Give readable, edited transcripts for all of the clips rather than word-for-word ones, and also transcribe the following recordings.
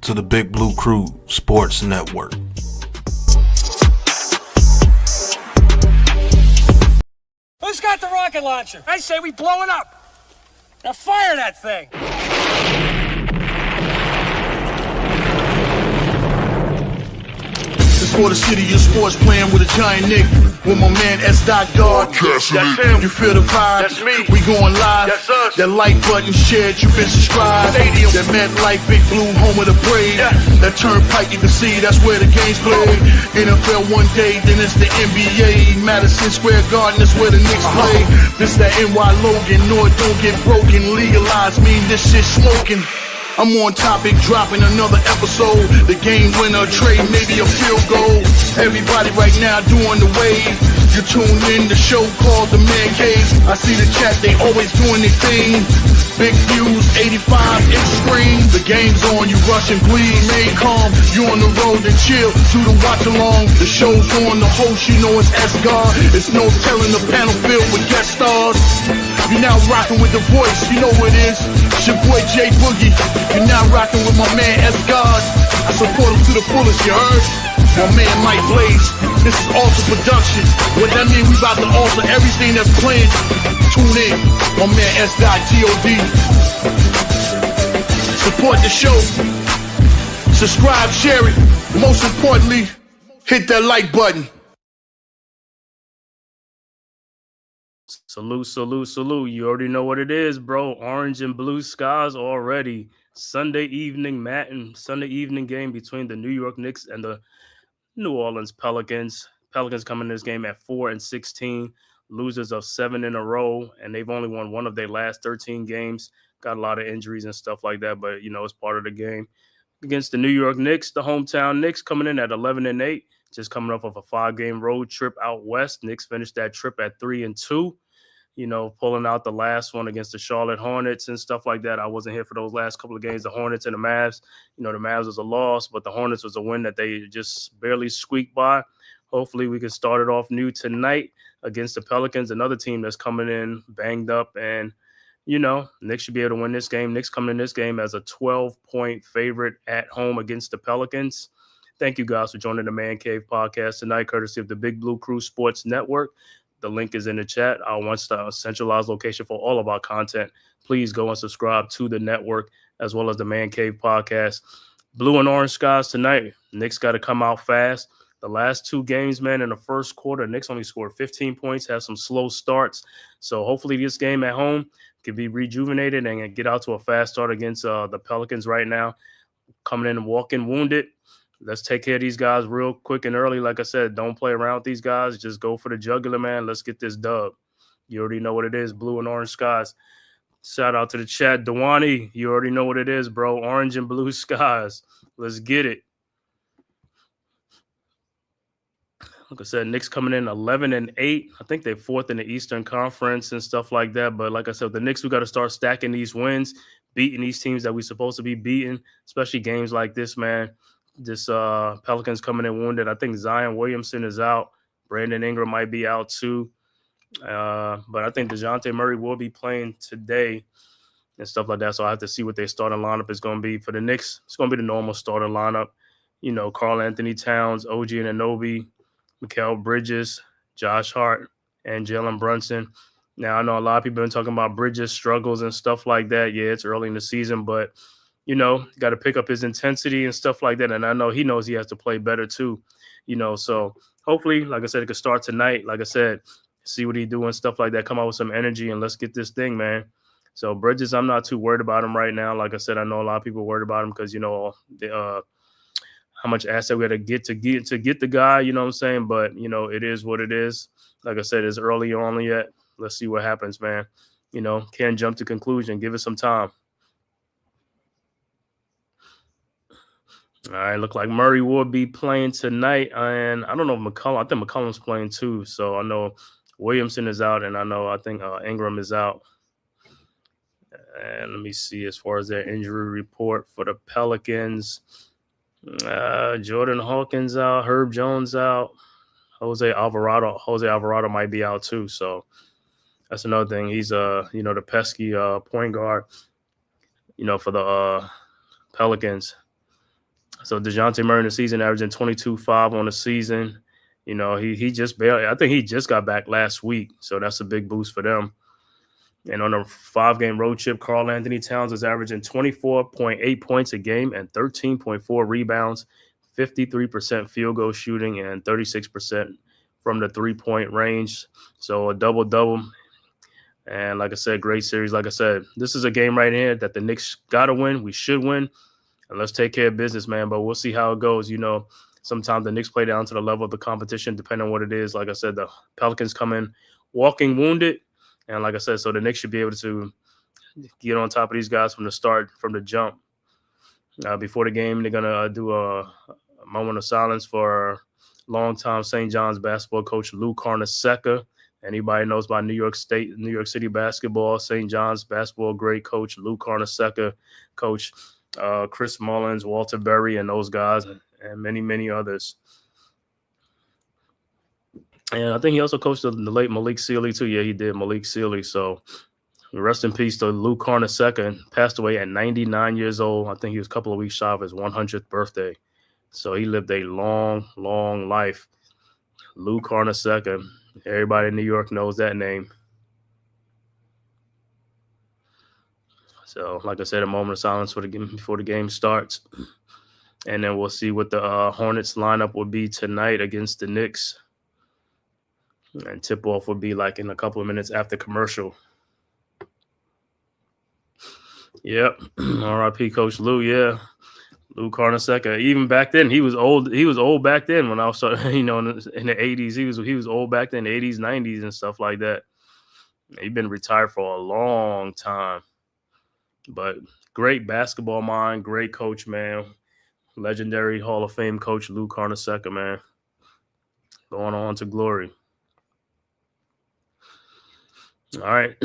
to the Big Blue Crew Sports Network. Who's got the rocket launcher? I say we blow it up. Now fire that thing. It's for the city of sports, playing with a giant Nick. With my man S. Dot God. That's him. You feel the vibe? That's me. We going live. That's us. That like button shared, you been subscribed. Stadium. That MetLife Big Blue, home of the Braves. Yeah. That turnpike, you can see that's where the game's played. NFL one day, then it's the NBA. Madison Square Garden, that's where the Knicks play. This that NY Logan, North don't get broken. Legalized mean this shit smoking. I'm on topic, dropping another episode. The game winner, trade, maybe a field goal. Everybody right now doing the wave. You tune in, the show called The Man Cave. I see the chat, they always doing their thing. Big views, 85-inch screen. The game's on, you rushing, please. Stay calm, you on the road and chill. Do the watch along, the show's on. The host, you know it's S-God. It's no telling, the panel filled with guest stars. You now rocking with the voice, you know what it is. It's your boy J Boogie. You're now rocking with my man S-God. I support him to the fullest, you heard? My man Mike Blaze. This is Alter Production. What that mean, we about to alter everything that's playing. Tune in. My man S.G.O.D. Support the show. Subscribe, share it. Most importantly, hit that like button. Salute, salute, salute. You already know what it is, bro. Orange and blue skies already. Sunday evening game between the New York Knicks and the New Orleans Pelicans. Pelicans come in this game at 4-16, losers of 7 in a row, and they've only won one of their last 13 games. Got a lot of injuries and stuff like that, but, you know, it's part of the game. Against the New York Knicks, the hometown Knicks coming in at 11-8, just coming off of a 5-game road trip out west. Knicks finished that trip at 3-2. You know, pulling out the last one against the Charlotte Hornets and stuff like that. I wasn't here for those last couple of games, the Hornets and the Mavs. You know, the Mavs was a loss, but the Hornets was a win that they just barely squeaked by. Hopefully we can start it off new tonight against the Pelicans, another team that's coming in banged up. And, you know, Knicks should be able to win this game. Knicks coming in this game as a 12-point favorite at home against the Pelicans. Thank you guys for joining the Man Cave podcast tonight, courtesy of the Big Blue Crew Sports Network. The link is in the chat. Our one-stop centralized location for all of our content. Please go and subscribe to the network as well as the Man Cave podcast. Blue and orange skies tonight. Knicks got to come out fast. The last 2 games, man, in the first quarter, Knicks only scored 15 points, have some slow starts. So hopefully this game at home can be rejuvenated and get out to a fast start against the Pelicans right now. Coming in and walking wounded. Let's take care of these guys real quick and early. Like I said, don't play around with these guys. Just go for the jugular, man. Let's get this dub. You already know what it is, blue and orange skies. Shout out to the chat. Dewani, you already know what it is, bro. Orange and blue skies. Let's get it. Like I said, Knicks coming in 11-8. I think they're 4th in the Eastern Conference and stuff like that. But like I said, the Knicks, we got to start stacking these wins, beating these teams that we're supposed to be beating, especially games like this, man. This Pelicans coming in wounded. I think Zion Williamson is out. Brandon Ingram might be out too. But I think DeJounte Murray will be playing today and stuff like that. So I have to see what their starting lineup is going to be. For the Knicks, it's going to be the normal starting lineup. You know, Karl Anthony Towns, OG Anunoby, Mikal Bridges, Josh Hart, and Jalen Brunson. Now, I know a lot of people have been talking about Bridges' struggles and stuff like that. Yeah, it's early in the season, but you know, got to pick up his intensity and stuff like that. And I know he knows he has to play better too, you know. So hopefully, like I said, it could start tonight. Like I said, see what he do and stuff like that. Come out with some energy and let's get this thing, man. So Bridges, I'm not too worried about him right now. Like I said, I know a lot of people are worried about him because, you know, how much asset we got to get the guy, you know what I'm saying? But, you know, it is what it is. Like I said, it's early on yet. Let's see what happens, man. You know, can't jump to conclusion. Give it some time. All right, look like Murray will be playing tonight, and I don't know if I think McCollum's playing too. So I know Williamson is out, and I think Ingram is out. And let me see as far as their injury report for the Pelicans. Jordan Hawkins out, Herb Jones out, Jose Alvarado might be out too. So that's another thing. He's the pesky point guard, for the Pelicans. So DeJounte Murray in the season averaging 22.5 on the season. He just barely, I think he just got back last week. So that's a big boost for them. And on a 5-game road trip, Karl Anthony Towns is averaging 24.8 points a game and 13.4 rebounds, 53% field goal shooting, and 36% from the 3-point range. So a double-double. And like I said, great series. Like I said, this is a game right here that the Knicks got to win. We should win. And let's take care of business, man. But we'll see how it goes. Sometimes the Knicks play down to the level of the competition, depending on what it is. Like I said, the Pelicans come in walking wounded. And like I said, so the Knicks should be able to get on top of these guys from the start, from the jump. Before the game, they're going to do a moment of silence for longtime St. John's basketball coach Lou Carnesecca. Anybody knows about New York City basketball, St. John's basketball great coach Lou Carnesecca, coach Chris Mullins, Walter Berry, and those guys, and many, many others. And I think he also coached the late Malik Sealy too. Yeah, he did, Malik Sealy. So rest in peace to Lou Carnesecca. Passed away at 99 years old. I think he was a couple of weeks shy of his 100th birthday. So he lived a long, long life. Lou Carnesecca. Everybody in New York knows that name. So, like I said, a moment of silence for the game before the game starts. And then we'll see what the Hornets lineup will be tonight against the Knicks. And tip-off will be like in a couple of minutes after commercial. Yep. R.I.P. Coach Lou, yeah. Lou Carnesecca. Even back then, he was old. He was old back then when I was, in the 80s. He was old back then, 80s, 90s, and stuff like that. He's been retired for a long time. But great basketball mind, great coach, man. Legendary Hall of Fame coach Lou Carnesecca, man. Going on to glory. All right.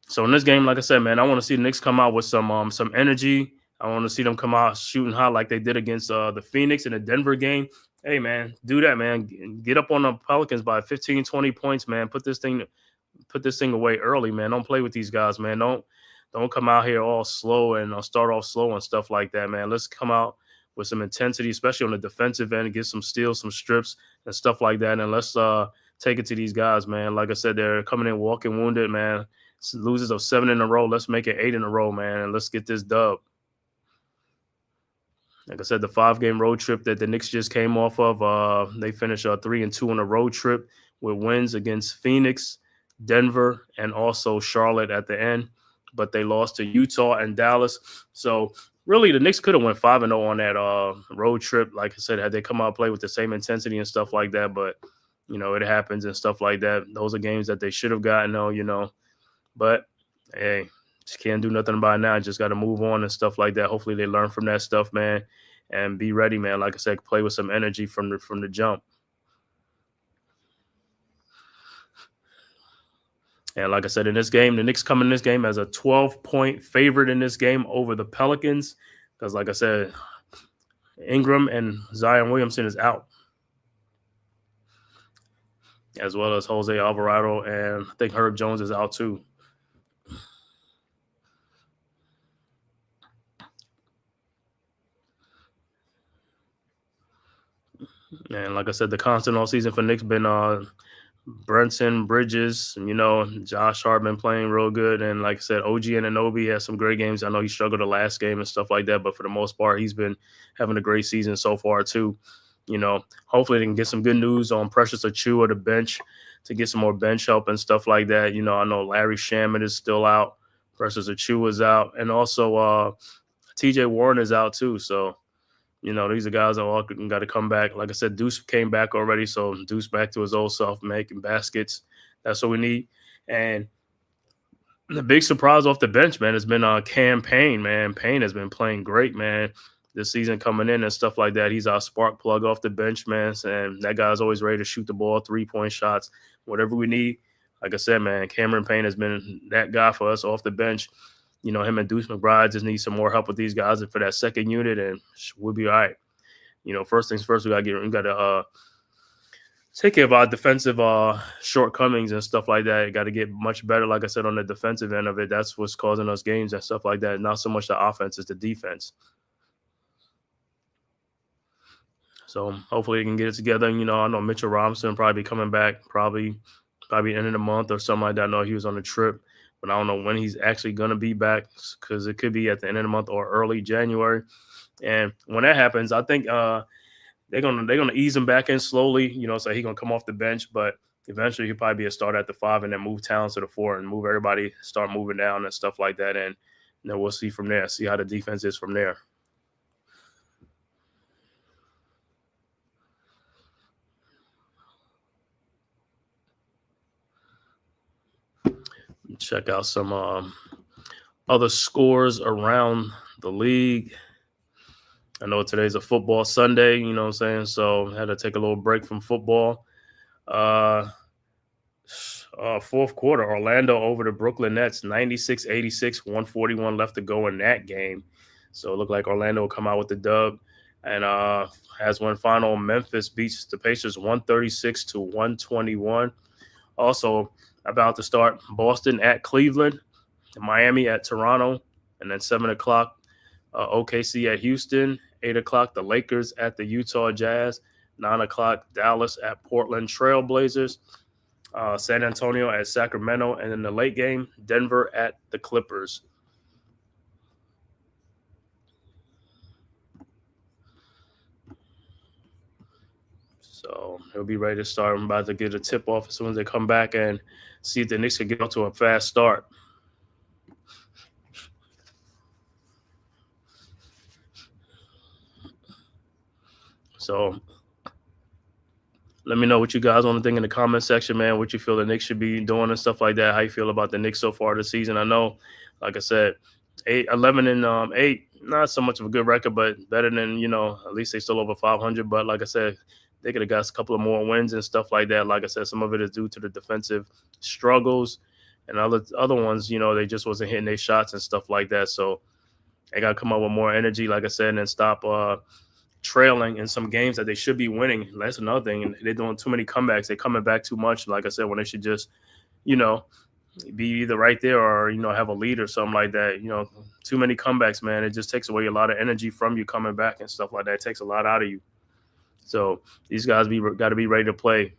So in this game, like I said, man, I want to see the Knicks come out with some energy. I want to see them come out shooting hot like they did against the Phoenix in the Denver game. Hey, man, do that, man. Get up on the Pelicans by 15, 20 points, man. Put this thing away early, man. Don't play with these guys, man. Don't come out here all slow and start off slow and stuff like that, man. Let's come out with some intensity, especially on the defensive end, get some steals, some strips and stuff like that. And let's take it to these guys, man. Like I said, they're coming in walking wounded, man. Losers of 7 in a row. Let's make it 8 in a row, man. And let's get this dub. Like I said, the 5-game road trip that the Knicks just came off of, they finished 3-2 on a road trip with wins against Phoenix, Denver, and also Charlotte at the end. But they lost to Utah and Dallas. So really, the Knicks could have went 5-0 on that road trip. Like I said, had they come out and play with the same intensity and stuff like that. But, it happens and stuff like that. Those are games that they should have gotten, though, But, hey, just can't do nothing about it now. Just got to move on and stuff like that. Hopefully they learn from that stuff, man, and be ready, man. Like I said, play with some energy from the jump. And like I said, in this game, the Knicks come in this game as a 12-point favorite in this game over the Pelicans. Because, like I said, Ingram and Zion Williamson is out, as well as Jose Alvarado, and I think Herb Jones is out too. And like I said, the constant all season for Knicks been Brunson, Bridges, Josh Hart been playing real good. And like I said, OG Anunoby has some great games. I know he struggled the last game and stuff like that, but for the most part, he's been having a great season so far too. Hopefully they can get some good news on Precious Achiuwa, the bench, to get some more bench help and stuff like that. I know Larry Shamet is still out. Precious Achiuwa is out. And also TJ Warren is out too. So, these are guys that all got to come back. Like I said, Deuce came back already. So Deuce back to his old self, making baskets. That's what we need. And the big surprise off the bench, man, has been Cam Payne, man. Payne has been playing great, man, this season coming in and stuff like that. He's our spark plug off the bench, man. And that guy's always ready to shoot the ball, 3-point shots, whatever we need. Like I said, man, Cameron Payne has been that guy for us off the bench. Him and Deuce McBride just need some more help with these guys for that second unit, and we'll be all right. First things first, we got to take care of our defensive shortcomings and stuff like that. Got to get much better, like I said, on the defensive end of it. That's what's causing us games and stuff like that. Not so much the offense, it's the defense. So hopefully they can get it together. You know, I know Mitchell Robinson probably be coming back probably end of the month or something like that. I know he was on a trip, but I don't know when he's actually going to be back because it could be at the end of the month or early January. And when that happens, I think they're gonna ease him back in slowly. You know, so he's gonna come off the bench, but eventually he'll probably be a starter at the 5 and then move Towns to the 4 and move everybody, start moving down and stuff like that. And then we'll see from there, see how the defense is from there. Check out some other scores around the league. I know today's a football Sunday, you know what I'm saying? So I had to take a little break from football. Fourth quarter, Orlando over the Brooklyn Nets, 96-86, 141 left to go in that game. So it looked like Orlando will come out with the dub. And has one final. Memphis beats the Pacers 136-121. Also about to start Boston at Cleveland, Miami at Toronto, and then 7 o'clock OKC at Houston, 8 o'clock the Lakers at the Utah Jazz, 9 o'clock Dallas at Portland Trail Blazers, San Antonio at Sacramento, and in the late game, Denver at the Clippers. So he'll be ready to start. I'm about to get a tip off as soon as they come back and see if the Knicks can get off to a fast start. So let me know what you guys want to think in the comment section, man. What you feel the Knicks should be doing and stuff like that. How you feel about the Knicks so far this season? I know, like I said, 11-8, not so much of a good record, but better than, you know, at least they still over 500. But like I said, they could have got a couple of more wins and stuff like that. Like I said, some of it is due to the defensive struggles, and other ones, you know, they just wasn't hitting their shots and stuff like that. So they got to come up with more energy, like I said, and stop trailing in some games that they should be winning. That's another thing. And they're doing too many comebacks. They're coming back too much, like I said, when they should just, you know, be either right there or, you know, have a lead or something like that. You know, too many comebacks, man. It just takes away a lot of energy from you coming back and stuff like that. It takes a lot out of you. So these guys got to be ready to play.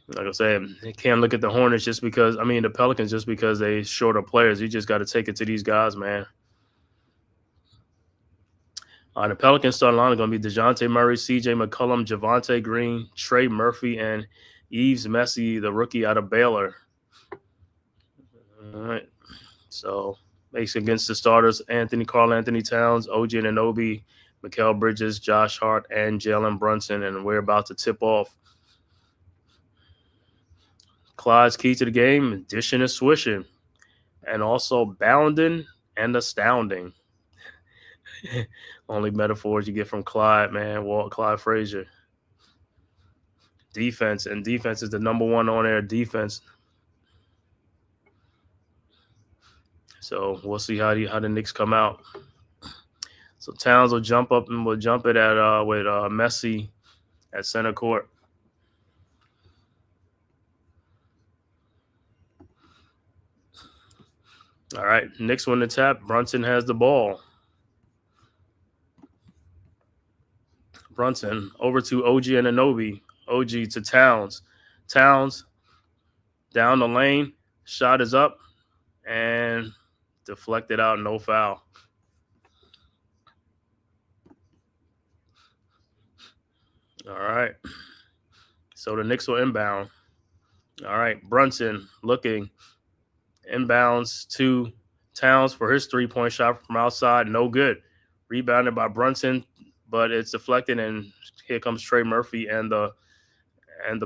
Like I said, they can't look at the Hornets the Pelicans just because they shorter players. You just got to take it to these guys, man. The Pelicans starting line are going to be DeJounte Murray, C.J. McCollum, Javonte Green, Trey Murphy, and Yves Messi, the rookie out of Baylor. All right. So, basically against the starters, Karl Anthony Towns, OG Anunoby, Mikal Bridges, Josh Hart, and Jalen Brunson, and we're about to tip off. Clyde's key to the game, dishing and swishing, and also bounding and astounding. Only metaphors you get from Clyde, man. Clyde Frazier. Defense is the number one on there. Defense. So we'll see how the Knicks come out. So Towns will jump up and will jump it at with Messi at center court. All right, Knicks win the tap. Brunson has the ball. Brunson over to OG Anunoby. OG to Towns. Towns down the lane. Shot is up and deflected out. No foul. All right. So the Knicks will inbound. All right. Brunson looking. Inbounds to Towns for his three-point shot from outside. No good. Rebounded by Brunson, but it's deflected, and here comes Trey Murphy and the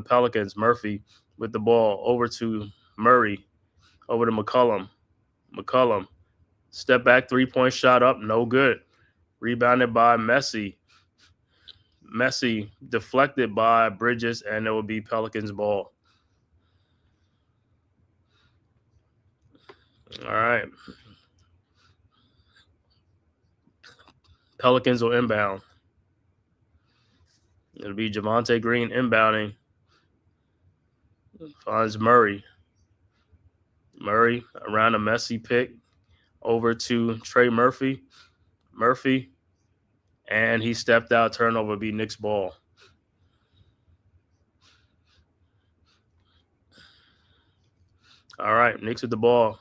Pelicans. Murphy with the ball over to Murray, over to McCollum. McCollum, step back, three-point shot up, no good. Rebounded by Messi. Messi deflected by Bridges, and it will be Pelicans ball. All right. Pelicans will inbound. It'll be Javonte Green inbounding. Finds Murray. Murray around a Messi pick over to Trey Murphy. Murphy And he stepped out. Turnover be Knicks ball. All right, Knicks with the ball.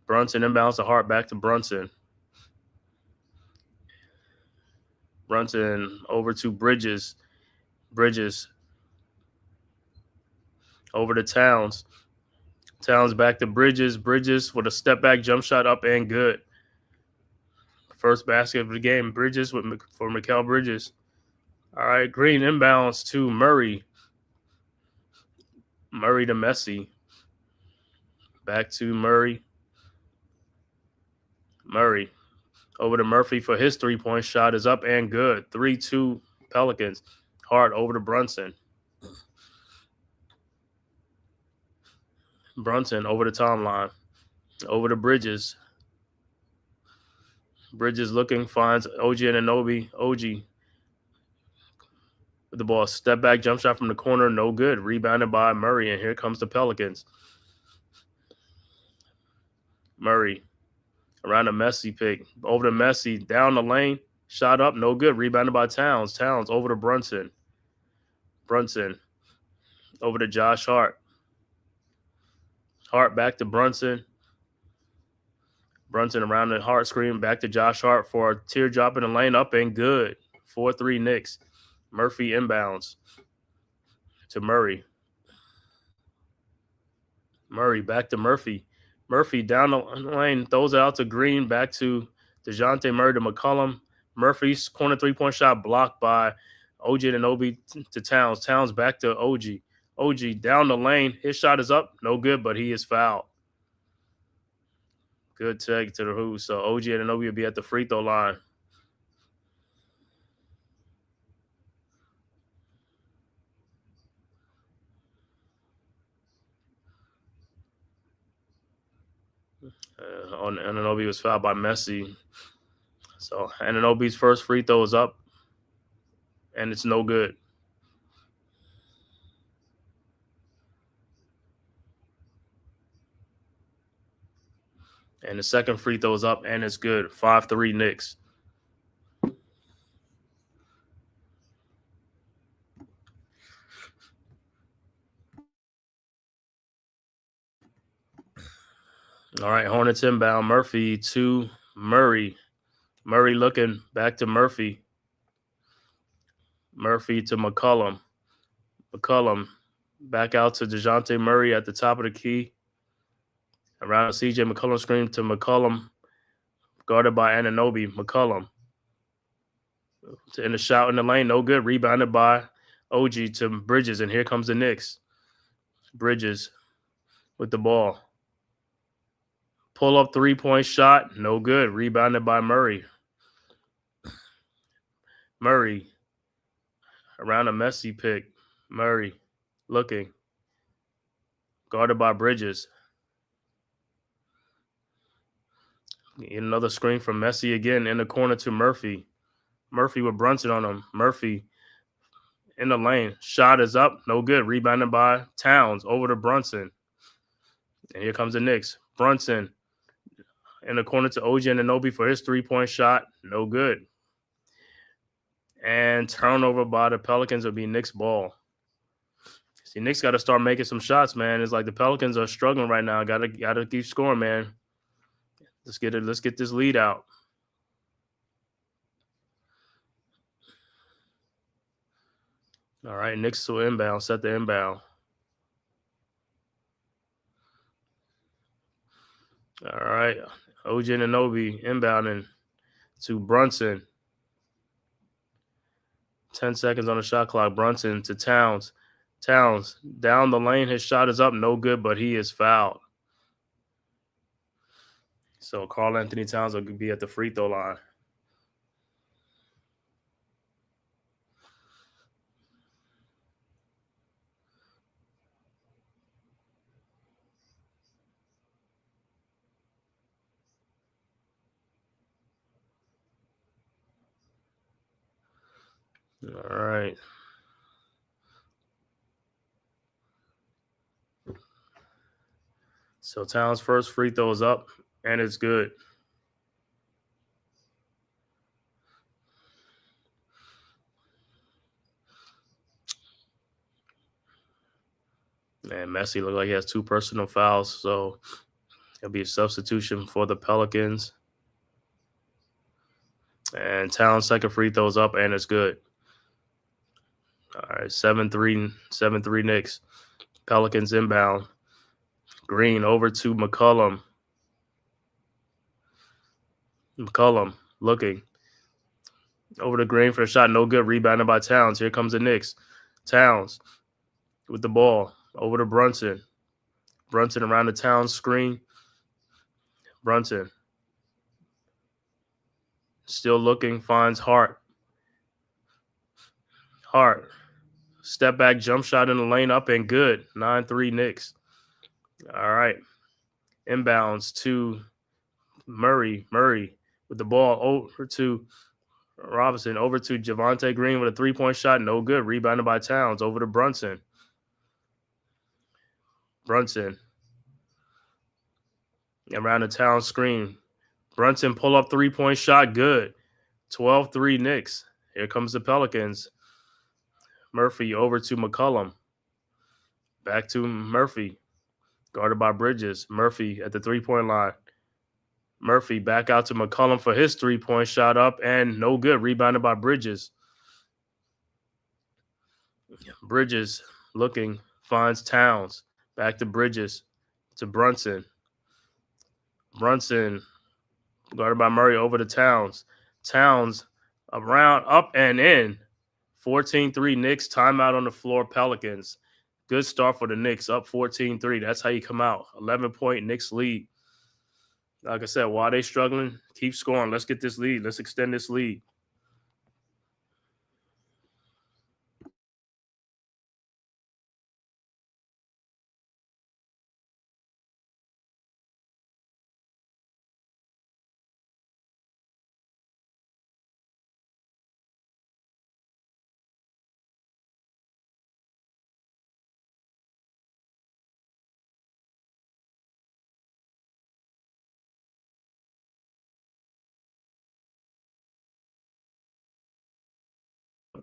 Brunson inbounds to Hart, back to Brunson. Brunson over to Bridges. Bridges over to Towns. Towns back to Bridges. Bridges with a step back jump shot up and good. First basket of the game. Bridges for Mikal Bridges. All right, Green inbounds to Murray. Murray to Messi. Back to Murray. Murray over to Murphy for his three-point shot is up and good. 3-2 Pelicans. Hart over to Brunson. Brunson over the timeline. Over to Bridges. Bridges looking, finds OG Anunoby. OG with the ball. Step back jump shot from the corner. No good. Rebounded by Murray, and here comes the Pelicans. Murray around a Messi pick. Over to Messi. Down the lane. Shot up. No good. Rebounded by Towns. Towns over to Brunson. Brunson over to Josh Hart. Hart back to Brunson. Brunson around the Hart screen. Back to Josh Hart for a teardrop in the lane. Up and good. 4-3 Knicks. Murphy inbounds to Murray. Murray back to Murphy. Murphy down the lane. Throws it out to Green. Back to DeJounte Murray to McCollum. Murphy's corner three-point shot blocked by OG Anunoby to Towns. Towns back to OG. OG down the lane. His shot is up. No good, but he is fouled. Good take to the hoop. So OG Anunoby will be at the free throw line. Anunoby was fouled by Messi. So Anunoby's first free throw is up, and it's no good. And the second free throw is up, and it's good. 5-3 Knicks. All right, Hornets inbound. Murphy to Murray. Murray looking back to Murphy. Murphy to McCollum. McCollum back out to DeJounte Murray at the top of the key. Around CJ McCollum screen to McCollum. Guarded by Anunoby. McCollum. In the shot in the lane, no good. Rebounded by OG to Bridges, and here comes the Knicks. Bridges with the ball. Pull up three-point shot, no good. Rebounded by Murray. Murray around a Messi pick. Murray looking. Guarded by Bridges. Another screen from Messi again in the corner to Murphy. Murphy with Brunson on him. Murphy in the lane. Shot is up. No good. Rebounded by Towns over to Brunson. And here comes the Knicks. Brunson in the corner to OG Anunoby for his three-point shot. No good. And turnover by the Pelicans will be Knicks ball. See, Knicks got to start making some shots, man. It's like the Pelicans are struggling right now. Gotta keep scoring, man. Let's get this lead out. All right, Knicks to inbound. Set the inbound. All right, OG Anunoby inbounding to Brunson. 10 seconds on the shot clock. Brunson to Towns. Towns down the lane. His shot is up. No good, but he is fouled. So Karl Anthony Towns will be at the free throw line. All right. So Towns' first free throw is up, and it's good. And Messi looked like he has 2 personal fouls, so it'll be a substitution for the Pelicans. And Towns' second free throw's up, and it's good. All right, 7-3 Knicks. Pelicans inbound. Green over to McCollum. McCollum looking. Over to Green for the shot. No good. Rebounded by Towns. Here comes the Knicks. Towns with the ball. Over to Brunson. Brunson around the Towns screen. Brunson. Still looking. Finds Hart. Hart. Step back jump shot in the lane up and good. 9-3 Knicks. All right. Inbounds to Murray. Murray with the ball over to Robinson. Over to Javonte Green with a 3-point shot. No good. Rebounded by Towns. Over to Brunson. Brunson. Around the Towns screen. Brunson pull up 3-point shot. Good. 12-3 Knicks. Here comes the Pelicans. Murphy over to McCollum. Back to Murphy. Guarded by Bridges. Murphy at the 3-point line. Murphy back out to McCollum for his 3-point shot up and no good. Rebounded by Bridges. Bridges looking. Finds Towns. Back to Bridges. To Brunson. Brunson guarded by Murray over to Towns. Towns around, up and in. 14-3 Knicks. Timeout on the floor, Pelicans. Good start for the Knicks, up 14-3. That's how you come out. 11-point Knicks lead. Like I said, while they struggling, keep scoring. Let's get this lead. Let's extend this lead.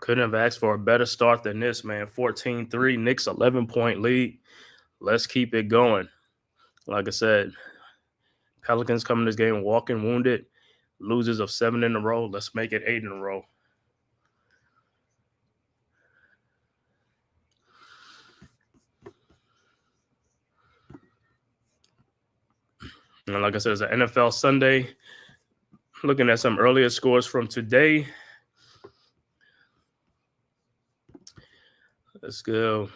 Couldn't have asked for a better start than this, man. 14-3, Knicks 11-point lead. Let's keep it going. Like I said, Pelicans coming this game walking wounded. Losers of 7 in a row. Let's make it 8 in a row. And like I said, it's an NFL Sunday. Looking at some earlier scores from today. Let's go.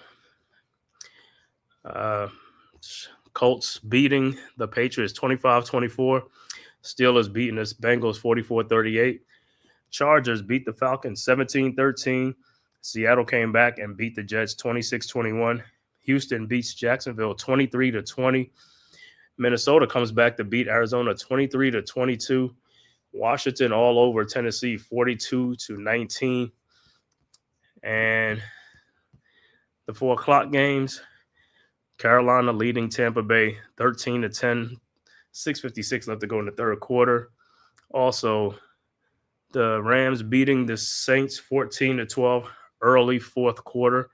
Colts beating the Patriots 25-24. Steelers beating the Bengals 44-38. Chargers beat the Falcons 17-13. Seattle came back and beat the Jets 26-21. Houston beats Jacksonville 23-20. Minnesota comes back to beat Arizona 23-22. Washington all over Tennessee 42-19. And the 4 o'clock games, Carolina leading Tampa Bay 13-10. 6:56 left to go in the third quarter. Also, the Rams beating the Saints 14-12 early fourth quarter,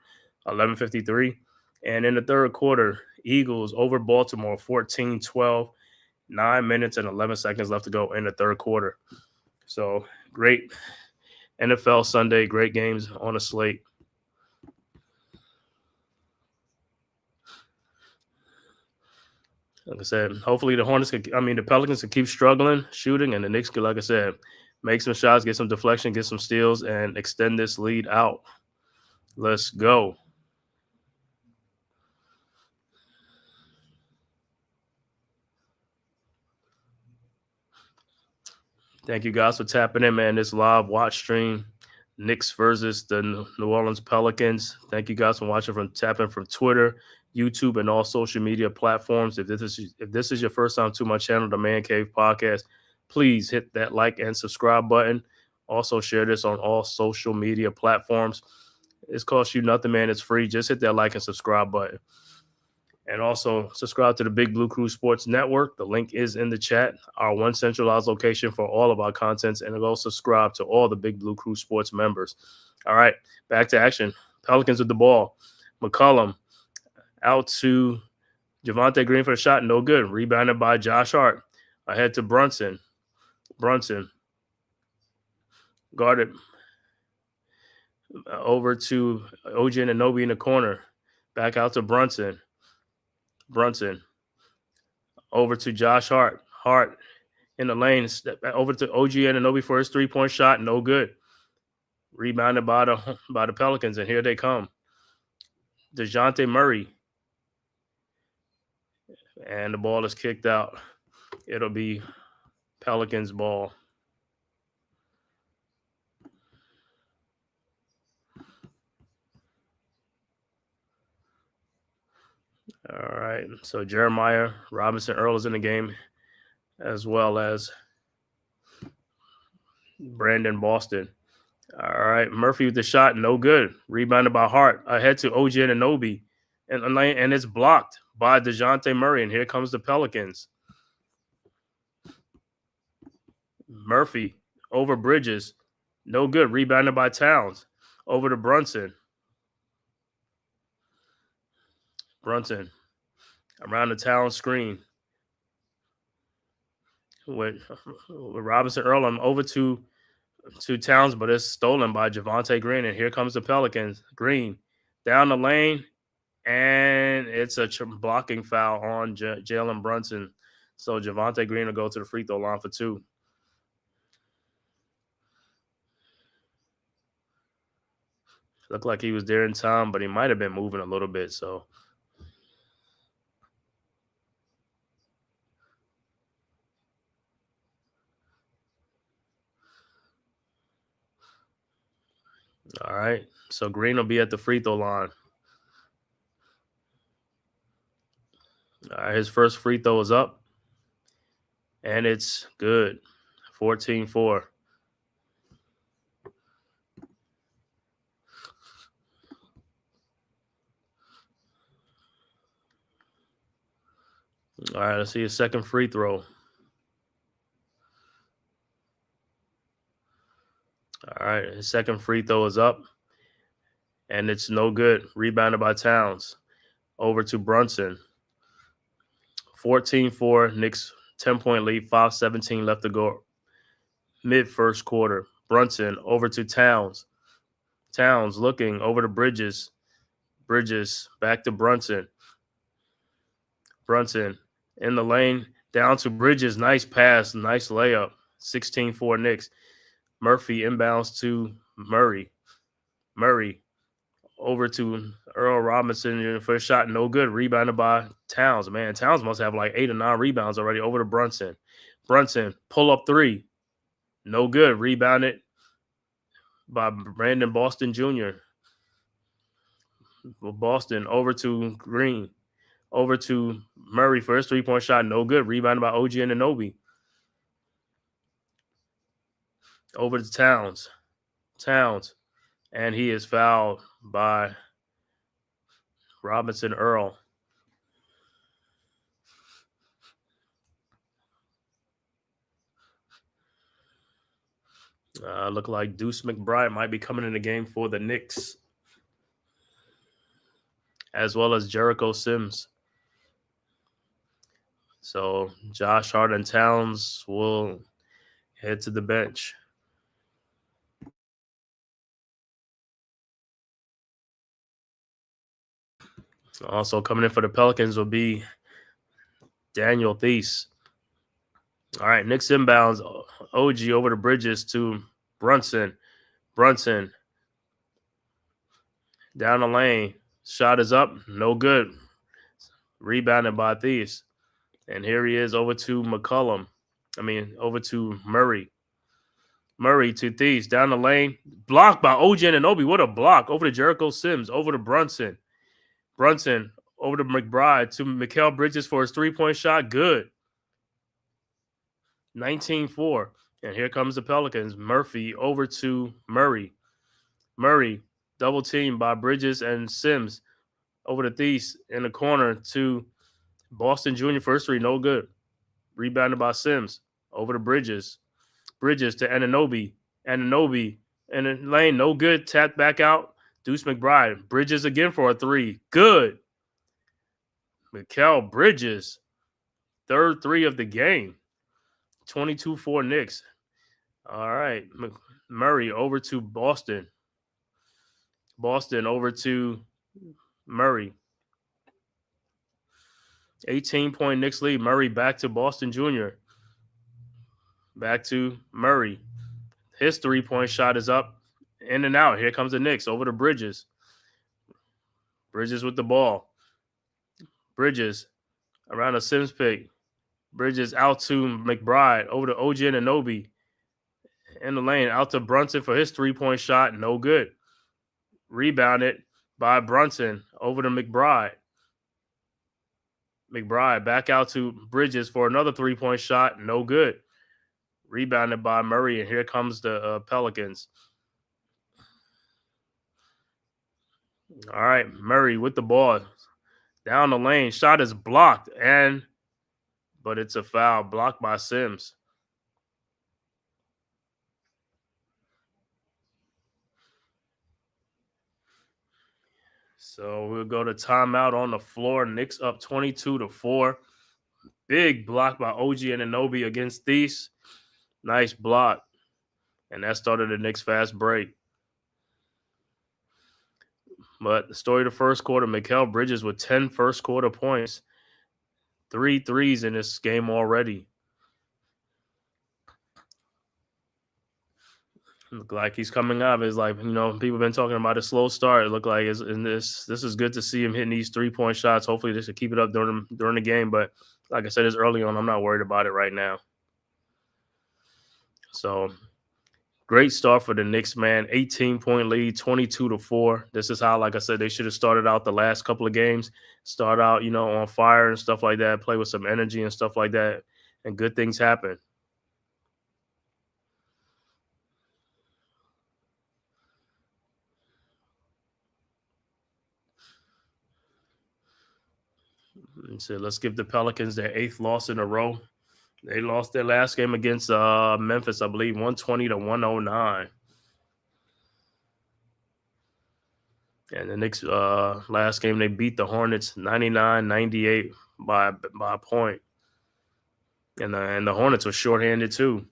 11:53. And in the third quarter, Eagles over Baltimore 14-12, 9 minutes and 11 seconds left to go in the third quarter. So great NFL Sunday, great games on the slate. Like I said, hopefully the Pelicans can keep struggling shooting, and the Knicks could, like I said, make some shots, get some deflection, get some steals, and extend this lead out. Let's go. Thank you guys for tapping in, man. This live watch stream, Knicks versus the New Orleans Pelicans. Thank you guys for watching tapping from Twitter, YouTube, and all social media platforms. If this is your first time to my channel, the Man Cave Podcast, please hit that like and subscribe button. Also share this on all social media platforms. It's costs you nothing, man. It's free. Just hit that like and subscribe button. And also subscribe to the Big Blue Crew Sports Network. The link is in the chat, our one centralized location for all of our contents. And go subscribe to all the Big Blue Crew Sports members. All right, back to action. Pelicans with the ball. McCollum Out to Javonte Green for the shot. No good. Rebounded by Josh Hart. Ahead to Brunson. Brunson guarded over to OG Anunoby in the corner. Back out to Brunson. Brunson over to Josh Hart. Hart in the lane. Over to OG Anunoby for his three-point shot. No good. Rebounded by the Pelicans, and here they come. DeJounte Murray. And the ball is kicked out. It'll be Pelicans ball. All right. So Jeremiah Robinson Earl is in the game, as well as Brandon Boston. All right. Murphy with the shot. No good. Rebounded by Hart. Ahead to OG Anunoby. And it's blocked by DeJounte Murray. And here comes the Pelicans. Murphy over Bridges. No good. Rebounded by Towns. Over to Brunson. Brunson around the Towns screen. With Robinson Earl, I'm over to Towns, but it's stolen by Javonte Green. And here comes the Pelicans. Green down the lane. And it's a blocking foul on Jalen Brunson. So Javonte Green will go to the free throw line for 2. Looked like he was there in time, but he might have been moving a little bit. So all right. So Green will be at the free throw line. All right, his first free throw is up. And it's good. 14-4. All right, let's see his second free throw. All right, his second free throw is up. And it's no good. Rebounded by Towns. Over to Brunson. 14-4. Knicks 10-point lead. 5:17 left to go. Mid-first quarter. Brunson over to Towns. Towns looking over to Bridges. Bridges back to Brunson. Brunson in the lane. Down to Bridges. Nice pass. Nice layup. 16-4 Knicks. Murphy inbounds to Murray. Murray over to Earl Robinson for a shot. No good. Rebounded by Towns. Man, Towns must have like 8 or 9 rebounds already. Over to Brunson. Brunson, pull up 3. No good. Rebounded by Brandon Boston Jr. Boston over to Green. Over to Murray for his three-point shot. No good. Rebounded by OG Anunoby. Over to Towns. Towns. And he is fouled by Robinson Earl. Look like Deuce McBride might be coming in the game for the Knicks, as well as Jericho Sims. So Josh Hart and Towns will head to the bench. Also coming in for the Pelicans will be Daniel Theis. All right, Knicks inbounds. OG over the Bridges to Brunson. Brunson down the lane. Shot is up. No good. Rebounded by Theis. And here he is over to over to Murray. Murray to Theis. Down the lane. Blocked by OG Anunoby. What a block. Over to Jericho Sims. Over to Brunson. Brunson over to McBride. To Mikal Bridges for his three-point shot. Good. 19-4. And here comes the Pelicans. Murphy over to Murray. Murray double teamed by Bridges and Sims. Over to Theis in the corner to Boston Jr. First 3. No good. Rebounded by Sims. Over to Bridges. Bridges to Anunoby. Anunoby in the lane. No good. Tapped back out. Deuce McBride. Bridges again for a 3. Good. Mikal Bridges, third three of the game. 22-4 Knicks. All right. Murray over to Boston. Boston over to Murray. 18-point Knicks lead. Murray back to Boston Jr. Back to Murray. His three-point shot is up, in and out. Here comes the Knicks over to Bridges. Bridges with the ball. Bridges around a Sims pick. Bridges out to McBride. Over to OG Anunoby. In the lane. Out to Brunson for his three-point shot. No good. Rebounded by Brunson. Over to McBride. McBride back out to Bridges for another three-point shot. No good. Rebounded by Murray, and here comes the Pelicans. All right, Murray with the ball. Down the lane. Shot is blocked, but it's a foul. Blocked by Sims. So we'll go to timeout on the floor. Knicks up 22-4. Big block by OG Anunoby against Thies. Nice block. And that started the Knicks' fast break. But the story of the first quarter, Mikal Bridges with 10 first quarter points. 3 threes in this game already. Look like he's coming up. It's like, people have been talking about a slow start. It looked like this is good to see him hitting these 3-point shots. Hopefully they should keep it up during the game. But like I said, it's early on. I'm not worried about it right now. So great start for the Knicks, man. 18-point lead, 22-4. This is how, like I said, they should have started out the last couple of games. Start out, on fire and stuff like that. Play with some energy and stuff like that. And good things happen. So let's give the Pelicans their 8th loss in a row. They lost their last game against Memphis, I believe, 120-109. And the Knicks last game, they beat the Hornets 99-98 by a point. And the Hornets were shorthanded too.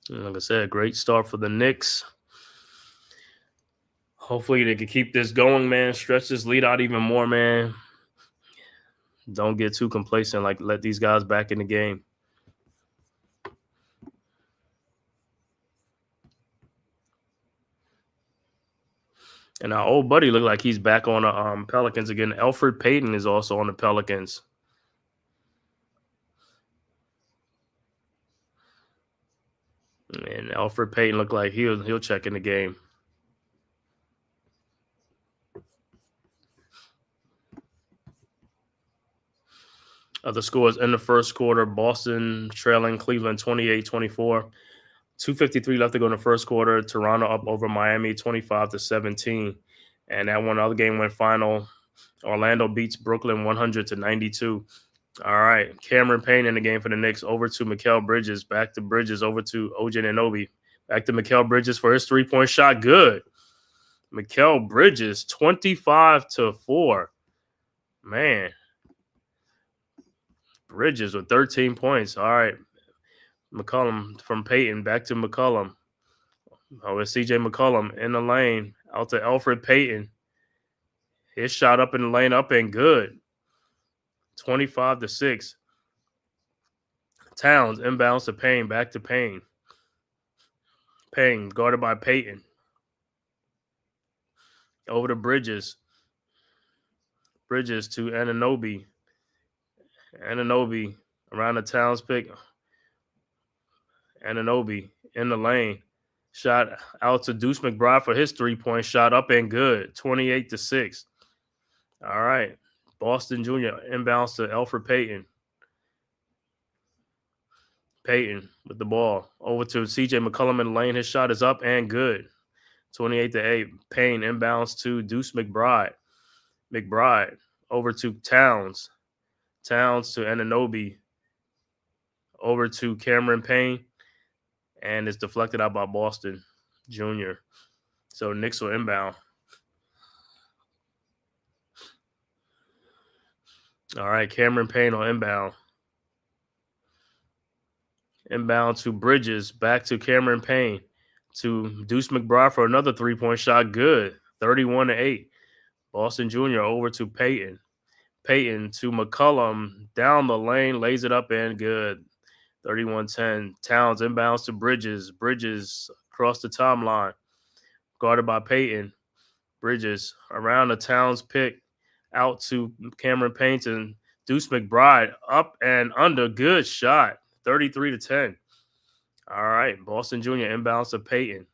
Like I said, great start for the Knicks. Hopefully they can keep this going, man. Stretch this lead out even more, man. Don't get too complacent. Let these guys back in the game. And our old buddy looked like he's back on the Pelicans again. Elfrid Payton is also on the Pelicans. And Elfrid Payton looked like he'll check in the game. Other scores in the first quarter, Boston trailing Cleveland 28-24. 2:53 left to go in the first quarter. Toronto up over Miami 25-17. And that one other game went final. Orlando beats Brooklyn 100-92. All right. Cameron Payne in the game for the Knicks. Over to Mikal Bridges. Back to Bridges. Over to OG Anunoby. Back to Mikal Bridges for his 3-point shot. Good. Mikal Bridges 25-4. Man. Bridges with 13 points. All right. McCollum from Payton. Back to McCollum. Oh, it's CJ McCollum in the lane. Out to Elfrid Payton. His shot up in the lane, up and good. 25-6. Towns inbounds to Payne. Back to Payne. Payne guarded by Payton. Over to Bridges. Bridges to Anunoby. Ananobi around the Towns pick. Ananobi in the lane. Shot out to Deuce McBride for his 3-point shot, up and good, 28-6. All right. Boston Jr. inbounds to Alfred Payton. Payton with the ball. Over to CJ McCollum in the lane. His shot is up and good. 28-8. Payne inbounds to Deuce McBride. McBride over to Towns. Towns to Ananobi. Over to Cameron Payne. And it's deflected out by Boston Jr. So Knicks will inbound. All right, Cameron Payne on inbound. Inbound to Bridges. Back to Cameron Payne. To Deuce McBride for another 3-point shot. Good. 31-8. Boston Jr. over to Payton. Payton to McCollum. Down the lane. Lays it up and good. 31-10. Towns inbounds to Bridges. Bridges across the timeline. Guarded by Payton. Bridges around the Towns pick. Out to Cameron Payton. Deuce McBride up and under. Good shot. 33-10. All right. Boston Jr. inbounds to Payton.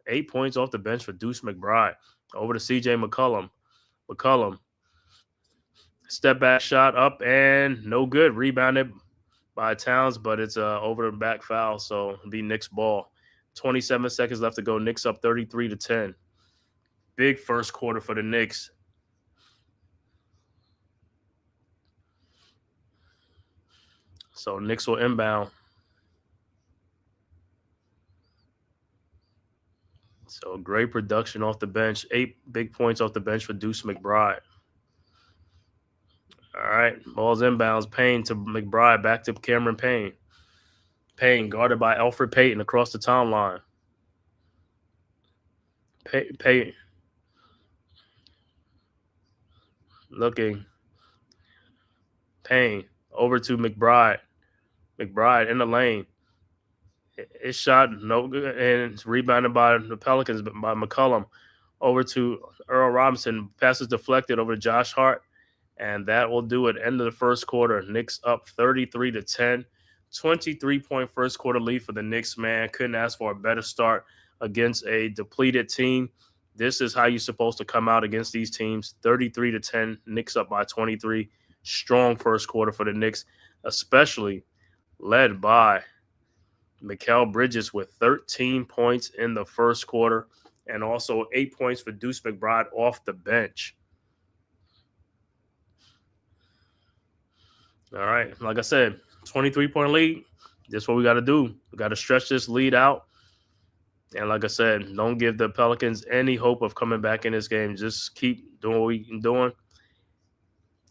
8 points off the bench for Deuce McBride. Over to CJ McCollum. McCollum. Step back shot up and no good. Rebounded by Towns, but it's over the back foul, so it'll be Knicks ball. 27 seconds left to go. Knicks up 33-10. Big first quarter for the Knicks. So Knicks will inbound. So great production off the bench. 8 big points off the bench for Deuce McBride. All right, ball's inbounds. Payne to McBride. Back to Cameron Payne. Payne guarded by Alfred Payton across the timeline. Payton looking. Payne over to McBride. McBride in the lane. It's shot no good, and it's rebounded by the Pelicans by McCollum. Over to Earl Robinson. Passes deflected over to Josh Hart. And that will do it. End of the first quarter. Knicks up 33-10. 23-point first quarter lead for the Knicks, man. Couldn't ask for a better start against a depleted team. This is how you're supposed to come out against these teams. 33-10. Knicks up by 23. Strong first quarter for the Knicks, especially led by Mikal Bridges with 13 points in the first quarter and also 8 points for Deuce McBride off the bench. All right, like I said, 23-point lead. That's what we got to do. We got to stretch this lead out. And like I said, don't give the Pelicans any hope of coming back in this game. Just keep doing what we're doing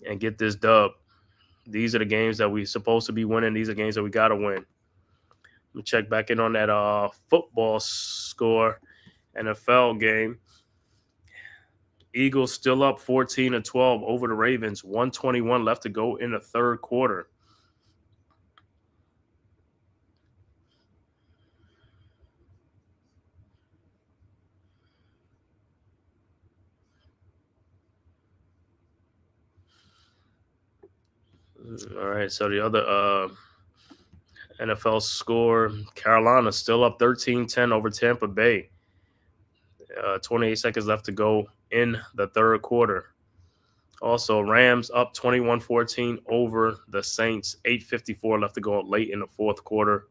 and get this dub. These are the games that we're supposed to be winning. These are games that we got to win. Let me check back in on that football score, NFL game. Eagles still up 14-12 over the Ravens. 1:21 left to go in the third quarter. All right, so the other NFL score, Carolina still up 13-10 over Tampa Bay. 28 seconds left to go in the third quarter. Also, Rams up 21-14 over the Saints. 8:54 left to go late in the fourth quarter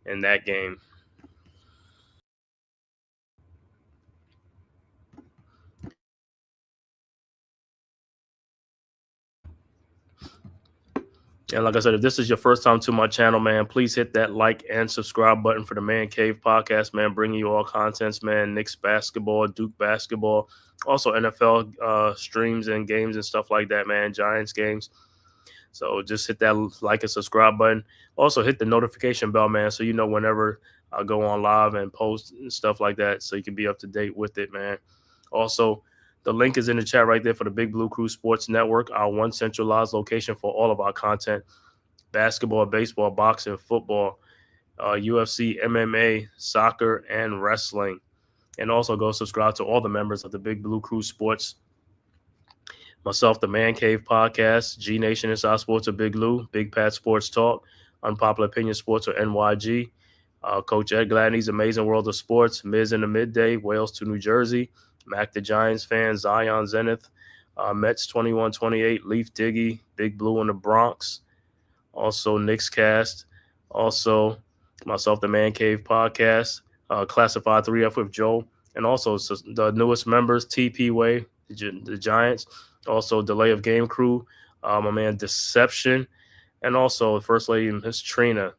in that game. And like I said, if this is your first time to my channel, man, please hit that like and subscribe button for the Man Cave podcast, man, bringing you all contents, man, Knicks basketball, Duke basketball, also NFL streams and games and stuff like that, man, Giants games. So just hit that like and subscribe button. Also hit the notification bell, man, so you know whenever I go on live and post and stuff like that, so you can be up to date with it, man. Also, the link is in the chat right there for the Big Blue Crew Sports Network, our one centralized location for all of our content: basketball, baseball, boxing, football, UFC, MMA, soccer, and wrestling. And also go subscribe to all the members of the Big Blue Crew Sports, Myself, the Man Cave Podcast, G Nation Inside Sports or Big Lou, Big Pat Sports Talk, Unpopular Opinion Sports or NYG. Coach Ed Gladney's Amazing World of Sports, Miz in the Midday, Wales to New Jersey, Mac the Giants fan, Zion Zenith, Mets 21-28, Leaf Diggy, Big Blue in the Bronx, also Knicks Cast, also myself, the Man Cave Podcast, Classified 3F with Joe, and also the newest members, TP Way, the Giants, also Delay of Game Crew, my man Deception, and also First Lady Miss Trina.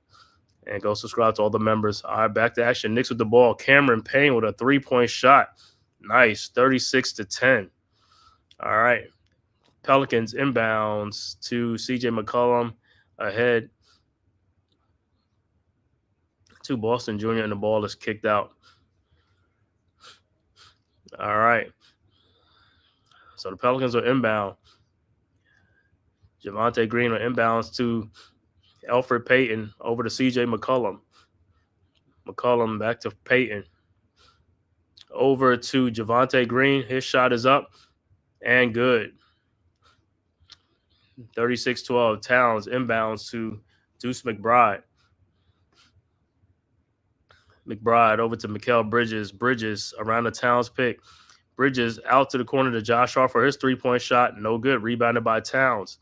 And go subscribe to all the members. All right, back to action. Knicks with the ball. Cameron Payne with a three-point shot. Nice, 36-10. All right. Pelicans inbounds to CJ McCollum ahead to Boston Jr. and the ball is kicked out. All right. So the Pelicans are inbound. Javonte Green are inbounds to Elfrid Payton over to CJ McCollum. McCollum back to Payton. Over to Javonte Green. His shot is up and good. 36-12. Towns inbounds to Deuce McBride. McBride over to Mikal Bridges. Bridges around the Towns pick. Bridges out to the corner to Josh Hart for his three-point shot. No good. Rebounded by Towns.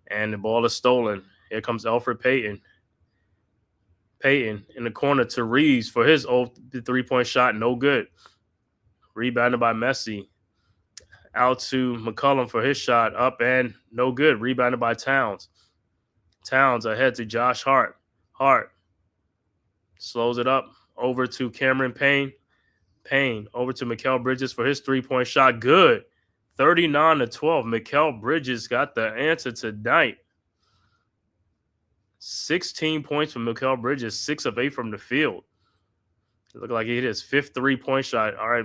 And the ball is stolen. Here comes Elfrid Payton. Payton in the corner to Reeves for his three-point shot. No good. Rebounded by Messi. Out to McCollum for his shot. Up and no good. Rebounded by Towns. Towns ahead to Josh Hart. Hart slows it up. Over to Cameron Payne. Payne over to Mikal Bridges for his three-point shot. Good. 39-12. Mikal Bridges got the answer tonight. 16 points from Mikal Bridges, 6 of 8 from the field. It looked like he hit his fifth three-point shot. All right.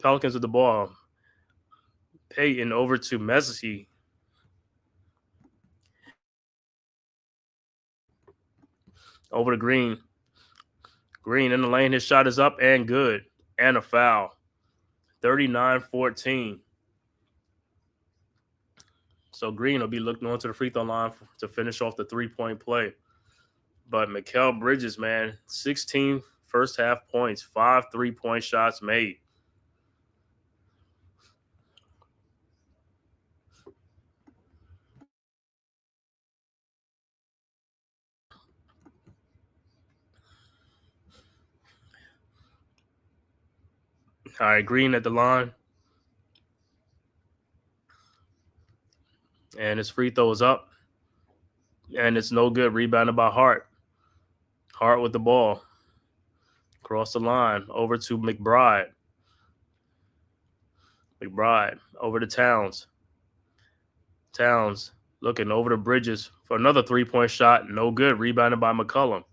Pelicans with the ball. Payton over to Messi. Over to Green. Green in the lane. His shot is up and good. And a foul. 39-14. So Green will be looking onto the free throw line to finish off the three-point play. But Mikal Bridges, man, 16 first half points, 5 3-point shots made. All right, Green at the line. And his free throw is up. And it's no good. Rebounded by Hart. Hart with the ball. Across the line. Over to McBride. McBride over to Towns. Towns looking over the Bridges for another three-point shot. No good. Rebounded by McCollum.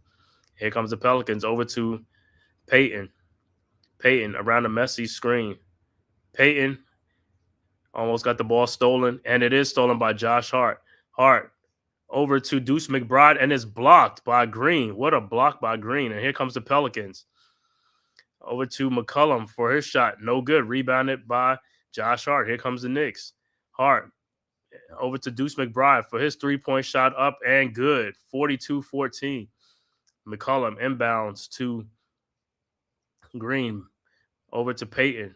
Here comes the Pelicans over to Payton. Payton around the Messi screen. Payton almost got the ball stolen, and it is stolen by Josh Hart. Hart over to Deuce McBride, and it's blocked by Green. What a block by Green. And here comes the Pelicans. Over to McCollum for his shot. No good. Rebounded by Josh Hart. Here comes the Knicks. Hart over to Deuce McBride for his three-point shot up and good. 42-14. McCollum inbounds to Green. Over to Payton.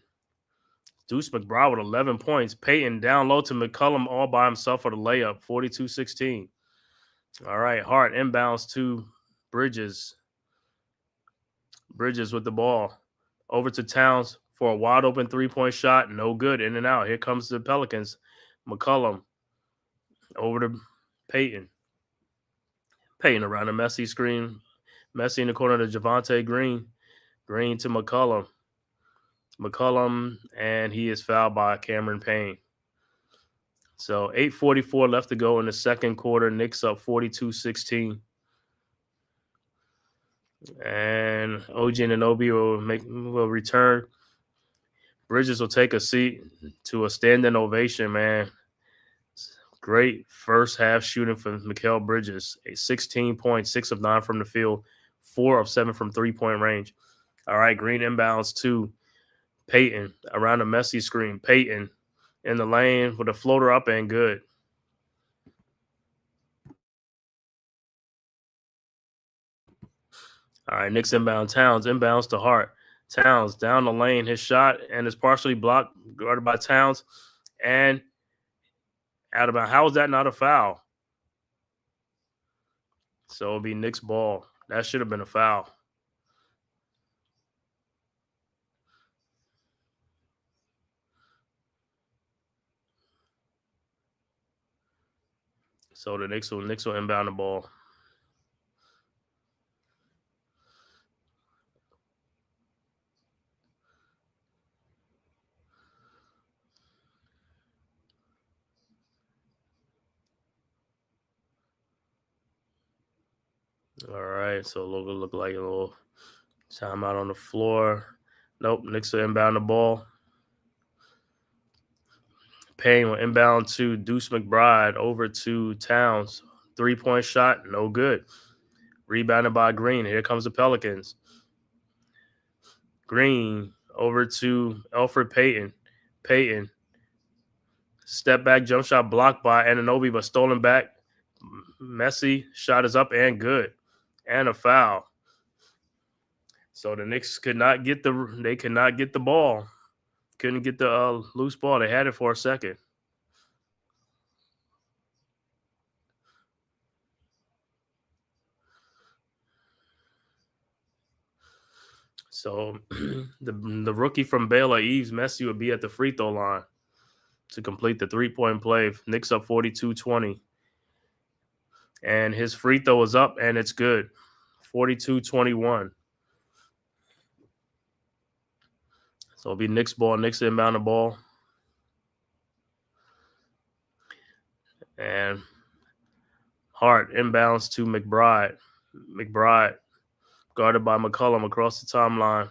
Deuce McBride with 11 points. Payton down low to McCollum all by himself for the layup. 42-16. All right, Hart inbounds to Bridges. Bridges with the ball. Over to Towns for a wide open three-point shot. No good. In and out. Here comes the Pelicans. McCollum over to Payton. Payton around the Messi screen. Messi in the corner to Javonte Green. Green to McCollum. McCollum, and he is fouled by Cameron Payne. So 8:44 left to go in the second quarter. Knicks up 42-16. And OG Anunoby will return. Bridges will take a seat to a standing ovation, man. Great first half shooting from Mikal Bridges. 16 points, 6 of 9 from the field, 4 of 7 from three-point range. All right, Green inbounds to Payton around the Messi screen. Payton in the lane with a floater up and good. All right, Knicks inbound. Towns inbounds to Hart. Towns down the lane. His shot and is partially blocked, guarded by Towns. And out of bounds. How is that not a foul? So it'll be Knicks ball. That should have been a foul. So the Knicks will inbound the ball. All right, so it'll look like a little timeout on the floor. Nope, Knicks will inbound the ball. Payne will inbound to Deuce McBride over to Towns. 3-point shot, no good. Rebounded by Green. Here comes the Pelicans. Green over to Elfrid Payton. Payton. Step back jump shot blocked by Anunoby, but stolen back. Messi shot is up and good. And a foul. So the Knicks could not get the ball. Couldn't get the loose ball. They had it for a second. So the rookie from Baylor, Yves Messi, would be at the free throw line to complete the 3-point play. Knicks up 42-20. And his free throw is up, and it's good. 42-21. So it'll be Knicks ball. Knicks inbound the ball. And Hart inbounds to McBride. McBride guarded by McCollum across the timeline.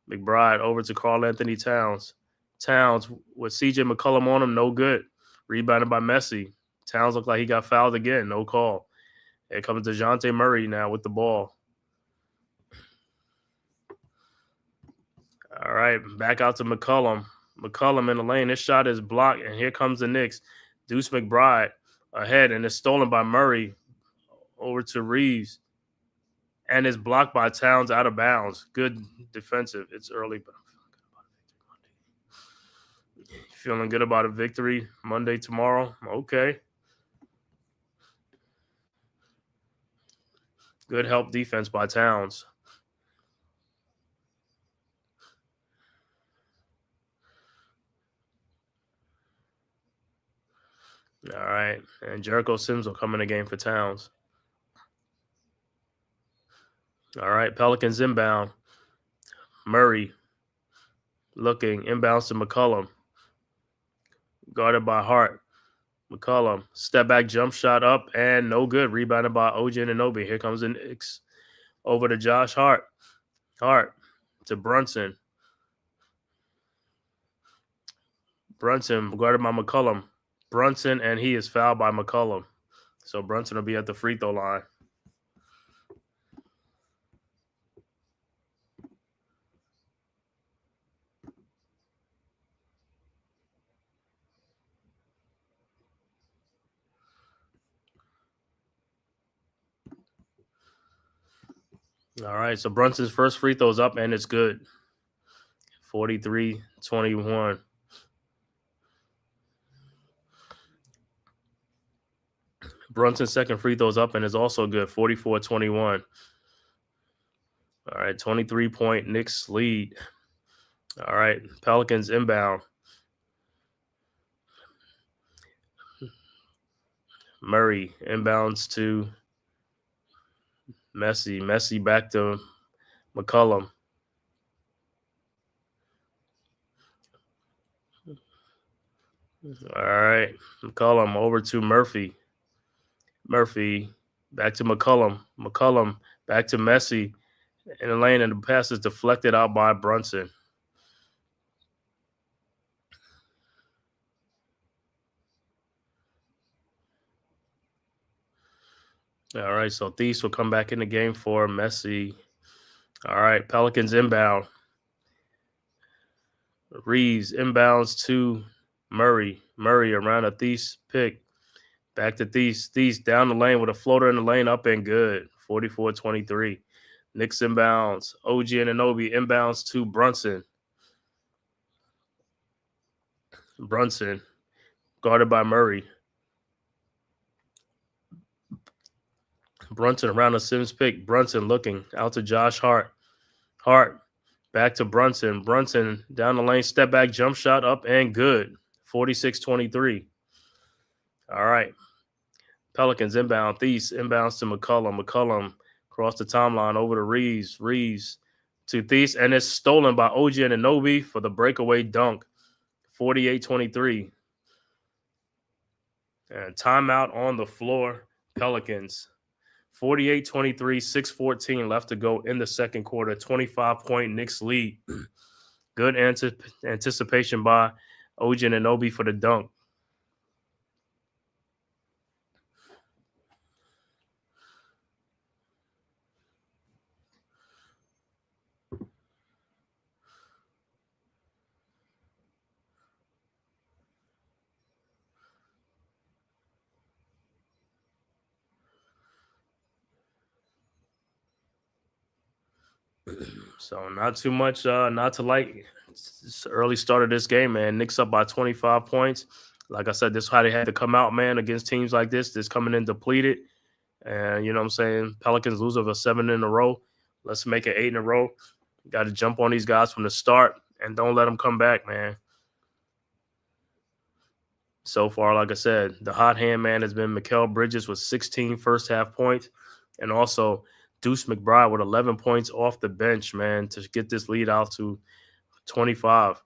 McBride over to Karl Anthony Towns. Towns with CJ McCollum on him, no good. Rebounded by Messi. Towns looked like he got fouled again, no call. Here comes DeJounte Murray now with the ball. All right, back out to McCollum. McCollum in the lane. This shot is blocked, and here comes the Knicks. Deuce McBride ahead, and it's stolen by Murray over to Reeves. And it's blocked by Towns out of bounds. Good defensive. It's early, but feeling good about a victory Monday tomorrow. Okay. Good help defense by Towns. All right. And Jericho Sims will come in the game for Towns. All right. Pelicans inbound. Murray looking. Inbounds to McCollum. Guarded by Hart. McCollum. Step back jump shot up and no good. Rebounded by OG Anunoby. Here comes the Knicks. Over to Josh Hart. Hart to Brunson. Brunson guarded by McCollum. Brunson, and he is fouled by McCollum. So Brunson will be at the free throw line. All right, so Brunson's first free throw is up, and it's good. 43-21. Brunson's second free throw is up and is also good. 44-21. All right, 23-point Knicks lead. All right, Pelicans inbound. Murray inbounds to Messi. Messi back to McCollum. All right, McCollum over to Murphy. Murphy back to McCollum. McCollum back to Messi in the lane, and the pass is deflected out by Brunson. All right, so Thies will come back in the game for Messi. All right, Pelicans inbound. Reeves inbounds to Murray around a Thies pick. Back to Thies. Thies down the lane with a floater in the lane, up and good. 44-23. Knicks inbounds. OG Anunoby inbounds to Brunson. Brunson guarded by Murray. Brunson around the Sims pick. Brunson looking out to Josh Hart. Hart back to Brunson. Brunson down the lane, step back, jump shot, up and good. 46-23. All right. Pelicans inbound. Thies inbounds to McCollum. McCollum across the timeline over to Reeves. Reeves to Thies, and it's stolen by OG Anunoby for the breakaway dunk. 48-23. And timeout on the floor. Pelicans. 48-23, 6:14 left to go in the second quarter. 25-point Knicks lead. Good anticipation by OG Anunoby for the dunk. So not too much, not to like. It's the early start of this game, man. Knicks up by 25 points. Like I said, this is how they had to come out, man, against teams like this. This coming in depleted. And you know what I'm saying? Pelicans lose over 7 in a row. Let's make it 8 in a row. Got to jump on these guys from the start and don't let them come back, man. So far, like I said, the hot hand man has been Mikal Bridges with 16 first half points. And also Deuce McBride with 11 points off the bench, man, to get this lead out to 25.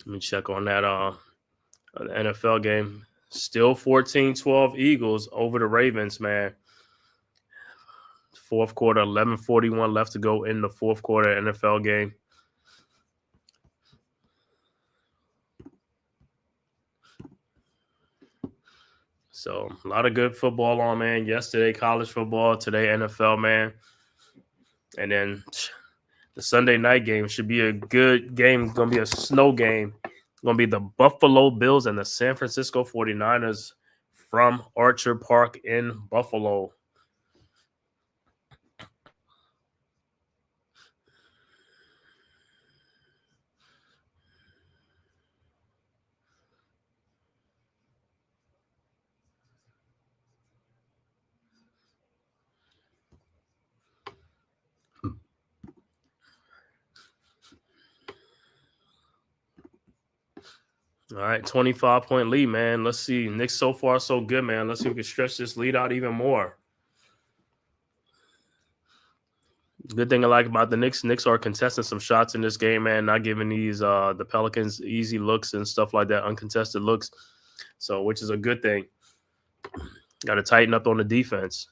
Let me check on that the NFL game. Still 14-12 Eagles over the Ravens, man. Fourth quarter, 11:41 left to go in the fourth quarter NFL game. So a lot of good football on, man. Yesterday, college football. Today, NFL, man. And then the Sunday night game should be a good game. It's going to be a snow game. It's going to be the Buffalo Bills and the San Francisco 49ers from Archer Park in Buffalo. All right, 25-point lead, man. Let's see. Knicks so far so good, man. Let's see if we can stretch this lead out even more. Good thing I like about the Knicks are contesting some shots in this game, man. Not giving these the Pelicans easy looks and stuff like that, uncontested looks. So, which is a good thing. Got to tighten up on the defense.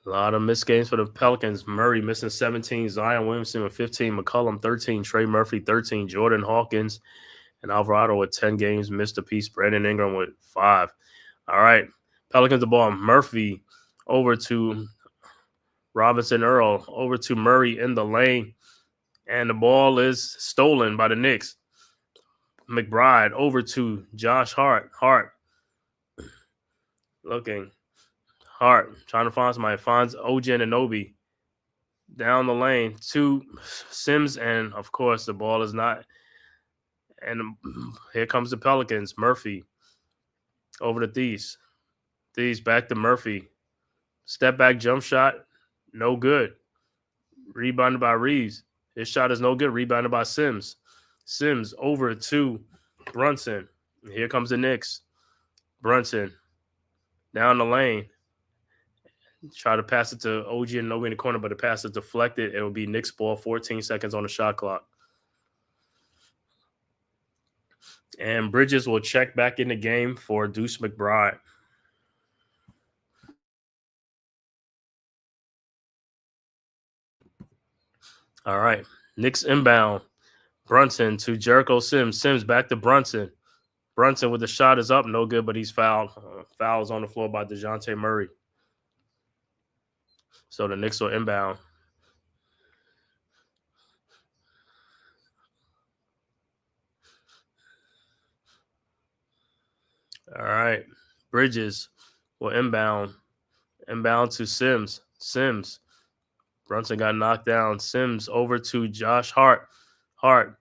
A lot of missed games for the Pelicans. Murray missing 17, Zion Williamson with 15, McCollum 13, Trey Murphy 13, Jordan Hawkins and Alvarado with 10 games missed apiece. Brandon Ingram with 5. All right. Pelicans the ball. Murphy over to Robinson Earl, over to Murray in the lane. And the ball is stolen by the Knicks. McBride over to Josh Hart. Hart looking. Hart trying to find somebody. Finds OG Anunoby down the lane to Sims. And, of course, the ball is not. And here comes the Pelicans. Murphy over to Thies. Thies back to Murphy. Step back jump shot. No good. Rebounded by Reeves. His shot is no good. Rebounded by Sims. Sims over to Brunson. Here comes the Knicks. Brunson down the lane. Try to pass it to OG and nobody in the corner, but the pass is deflected. It will be Knicks ball, 14 seconds on the shot clock. And Bridges will check back in the game for Deuce McBride. All right. Knicks inbound. Brunson to Jericho Sims. Sims back to Brunson. Brunson with the shot is up. No good, but he's fouled. Fouls on the floor by DeJounte Murray. So the Knicks will inbound. All right. Bridges will inbound. Inbound to Sims. Sims. Brunson got knocked down. Sims over to Josh Hart. Hart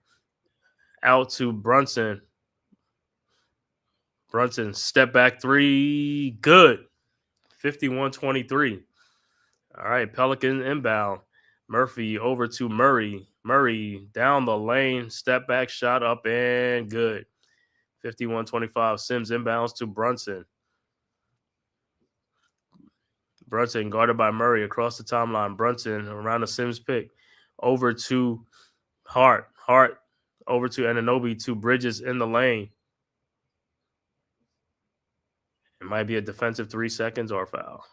out to Brunson. Brunson step back three. Good. 51-23. All right. Pelican inbound. Murphy over to Murray. Murray down the lane. Step back shot up and good. 51-25. Sims inbounds to Brunson. Brunson guarded by Murray across the timeline. Brunson around the Sims pick. Over to Hart. Hart over to Anunoby to Bridges in the lane. It might be a defensive 3 seconds or a foul.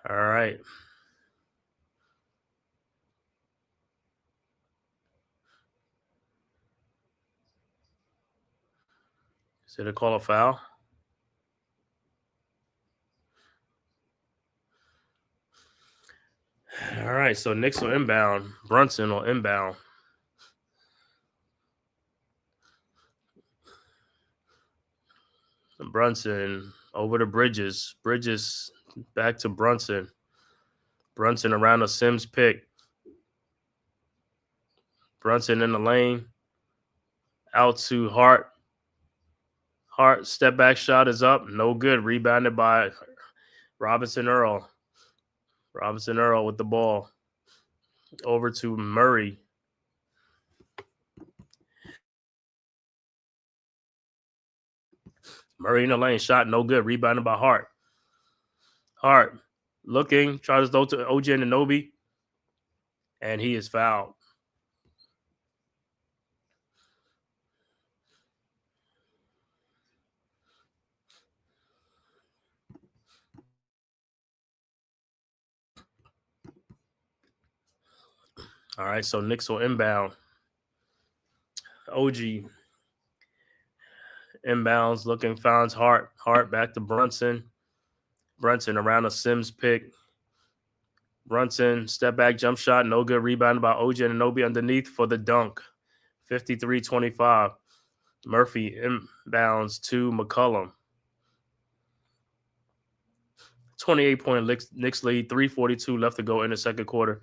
All right. Is it a call a foul? All right, so Knicks will inbound. Brunson will inbound. Brunson over to Bridges. Bridges back to Brunson. Brunson around the Sims pick. Brunson in the lane. Out to Hart. Hart step back shot is up. No good. Rebounded by Robinson Earl. Robinson Earl with the ball. Over to Murray. Murray in the lane. Shot no good. Rebounded by Hart. Hart looking. Tries to throw to OG Anunoby. And he is fouled. All right, so Knicks will inbound. OG inbounds, looking, finds Hart. Hart back to Brunson. Brunson around a Sims pick. Brunson, step back jump shot, no good. Rebounded by OG Anunoby underneath for the dunk. 53-25. Murphy inbounds to McCollum. 28-point Knicks lead, 3:42 left to go in the second quarter.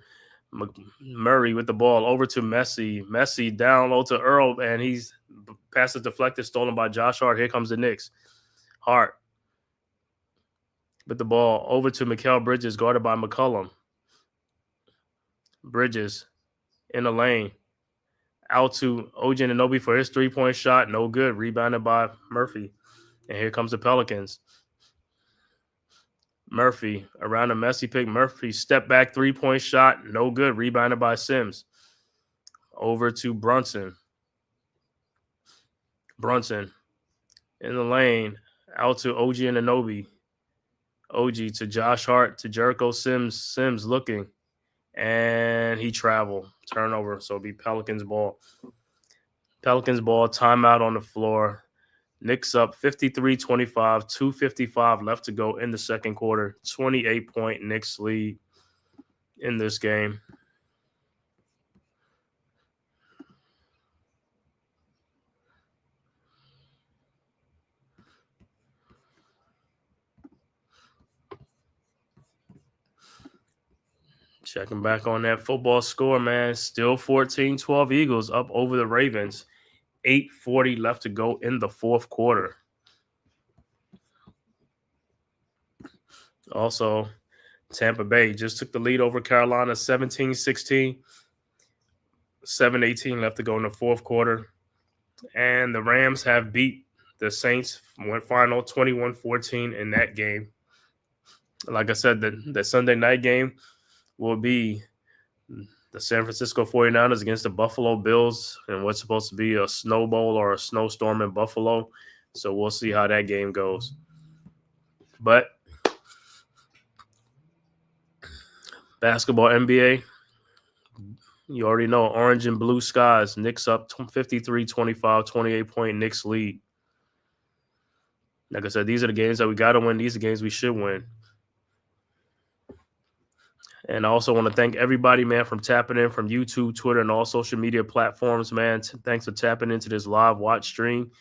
Murray with the ball over to Messi. Messi down low to Earl, and he's passes deflected, stolen by Josh Hart. Here comes the Knicks. Hart with the ball over to Mikal Bridges, guarded by McCollum. Bridges in the lane. Out to OG Anunoby for his three-point shot. No good. Rebounded by Murphy. And here comes the Pelicans. Murphy around the Messi pick. Murphy step back three-point shot. No good. Rebounded by Sims. Over to Brunson. Brunson in the lane. Out to OG Anunoby. OG to Josh Hart to Jericho Sims. Sims looking. And he traveled. Turnover. So it'll be Pelicans ball. Pelicans ball. Timeout on the floor. Knicks up 53-25, 2:55 left to go in the second quarter. 28-point Knicks lead in this game. Checking back on that football score, man. Still 14-12 Eagles up over the Ravens. 8:40 left to go in the fourth quarter. Also, Tampa Bay just took the lead over Carolina 17-16. 7:18 left to go in the fourth quarter. And the Rams have beat the Saints, went final 21-14 in that game. Like I said, the Sunday night game will be the San Francisco 49ers against the Buffalo Bills and what's supposed to be a snow bowl or a snowstorm in Buffalo. So we'll see how that game goes. But basketball, NBA, you already know, orange and blue skies. Knicks up 53-25, 28-point Knicks lead. Like I said, these are the games that we got to win. These are games we should win. And I also want to thank everybody, man, from tapping in from YouTube, Twitter, and all social media platforms, man. Thanks for tapping into this live watch stream.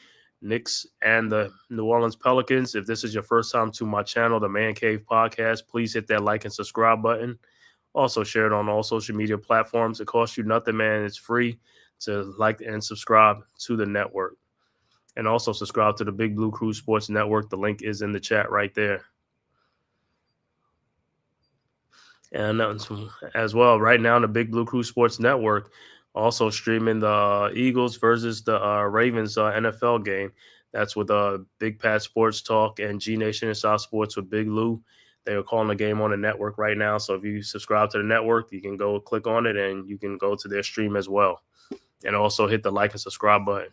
Knicks and the New Orleans Pelicans. If this is your first time to my channel, the Man Cave Podcast, please hit that like and subscribe button. Also share it on all social media platforms. It costs you nothing, man. It's free to like and subscribe to the network. And also subscribe to the Big Blue Crew Sports Network. The link is in the chat right there. And as well, right now, the Big Blue Crew Sports Network also streaming the Eagles versus the Ravens NFL game. That's with Big Pat Sports Talk and G Nation Inside Sports with Big Lou. They are calling the game on the network right now. So if you subscribe to the network, you can go click on it and you can go to their stream as well. And also hit the like and subscribe button.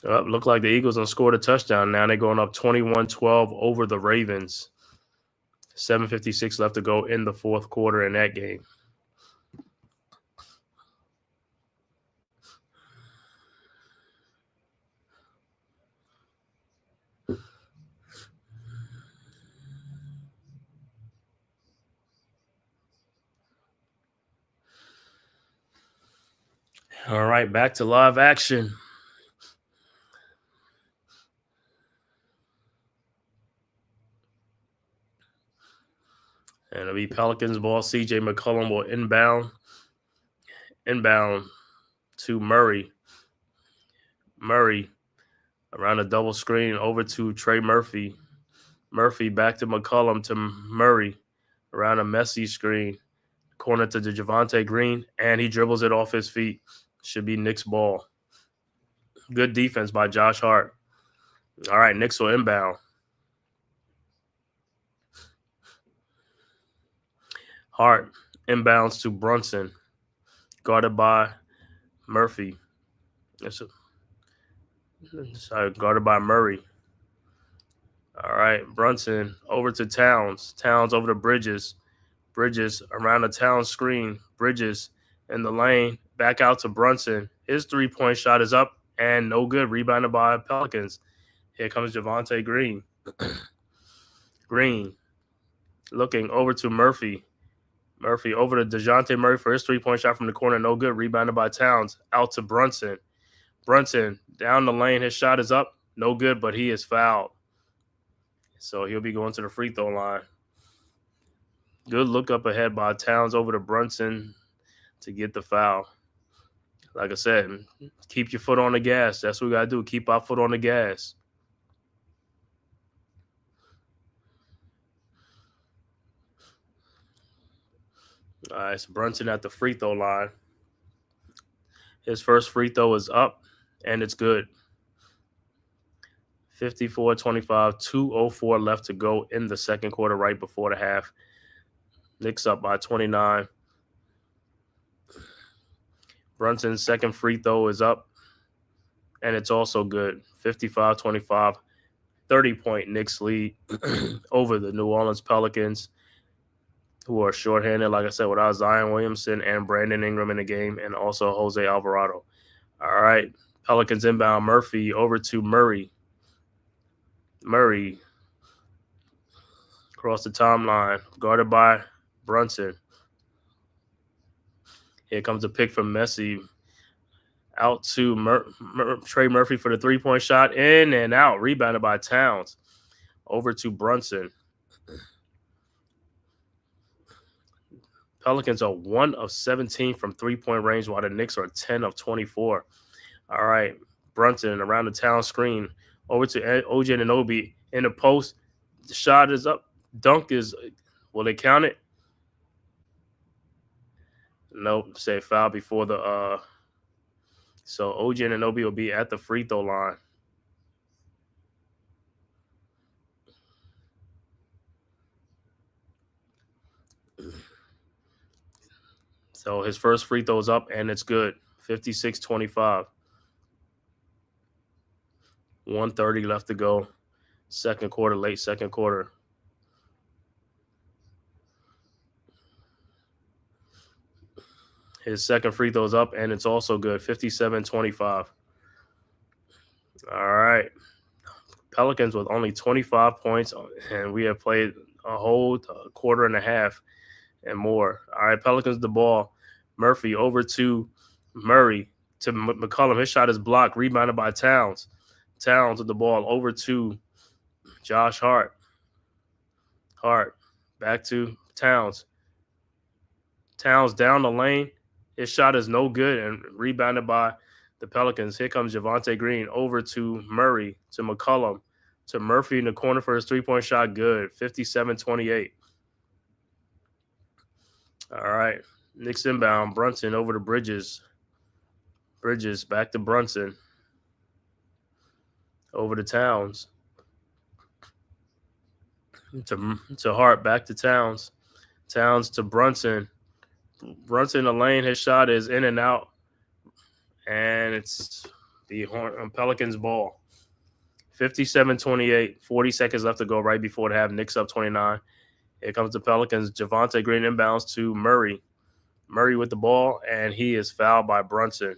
Look like the Eagles have scored a touchdown. Now they're going up 21-12 over the Ravens. 7:56 left to go in the fourth quarter in that game. All right, back to live action. And it'll be Pelicans ball. CJ McCollum will inbound to Murray. Murray around a double screen over to Trey Murphy. Murphy back to McCollum to Murray around a messy screen. Corner to Javonte Green, and he dribbles it off his feet. Should be Knicks ball. Good defense by Josh Hart. All right, Knicks will inbound. Hart inbounds to Brunson, guarded by Murphy. Guarded by Murray. All right, Brunson over to Towns. Towns over to Bridges. Bridges around the Towns screen. Bridges in the lane. Back out to Brunson. His three-point shot is up and no good. Rebounded by Pelicans. Here comes Javonte Green. Green looking over to Murphy. Murphy over to DeJounte Murray for his three-point shot from the corner. No good. Rebounded by Towns. Out to Brunson. Brunson down the lane. His shot is up. No good, but he is fouled. So he'll be going to the free throw line. Good look up ahead by Towns over to Brunson to get the foul. Like I said, keep your foot on the gas. That's what we got to do. Keep our foot on the gas. All right, so Brunson at the free throw line. His first free throw is up, and it's good. 54-25, 2:04 left to go in the second quarter, right before the half. Knicks up by 29. Brunson's second free throw is up, and it's also good. 55-25, 30-point Knicks lead over the New Orleans Pelicans, who are shorthanded, like I said, without Zion Williamson and Brandon Ingram in the game, and also Jose Alvarado. All right, Pelicans inbound. Murphy over to Murray. Murray across the timeline, guarded by Brunson. Here comes a pick from Messi. Out to Trey Murphy for the three-point shot. In and out. Rebounded by Towns. Over to Brunson. Pelicans are 1 of 17 from three-point range, while the Knicks are 10 of 24. All right. Brunson around the Town screen. Over to OG Anunoby in the post. The shot is up. Dunk is, will they count it? Nope. Say foul before the so OG Anunoby will be at the free throw line. So his first free throw's up, and it's good. 56-25. 1:30 left to go. Second quarter, late second quarter. His second free throw's up, and it's also good. 57-25. All right. Pelicans with only 25 points, and we have played a whole quarter and a half and more. All right, Pelicans the ball. Murphy over to Murray to McCollum. His shot is blocked, rebounded by Towns. Towns with the ball over to Josh Hart. Hart back to Towns. Towns down the lane. His shot is no good and rebounded by the Pelicans. Here comes Javonte Green over to Murray, to McCollum, to Murphy in the corner for his three-point shot. Good. 57-28. All right. Knicks inbound. Brunson over to Bridges. Bridges back to Brunson. Over to Towns. To Hart, back to Towns. Towns to Brunson. Brunson in the lane. His shot is in and out. And it's the Pelicans ball. 57-28. 40 seconds left to go right before the half. Knicks up 29. Here comes the Pelicans. Javonte Green inbounds to Murray. Murray with the ball, and he is fouled by Brunson.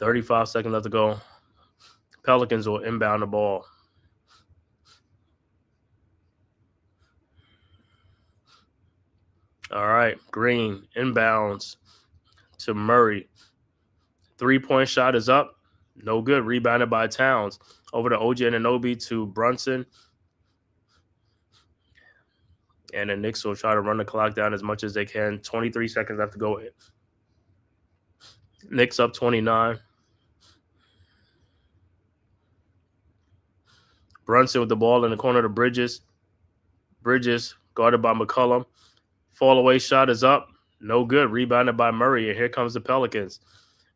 $35 seconds left to go. Pelicans will inbound the ball. All right, Green inbounds to Murray. Three-point shot is up. No good. Rebounded by Towns. Over to OG Anunoby to Brunson. And the Knicks will try to run the clock down as much as they can. 23 seconds left to go. Knicks up 29. Brunson with the ball in the corner to Bridges. Bridges guarded by McCollum. Fall away shot is up. No good. Rebounded by Murray. And here comes the Pelicans.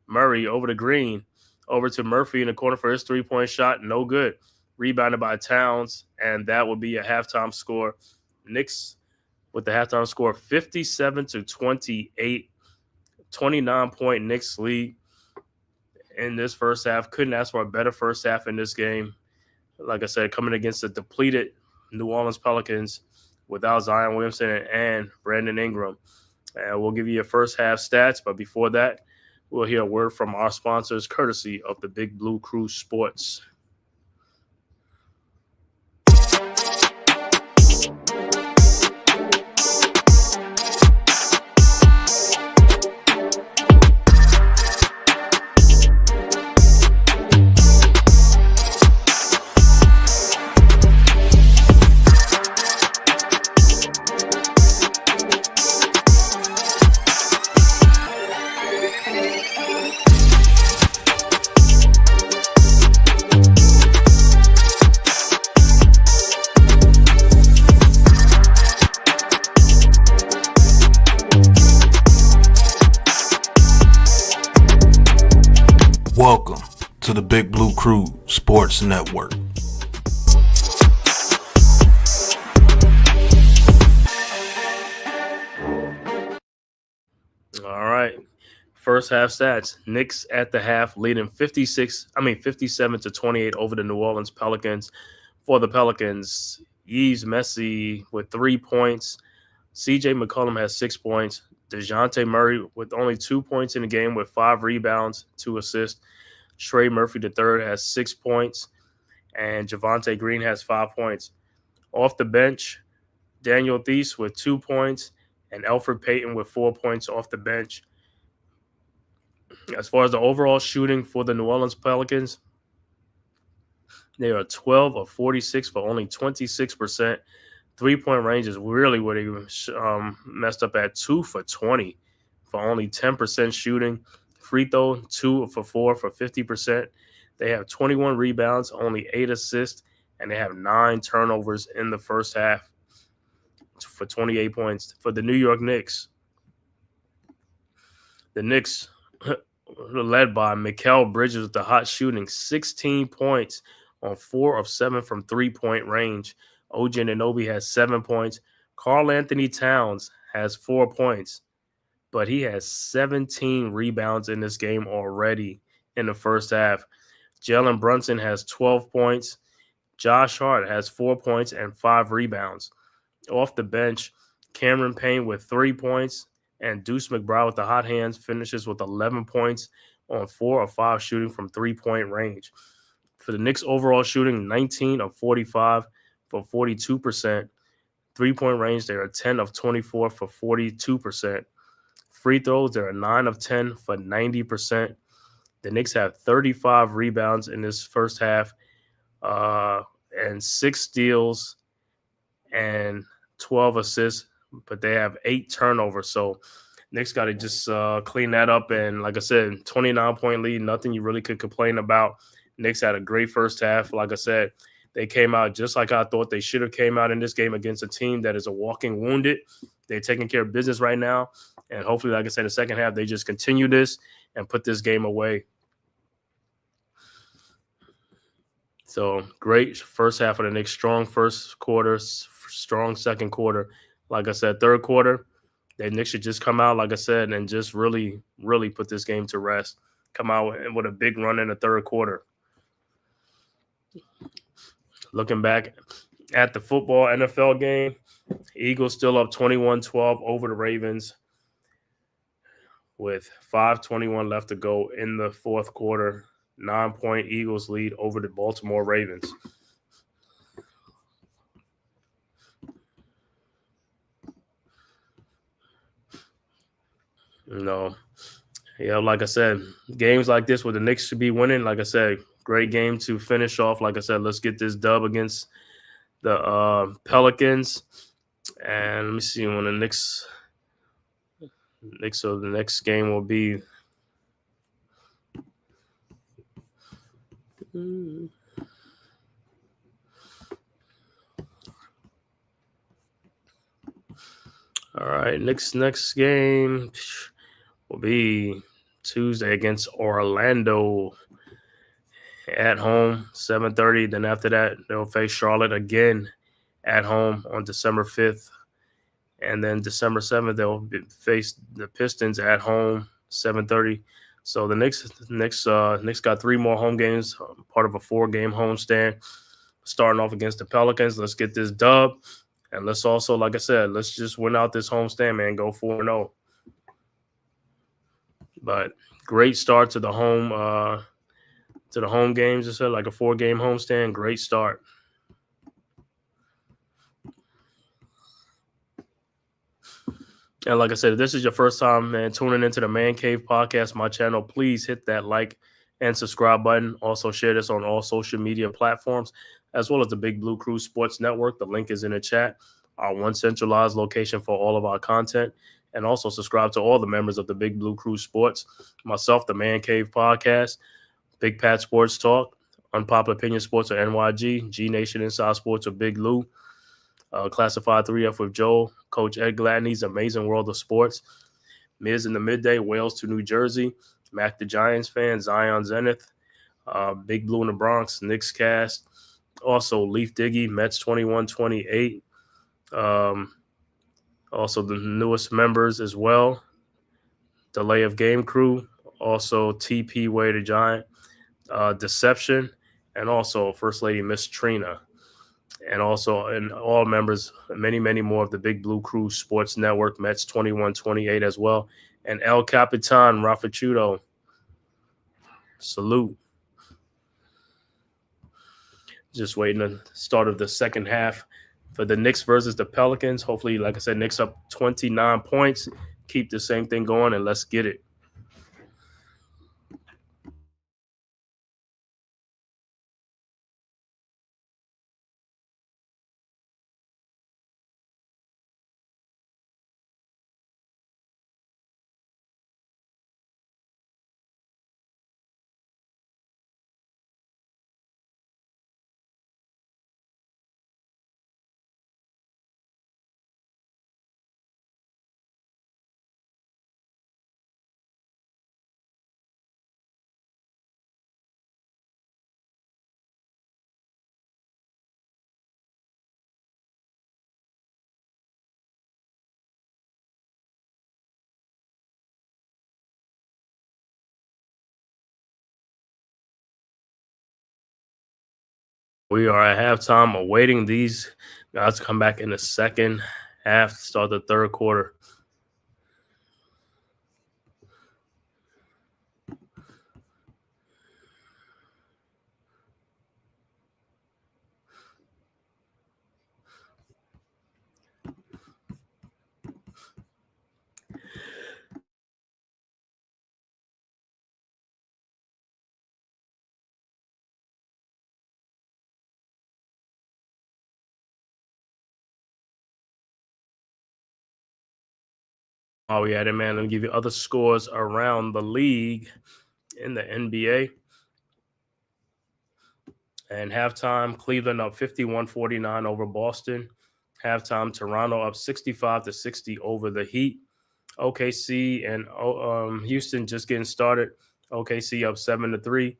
Murray over to Green. Over to Murphy in the corner for his three-point shot. No good. Rebounded by Towns. And that would be a halftime score. Knicks with the halftime score 57-28. 29-point Knicks lead in this first half. Couldn't ask for a better first half in this game. Like I said, coming against the depleted New Orleans Pelicans without Zion Williamson and Brandon Ingram. And we'll give you your first half stats. But before that, we'll hear a word from our sponsors, courtesy of the Big Blue Crew Sports. Welcome to the Big Blue Crew Sports Network. All right. First half stats. Knicks at the half leading 57-28 over the New Orleans Pelicans. For the Pelicans, Yves Messi with 3 points. CJ McCollum has 6 points. DeJounte Murray with only 2 points in the game with 5 rebounds, 2 assists. Trey Murphy III has 6 points. And Javonte Green has 5 points. Off the bench, Daniel Theis with 2 points and Elfrid Payton with 4 points off the bench. As far as the overall shooting for the New Orleans Pelicans, they are 12 of 46 for only 26%. Three-point range is really what they messed up at. 2 for 20 for only 10% shooting. Free throw, 2 for 4 for 50%. They have 21 rebounds, only 8 assists, and they have 9 turnovers in the first half for 28 points. For the New York Knicks, the Knicks led by Mikal Bridges with the hot shooting, 16 points, on 4 of 7 from three-point range. OG Anunoby has 7 points. Karl Anthony Towns has 4 points, but he has 17 rebounds in this game already in the first half. Jalen Brunson has 12 points. Josh Hart has 4 points and 5 rebounds. Off the bench, Cameron Payne with 3 points, and Deuce McBride with the hot hands finishes with 11 points on 4 of 5 shooting from three-point range. For the Knicks, overall shooting, 19 of 45 for 42%. Three-point range, they are 10 of 24 for 42%. Free throws, they're 9 of 10 for 90%. The Knicks have 35 rebounds in this first half, and 6 steals and 12 assists, but they have 8 turnovers. So Knicks got to just clean that up. And like I said, 29-point lead, nothing you really could complain about. Knicks had a great first half. Like I said, they came out just like I thought they should have came out in this game against a team that is a walking wounded. They're taking care of business right now. And hopefully, like I said, the second half, they just continue this and put this game away. So great first half of the Knicks. Strong first quarter, strong second quarter. Like I said, third quarter, the Knicks should just come out, like I said, and just really, really put this game to rest. Come out with a big run in the third quarter. Looking back at the football NFL game, Eagles still up 21-12 over the Ravens with 5:21 left to go in the fourth quarter. 9-point Eagles lead over the Baltimore Ravens. Like I said, games like this where the Knicks should be winning, like I said, great game to finish off. Like I said, let's get this dub against the Pelicans. And let me see when the Knicks, so the next game will be all right. Next game will be Tuesday against Orlando at home, 7:30. Then after that, they'll face Charlotte again at home on December 5th. And then December 7th, they'll face the Pistons at home, 7:30. So the Knicks got 3 more home games, part of a 4-game homestand. Starting off against the Pelicans, let's get this dub. And let's also, like I said, let's just win out this homestand, man. Go 4-0. But great start to the home games. I said, like a 4-game homestand. Great start. And like I said, if this is your first time, man, tuning into the Man Cave Podcast, my channel, please hit that like and subscribe button. Also share this on all social media platforms, as well as the Big Blue Crew Sports Network. The link is in the chat, our one centralized location for all of our content. And also subscribe to all the members of the Big Blue Crew Sports, myself, the Man Cave Podcast, Big Pat Sports Talk, Unpopular Opinion Sports or NYG, G Nation Inside Sports or Big Lou, Classified 3F with Joel, Coach Ed Gladney's Amazing World of Sports, Miz in the Midday, Wales to New Jersey, Mac the Giants fan, Zion Zenith, Big Blue in the Bronx, Knicks Cast, also Leaf Diggy, Mets 2128, also the newest members as well, Delay of Game Crew, also TP Way the Giant, Deception, and also First Lady Miss Trina. And also, and all members, many, many more of the Big Blue Crew Sports Network, Mets 2128 as well. And El Capitan, Rafachudo. Salute. Just waiting the start of the second half for the Knicks versus the Pelicans. Hopefully, like I said, Knicks up 29 points. Keep the same thing going, and let's get it. We are at halftime awaiting these guys to come back in the second half, start the third quarter. While we at it, man, let me give you other scores around the league in the NBA. And halftime, Cleveland up 51-49 over Boston. Halftime, Toronto up 65-60 over the Heat. OKC and Houston just getting started. OKC up 7-3.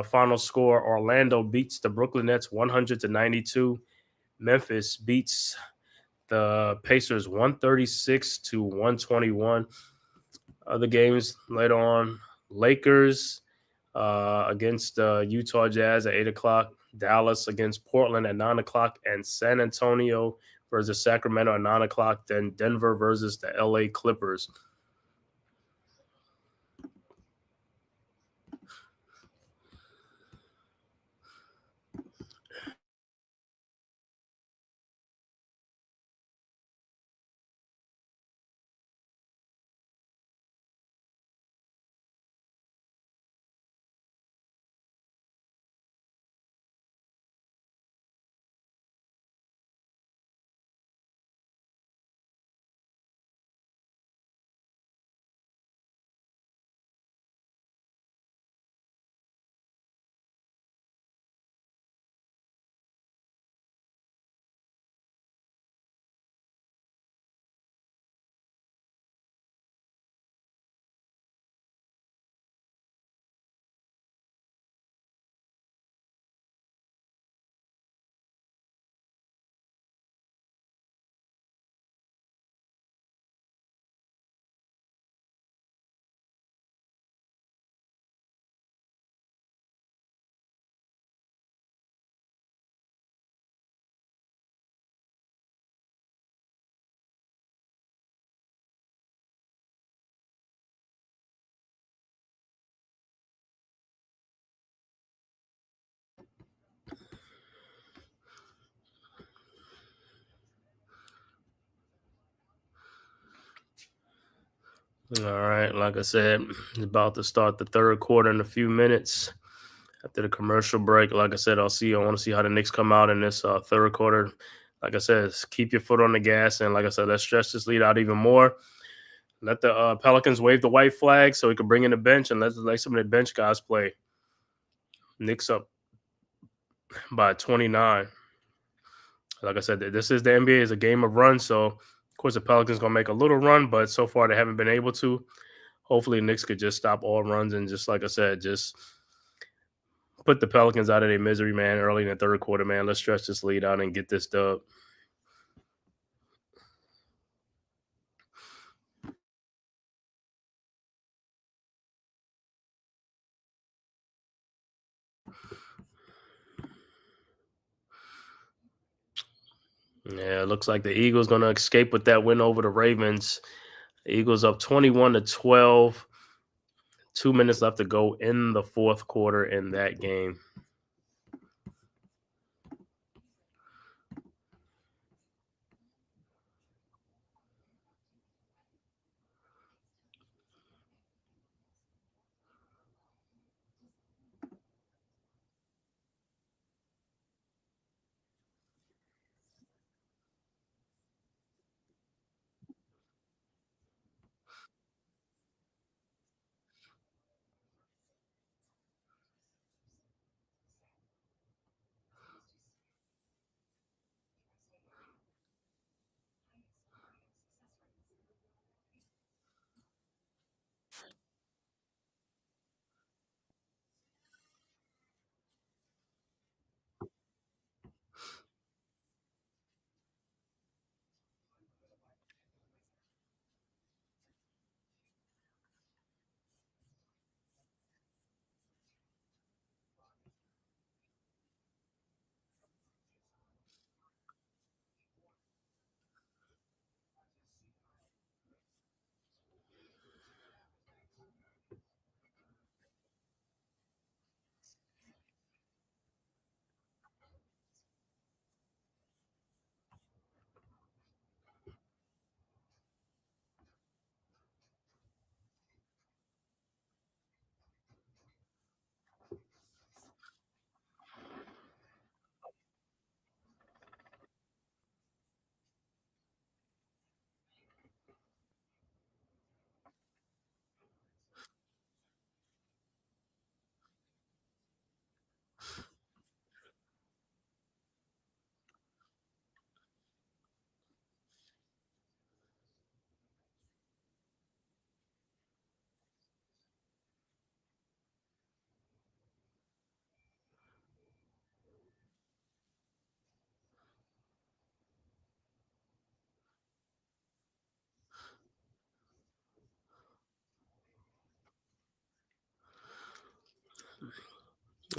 Final score: Orlando beats the Brooklyn Nets 100-92. Memphis beats the Pacers 136-121. Other games later on: Lakers against Utah Jazz at 8 o'clock. Dallas against Portland at 9 o'clock, and San Antonio versus Sacramento at 9 o'clock. Then Denver versus the LA Clippers. All right, like I said, it's about to start the third quarter in a few minutes. After the commercial break, like I said, I want to see how the Knicks come out in this third quarter. Like I said, keep your foot on the gas, and like I said, let's stretch this lead out even more. Let the Pelicans wave the white flag so we can bring in the bench and let some of the bench guys play. Knicks up by 29. Like I said, this is the NBA. Is a game of runs, so of course the Pelicans gonna make a little run, but so far they haven't been able to. Hopefully, Knicks could just stop all runs and just like I said, just put the Pelicans out of their misery, man, early in the third quarter, man. Let's stretch this lead out and get this dub. Yeah, it looks like the Eagles going to escape with that win over the Ravens. The Eagles up 21-12. 2 minutes left to go in the fourth quarter in that game.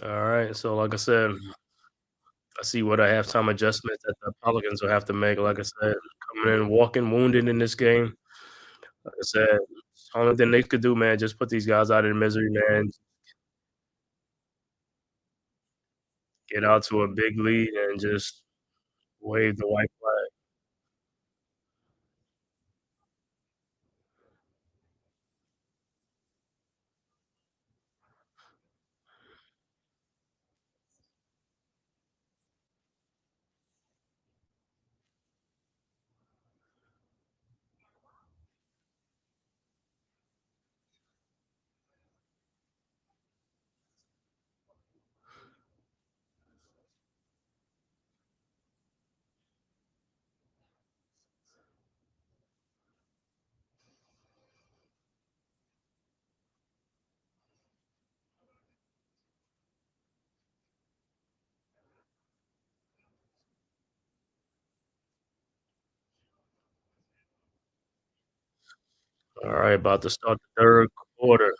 All right. So, like I said, I see what a halftime adjustments that the Pelicans will have to make. Like I said, coming in walking wounded in this game. Like I said, only thing they could do, man, just put these guys out of their misery, man. Get out to a big lead and just wave the white flag. All right, about to start the third quarter.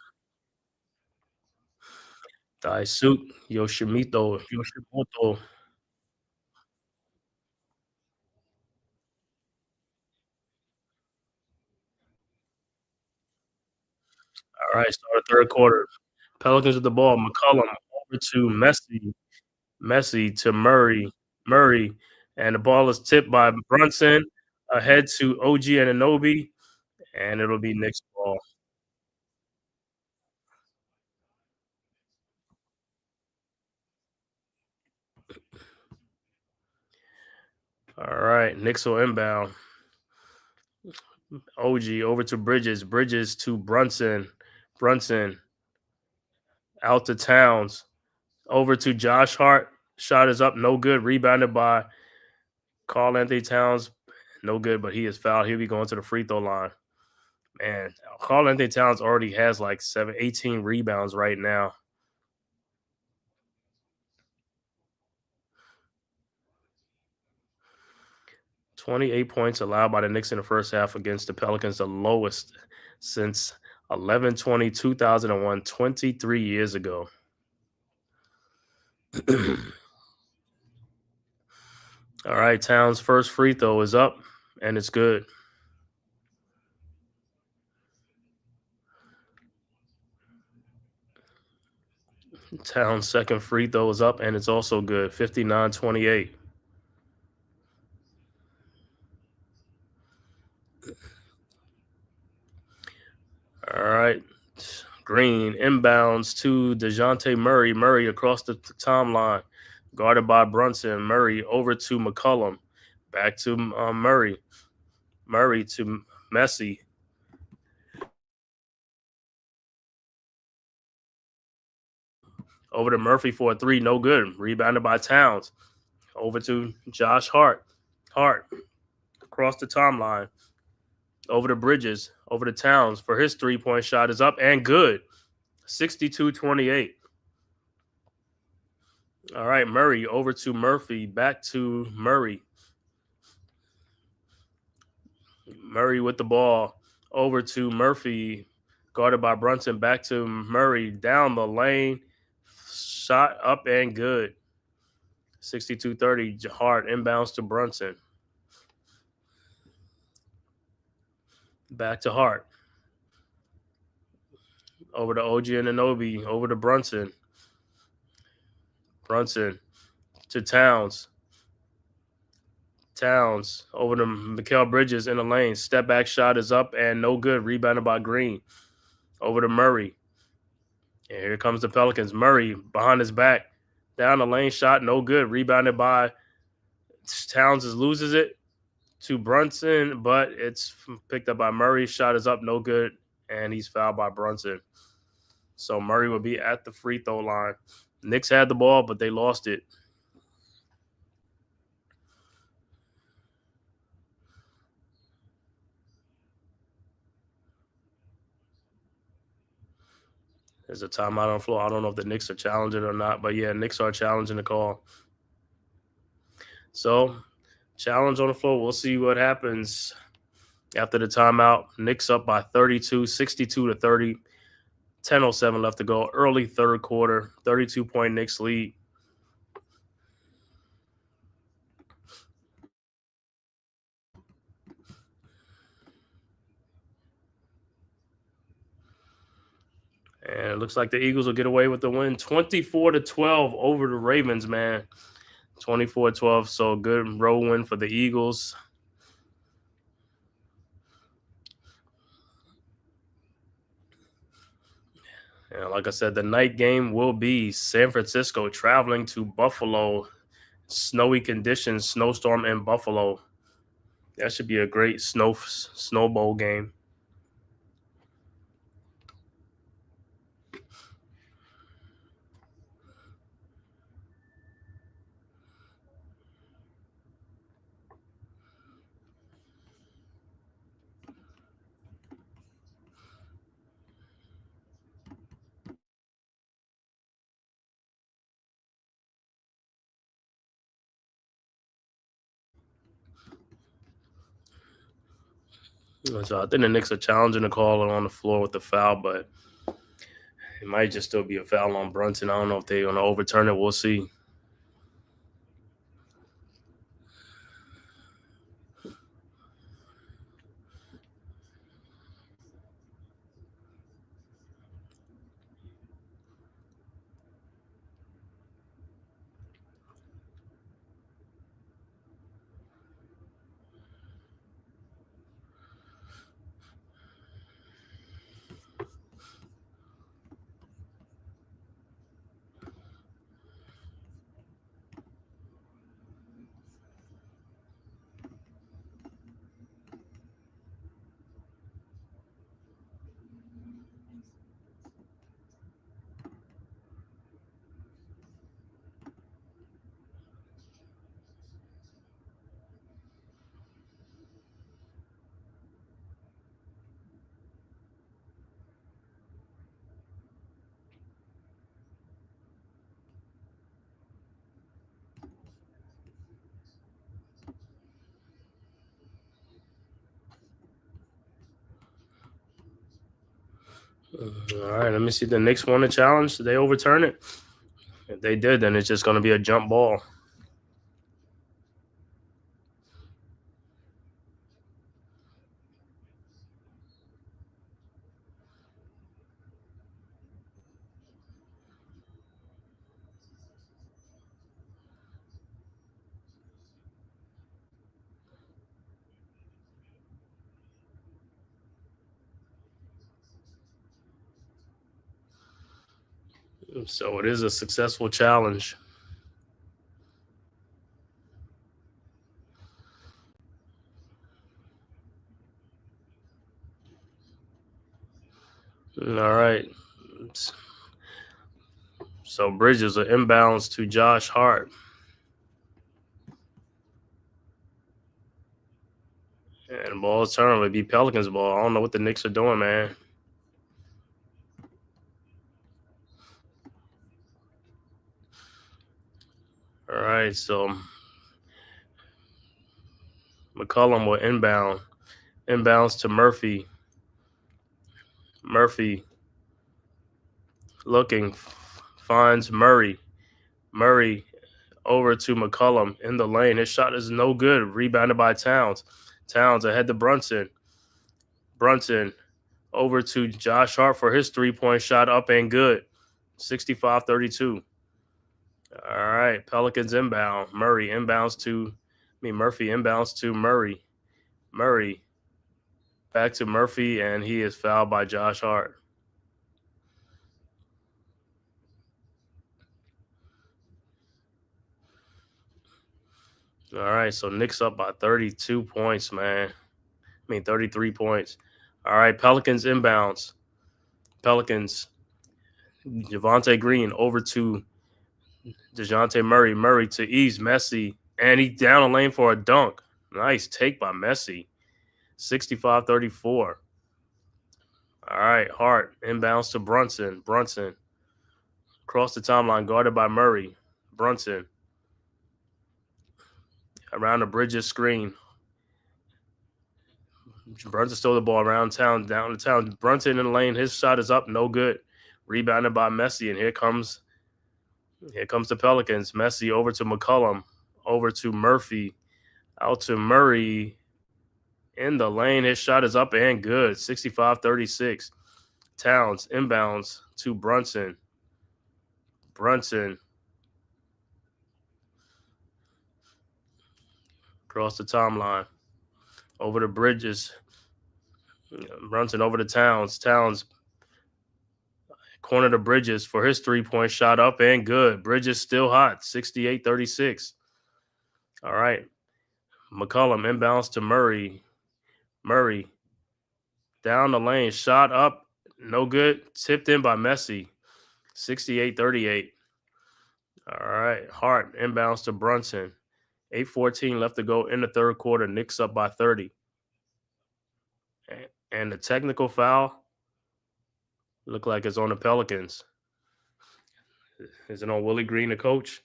Daisuke Yoshimoto. All right, start the third quarter. Pelicans with the ball. McCollum over to Messi. Messi to Murray. Murray. And the ball is tipped by Brunson ahead to OG and Anobi. And it'll be Knicks ball. All right, Knicks will inbound. OG over to Bridges. Bridges to Brunson. Brunson out to Towns. Over to Josh Hart. Shot is up, no good. Rebounded by Carl Anthony Towns. No good, but he is fouled. He'll be going to the free throw line. Man, Carl Anthony Towns already has like 18 rebounds right now. "28 points allowed by the Knicks in the first half against the Pelicans, the lowest since 11/20/2001, 23 years ago." All right, Towns' first free throw is up, and it's good. Towns' second free throw is up, and it's also good. 59-28. All right. Green inbounds to DeJounte Murray. Murray across the timeline, guarded by Brunson. Murray over to McCollum. Back to Murray. Murray to Messi. Over to Murphy for a three. No good. Rebounded by Towns. Over to Josh Hart. Hart across the timeline. Over to Bridges. Over to Towns for his 3-point shot is up and good. 62-28. All right, Murray over to Murphy. Back to Murray. Murray with the ball. Over to Murphy. Guarded by Brunson. Back to Murray. Down the lane. Shot up and good. 62-30. Hart inbounds to Brunson. Back to Hart. Over to OG and Anobi. Over to Brunson. Brunson to Towns. Towns over to Mikal Bridges in the lane. Step back shot is up and no good. Rebounded by Green. Over to Murray. And here comes the Pelicans. Murray behind his back. Down the lane shot, no good. Rebounded by Towns, loses it to Brunson, but it's picked up by Murray. Shot is up, no good. And he's fouled by Brunson. So Murray will be at the free throw line. Knicks had the ball, but they lost it. There's a timeout on the floor. I don't know if the Knicks are challenging or not, but yeah, Knicks are challenging the call. So, challenge on the floor. We'll see what happens after the timeout. Knicks up by 32, 62-30. 10:07 left to go. Early third quarter, 32-point Knicks lead. And it looks like the Eagles will get away with the win, 24-12 over the Ravens, man. 24-12, so good road win for the Eagles. And like I said, the night game will be San Francisco traveling to Buffalo. Snowy conditions, snowstorm in Buffalo. That should be a great snow bowl game. So I think the Knicks are challenging the call on the floor with the foul, but it might just still be a foul on Brunson. I don't know if they're going to overturn it. We'll see. All right, let me see. The Knicks won the challenge. Did they overturn it? If they did, then it's just going to be a jump ball. So it is a successful challenge. All right. So Bridges are inbounds to Josh Hart. And the ball is turned. It'll be Pelicans ball. I don't know what the Knicks are doing, man. All right, so McCollum will inbound. Inbounds to Murphy. Murphy looking, finds Murray. Murray over to McCollum in the lane. His shot is no good. Rebounded by Towns. Towns ahead to Brunson. Brunson over to Josh Hart for his three-point shot, up and good. 65-32. All right, Pelicans inbound. Murphy inbounds to Murray. Murray back to Murphy, and he is fouled by Josh Hart. All right, so Knicks up by 32 points, man. 33 points. All right, Pelicans inbounds. Pelicans. Javonte Green over to DeJounte Murray. Murray to Eves. Messi. And he down the lane for a dunk. Nice take by Messi. 65-34. All right, Hart inbounds to Brunson. Brunson across the timeline, guarded by Murray. Brunson around the Bridges screen. Brunson stole the ball around town, down the town. Brunson in the lane. His shot is up, no good. Rebounded by Messi, and here comes the Pelicans. Messi over to McCollum, over to Murphy, out to Murray in the lane. His shot is up and good. 65-36. Towns inbounds to Brunson. Brunson across the timeline. Over to Bridges. Brunson over to Towns. Towns corner to Bridges for his three-point shot, up and good. Bridges still hot. 68-36. All right. McCollum inbounds to Murray. Murray down the lane. Shot up. No good. Tipped in by Messi. 68-38. All right. Hart inbounds to Brunson. 8:14 left to go in the third quarter. Knicks up by 30. And the technical foul looked like it's on the Pelicans. Is it on Willie Green, the coach?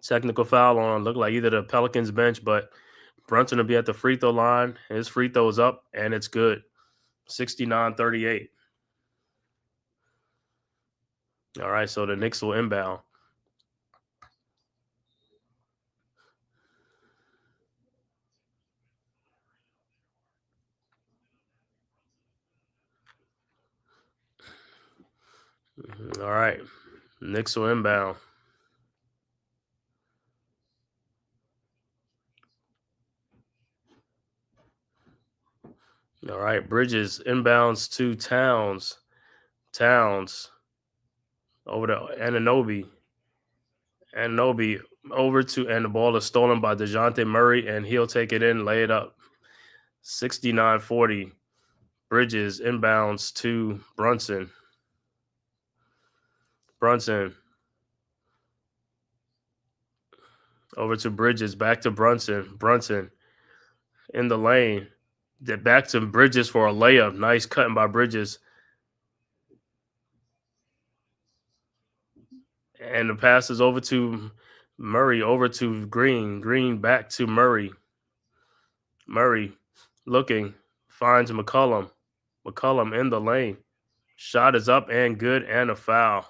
Technical foul on, looked like either the Pelicans bench, but Brunson will be at the free throw line. His free throw is up, and it's good. 69-38. All right, so the Knicks will inbound. All right, Knicks will inbound. All right, Bridges inbounds to Towns. Towns over to Anunoby. Anunoby over to, and the ball is stolen by DeJounte Murray, and he'll take it in, lay it up. 69-40. Bridges inbounds to Brunson. Brunson over to Bridges, back to Brunson. Brunson in the lane. Back to Bridges for a layup. Nice cutting by Bridges. And the pass is over to Murray, over to Green. Green back to Murray. Murray looking, finds McCollum. McCollum in the lane. Shot is up and good, and a foul.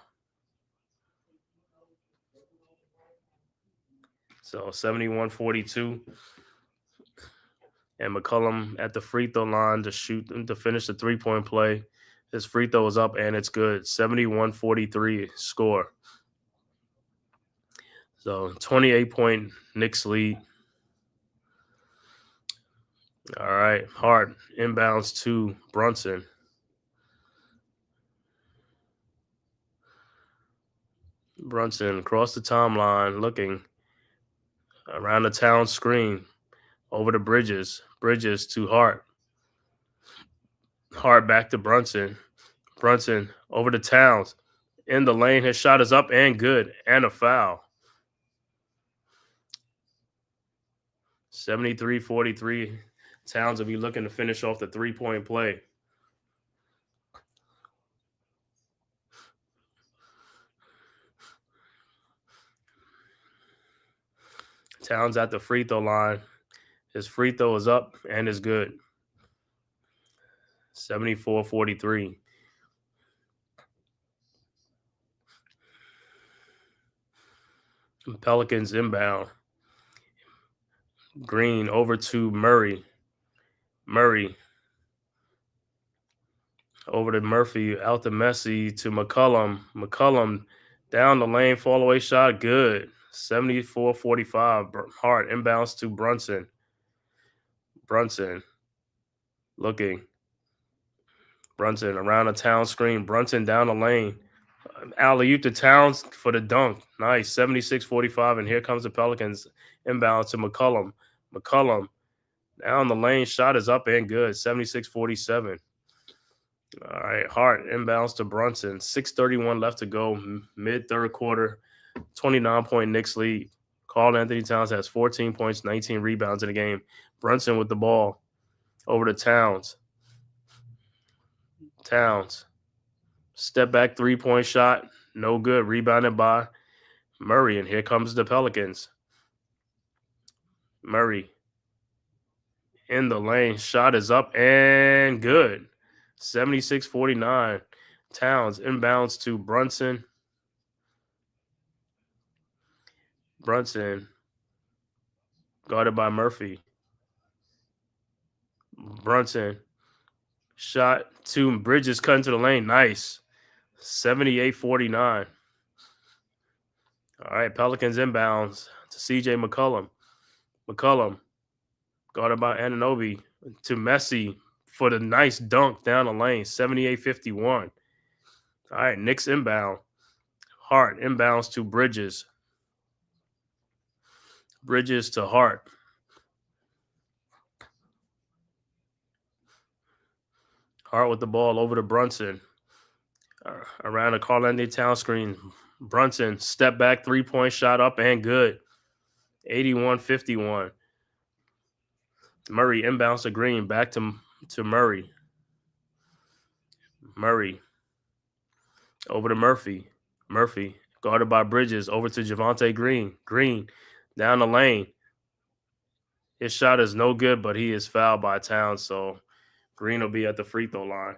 So 71-42. And McCollum at the free throw line to finish the three-point play. His free throw is up, and it's good. 71-43 score. So 28-point Knicks lead. All right, Hart inbounds to Brunson. Brunson across the timeline, looking around the town screen, over to Bridges. Bridges to Hart. Hart back to Brunson. Brunson over to Towns. In the lane, his shot is up and good, and a foul. 73-43. Towns will be looking to finish off the three-point play. Towns at the free throw line. His free throw is up and is good. 74-43. Pelicans inbound. Green over to Murray. Murray over to Murphy, out to Messi, to McCollum. McCollum down the lane, fall away shot, good. 74-45. Hart inbounds to Brunson. Brunson looking. Brunson around the town screen. Brunson down the lane. Alley-oop to Towns for the dunk. Nice. 76-45. And here comes the Pelicans. Inbound to McCollum. McCollum down the lane. Shot is up and good. 76-47. All right. Hart inbounds to Brunson. 6:31 left to go. Mid-third quarter. 29-point Knicks lead. Karl Anthony Towns has 14 points, 19 rebounds in the game. Brunson with the ball. Over to Towns. Towns. Step back three-point shot. No good. Rebounded by Murray. And here comes the Pelicans. Murray in the lane. Shot is up and good. 76-49. Towns inbounds to Brunson. Brunson guarded by Murphy. Brunson shot to Bridges cutting to the lane. Nice. 78-49. All right, Pelicans inbounds to CJ McCollum. McCollum guarded by Anunoby to Messi for the nice dunk down the lane. 78-51. All right, Knicks inbound. Hart inbounds to Bridges. Bridges to Hart. Hart with the ball over to Brunson. Around the Karl-Anthony Towns screen. Brunson, step back, 3-point shot up and good. 81-51. Murray inbounds to Green. Back to Murray. Murray over to Murphy. Murphy guarded by Bridges. Over to Javonte Green. Green down the lane. His shot is no good, but he is fouled by Towns, so Green will be at the free throw line.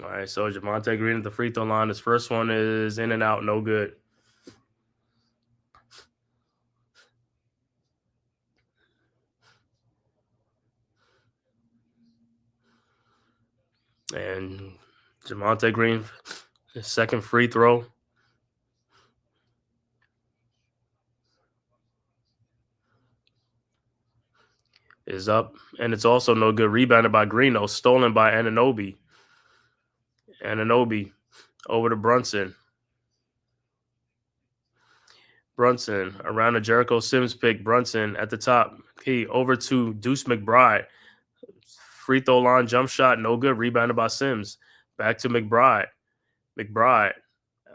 All right, so Javonte Green at the free throw line. His first one is in and out, no good. And Javonte Green, his second free throw. Is up, and it's also no good. Rebounded by Green, though. Stolen by Anunoby. Anunoby over to Brunson. Brunson around the Jericho Sims pick. Brunson at the top. He over to Deuce McBride. Free throw line jump shot, no good. Rebounded by Sims. Back to McBride. McBride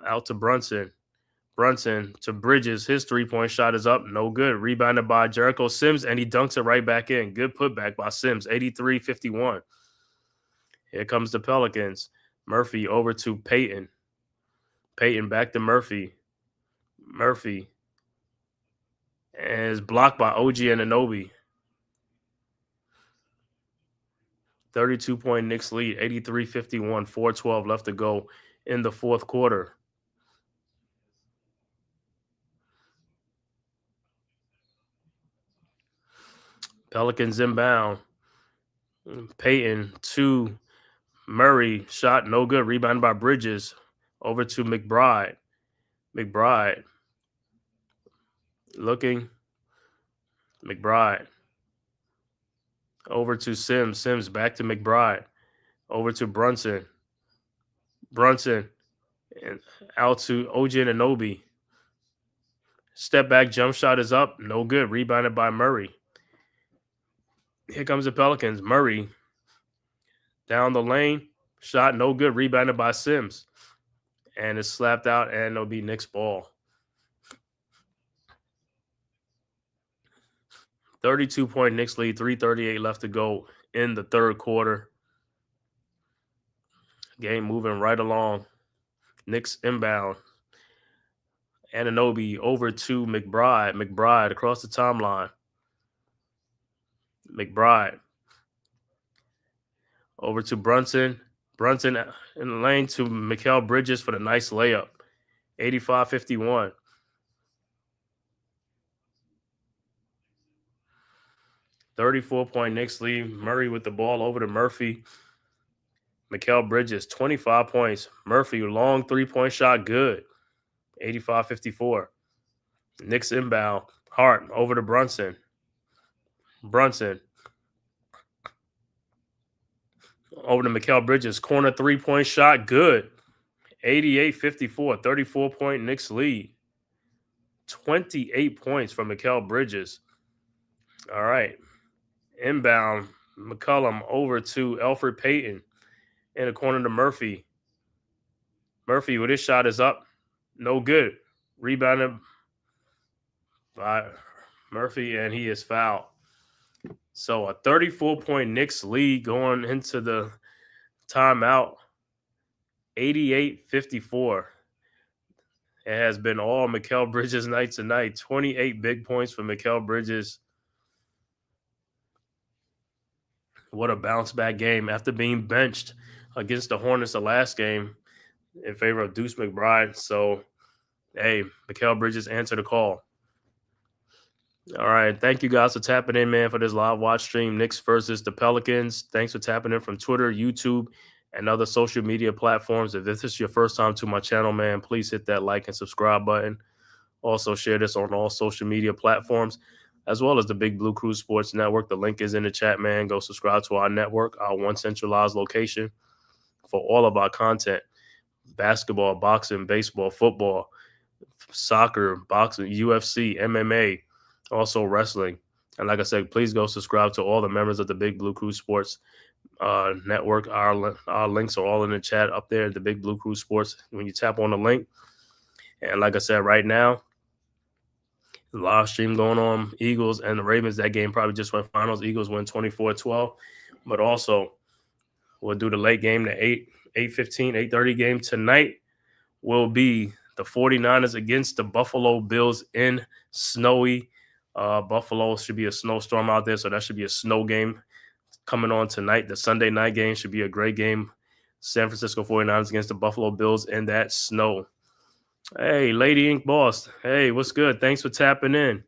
out to Brunson. Brunson to Bridges. His 3-point shot is up, no good. Rebounded by Jericho Sims, and he dunks it right back in. Good putback by Sims. 83-51. Here comes the Pelicans. Murphy over to Payton. Payton back to Murphy. Murphy and is blocked by OG Anunoby. 32-point Knicks lead, 83-51, 4:12 left to go in the fourth quarter. Pelicans inbound. Payton to Murray. Shot no good. Rebounded by Bridges. Over to McBride. McBride looking. McBride over to Sims. Sims back to McBride. Over to Brunson. Brunson and out to OG Anunoby. Step back jump shot is up. No good. Rebounded by Murray. Here comes the Pelicans. Murray down the lane. Shot no good. Rebounded by Sims. And it's slapped out, and it'll be Knicks ball. 32-point Knicks lead, 3:38 left to go in the third quarter. Game moving right along. Knicks inbound. Anunoby over to McBride. McBride across the timeline. McBride over to Brunson. Brunson in the lane to Mikal Bridges for the nice layup. 85-51. .34 Knicks lead. Murray with the ball over to Murphy. Mikal Bridges, 25 points. Murphy, long 3-point shot, good. 85-54. Knicks inbound. Hart over to Brunson. Brunson over to Mikal Bridges. Corner 3-point shot, good. 88-54. 34-point Knicks lead. 28 points from Mikal Bridges. All right. Inbound. McCollum over to Alfred Payton in the corner to Murphy. Murphy with his shot is up. No good. Rebounded by Murphy, and he is fouled. So a 34-point Knicks lead going into the timeout, 88-54. It has been all Mikal Bridges night tonight. 28 big points for Mikal Bridges. What a bounce back game after being benched against the Hornets the last game in favor of Deuce McBride. So, hey, Mikal Bridges answered the call. All right. Thank you guys for tapping in, man, for this live watch stream. Knicks versus the Pelicans. Thanks for tapping in from Twitter, YouTube, and other social media platforms. If this is your first time to my channel, man, please hit that like and subscribe button. Also, share this on all social media platforms, as well as the Big Blue Crew Sports Network. The link is in the chat, man. Go subscribe to our network, our one centralized location for all of our content. Basketball, boxing, baseball, football, soccer, boxing, UFC, MMA, also wrestling. And like I said, please go subscribe to all the members of the Big Blue Crew Sports Network. Our links are all in the chat up there at the Big Blue Crew Sports when you tap on the link. And like I said, right now, live stream going on, Eagles and the Ravens. That game probably just went finals. Eagles win 24-12. But also, we'll do the late game, the 8:15, 8:30 game tonight will be the 49ers against the Buffalo Bills in snowy. Buffalo should be a snowstorm out there, so that should be a snow game coming on tonight. The Sunday night game should be a great game. San Francisco 49ers against the Buffalo Bills in that snow. Hey, Lady Ink Boss. Hey, what's good? Thanks for tapping in.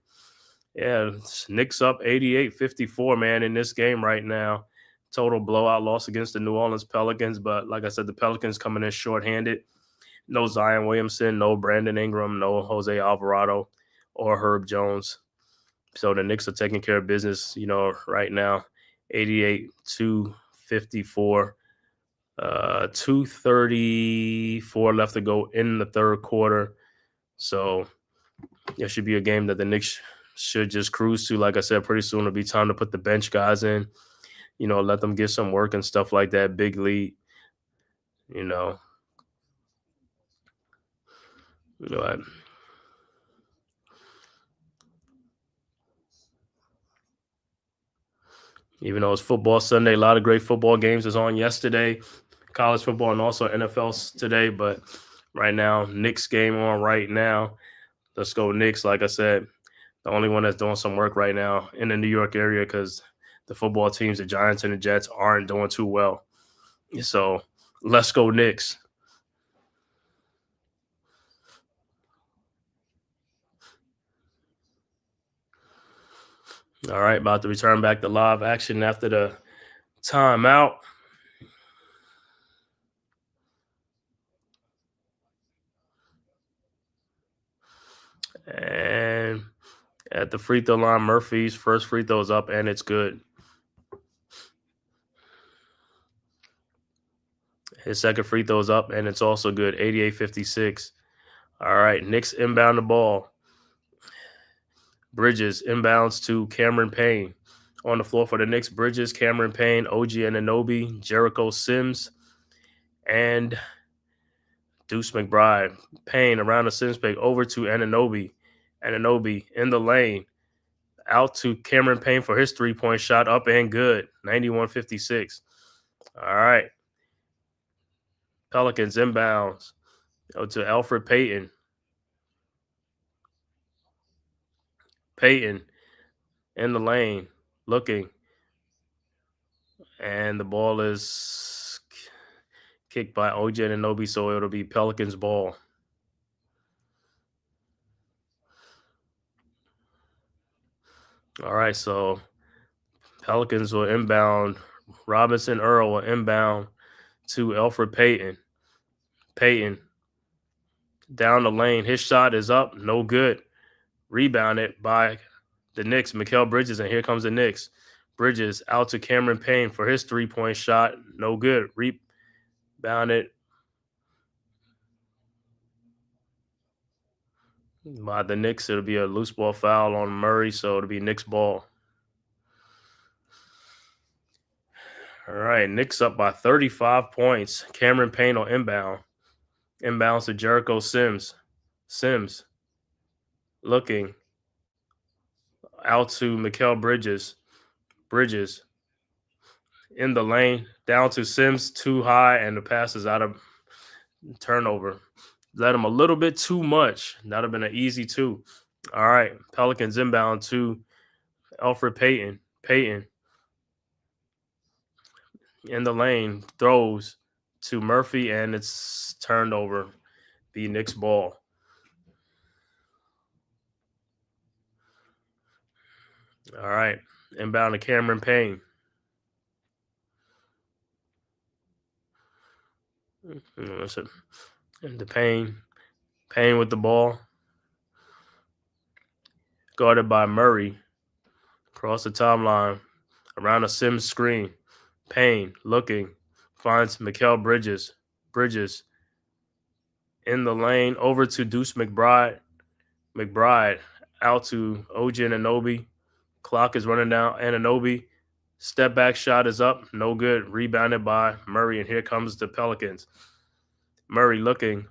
Yeah, Knicks up 88-54, man, in this game right now. Total blowout loss against the New Orleans Pelicans. But like I said, the Pelicans coming in shorthanded. No Zion Williamson, no Brandon Ingram, no Jose Alvarado or Herb Jones. So the Knicks are taking care of business, right now. 88-54. 2:34 left to go in the third quarter. So it should be a game that the Knicks should just cruise to. Like I said, pretty soon it'll be time to put the bench guys in, let them get some work and stuff like that. Big lead, Even though it's football Sunday, a lot of great football games is on yesterday. College football and also NFL today. But right now, Knicks game on right now. Let's go Knicks. Like I said, the only one that's doing some work right now in the New York area because the football teams, the Giants and the Jets, aren't doing too well. So let's go Knicks. All right, about to return back to live action after the timeout. And at the free throw line, Murphy's first free throw is up, and it's good. His second free throw is up, and it's also good, 88-56. All right, Knicks inbound the ball. Bridges inbounds to Cameron Payne. On the floor for the Knicks, Bridges, Cameron Payne, OG Anunoby, Jericho Sims, and Deuce McBride. Payne around the Sims pick over to Anunoby. Anunoby in the lane. Out to Cameron Payne for his three-point shot, up and good, 91-56. All right. Pelicans inbounds. Go to Alfred Payton. Payton in the lane, looking. And the ball is kicked by OG Anunoby, so it'll be Pelicans ball. All right, so Pelicans will inbound. Robinson Earl will inbound to Alfred Payton. Payton down the lane. His shot is up. No good. Rebounded by the Knicks, Mikal Bridges, and here comes the Knicks. Bridges out to Cameron Payne for his three-point shot. No good. Rebounded by the Knicks. It'll be a loose ball foul on Murray, so it'll be Knicks ball. All right, Knicks up by 35 points. Cameron Payne on inbound. Inbounds to Jericho Sims. Sims looking out to Mikal Bridges. Bridges in the lane, down to Sims, too high, and the pass is out of turnover. Let him a little bit too much. That would have been an easy 2. All right, Pelicans inbound to Alfred Payton. Payton in the lane, throws to Murphy, and it's turned over. The Knicks ball. All right, inbound to Cameron Payne. Listen, and the Payne with the ball, guarded by Murray. Across the timeline, around a Sims screen. Payne looking, finds Mikal Bridges. Bridges in the lane, over to Deuce McBride. McBride out to OG Anunoby. Clock is running down. Anunoby, step back shot is up. No good. Rebounded by Murray, and here comes the Pelicans. Murray looking.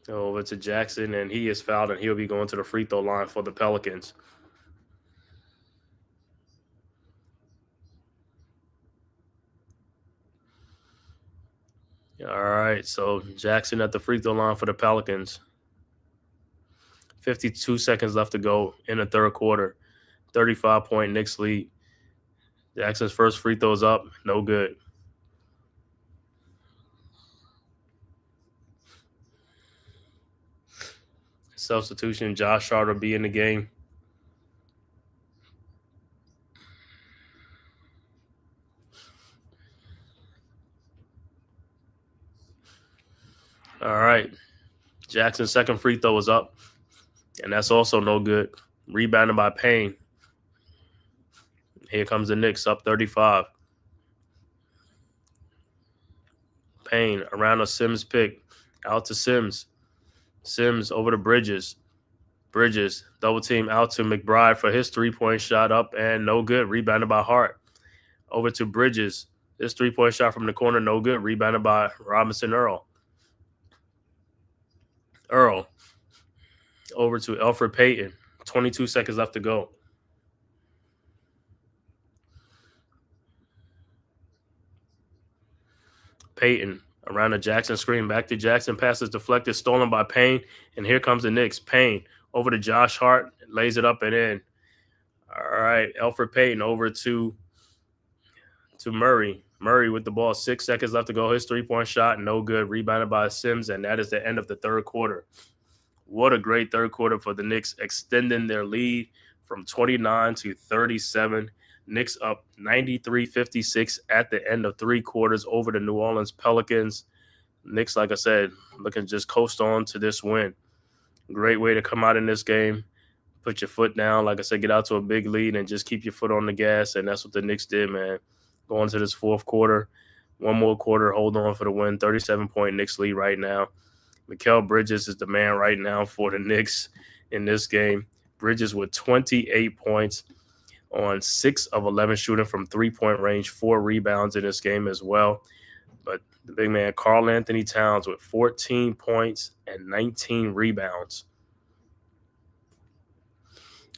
Over to Jackson, and he is fouled, and he'll be going to the free throw line for the Pelicans. All right, so Jackson at the free throw line for the Pelicans. 52 seconds left to go in the third quarter. 35-point Knicks lead. Jackson's first free throw's up. No good. Substitution, Josh Hart will be in the game. All right. Jackson's second free throw is up, and that's also no good. Rebounded by Payne. Here comes the Knicks, up 35. Payne around a Sims pick. Out to Sims. Sims over to Bridges. Bridges, double team out to McBride for his three-point shot, up and no good. Rebounded by Hart. Over to Bridges. This three-point shot from the corner, no good. Rebounded by Robinson Earl. Earl over to Alfred Payton. 22 seconds left to go. Payton around the Jackson screen. Back to Jackson. Passes deflected, stolen by Payne. And here comes the Knicks. Payne over to Josh Hart. Lays it up and in. All right. Alfred Payton over to Murray. Murray with the ball. 6 seconds left to go. His three-point shot, no good. Rebounded by Sims. And that is the end of the third quarter. What a great third quarter for the Knicks, extending their lead from 29 to 37. Knicks up 93-56 at the end of three quarters over the New Orleans Pelicans. Knicks, like I said, looking to just coast on to this win. Great way to come out in this game. Put your foot down, like I said, get out to a big lead and just keep your foot on the gas, and that's what the Knicks did, man. Going to this fourth quarter, one more quarter, hold on for the win. 37-point Knicks lead right now. Mikal Bridges is the man right now for the Knicks in this game. Bridges with 28 points on 6 of 11 shooting from three-point range, 4 rebounds in this game as well. But the big man, Karl Anthony Towns, with 14 points and 19 rebounds.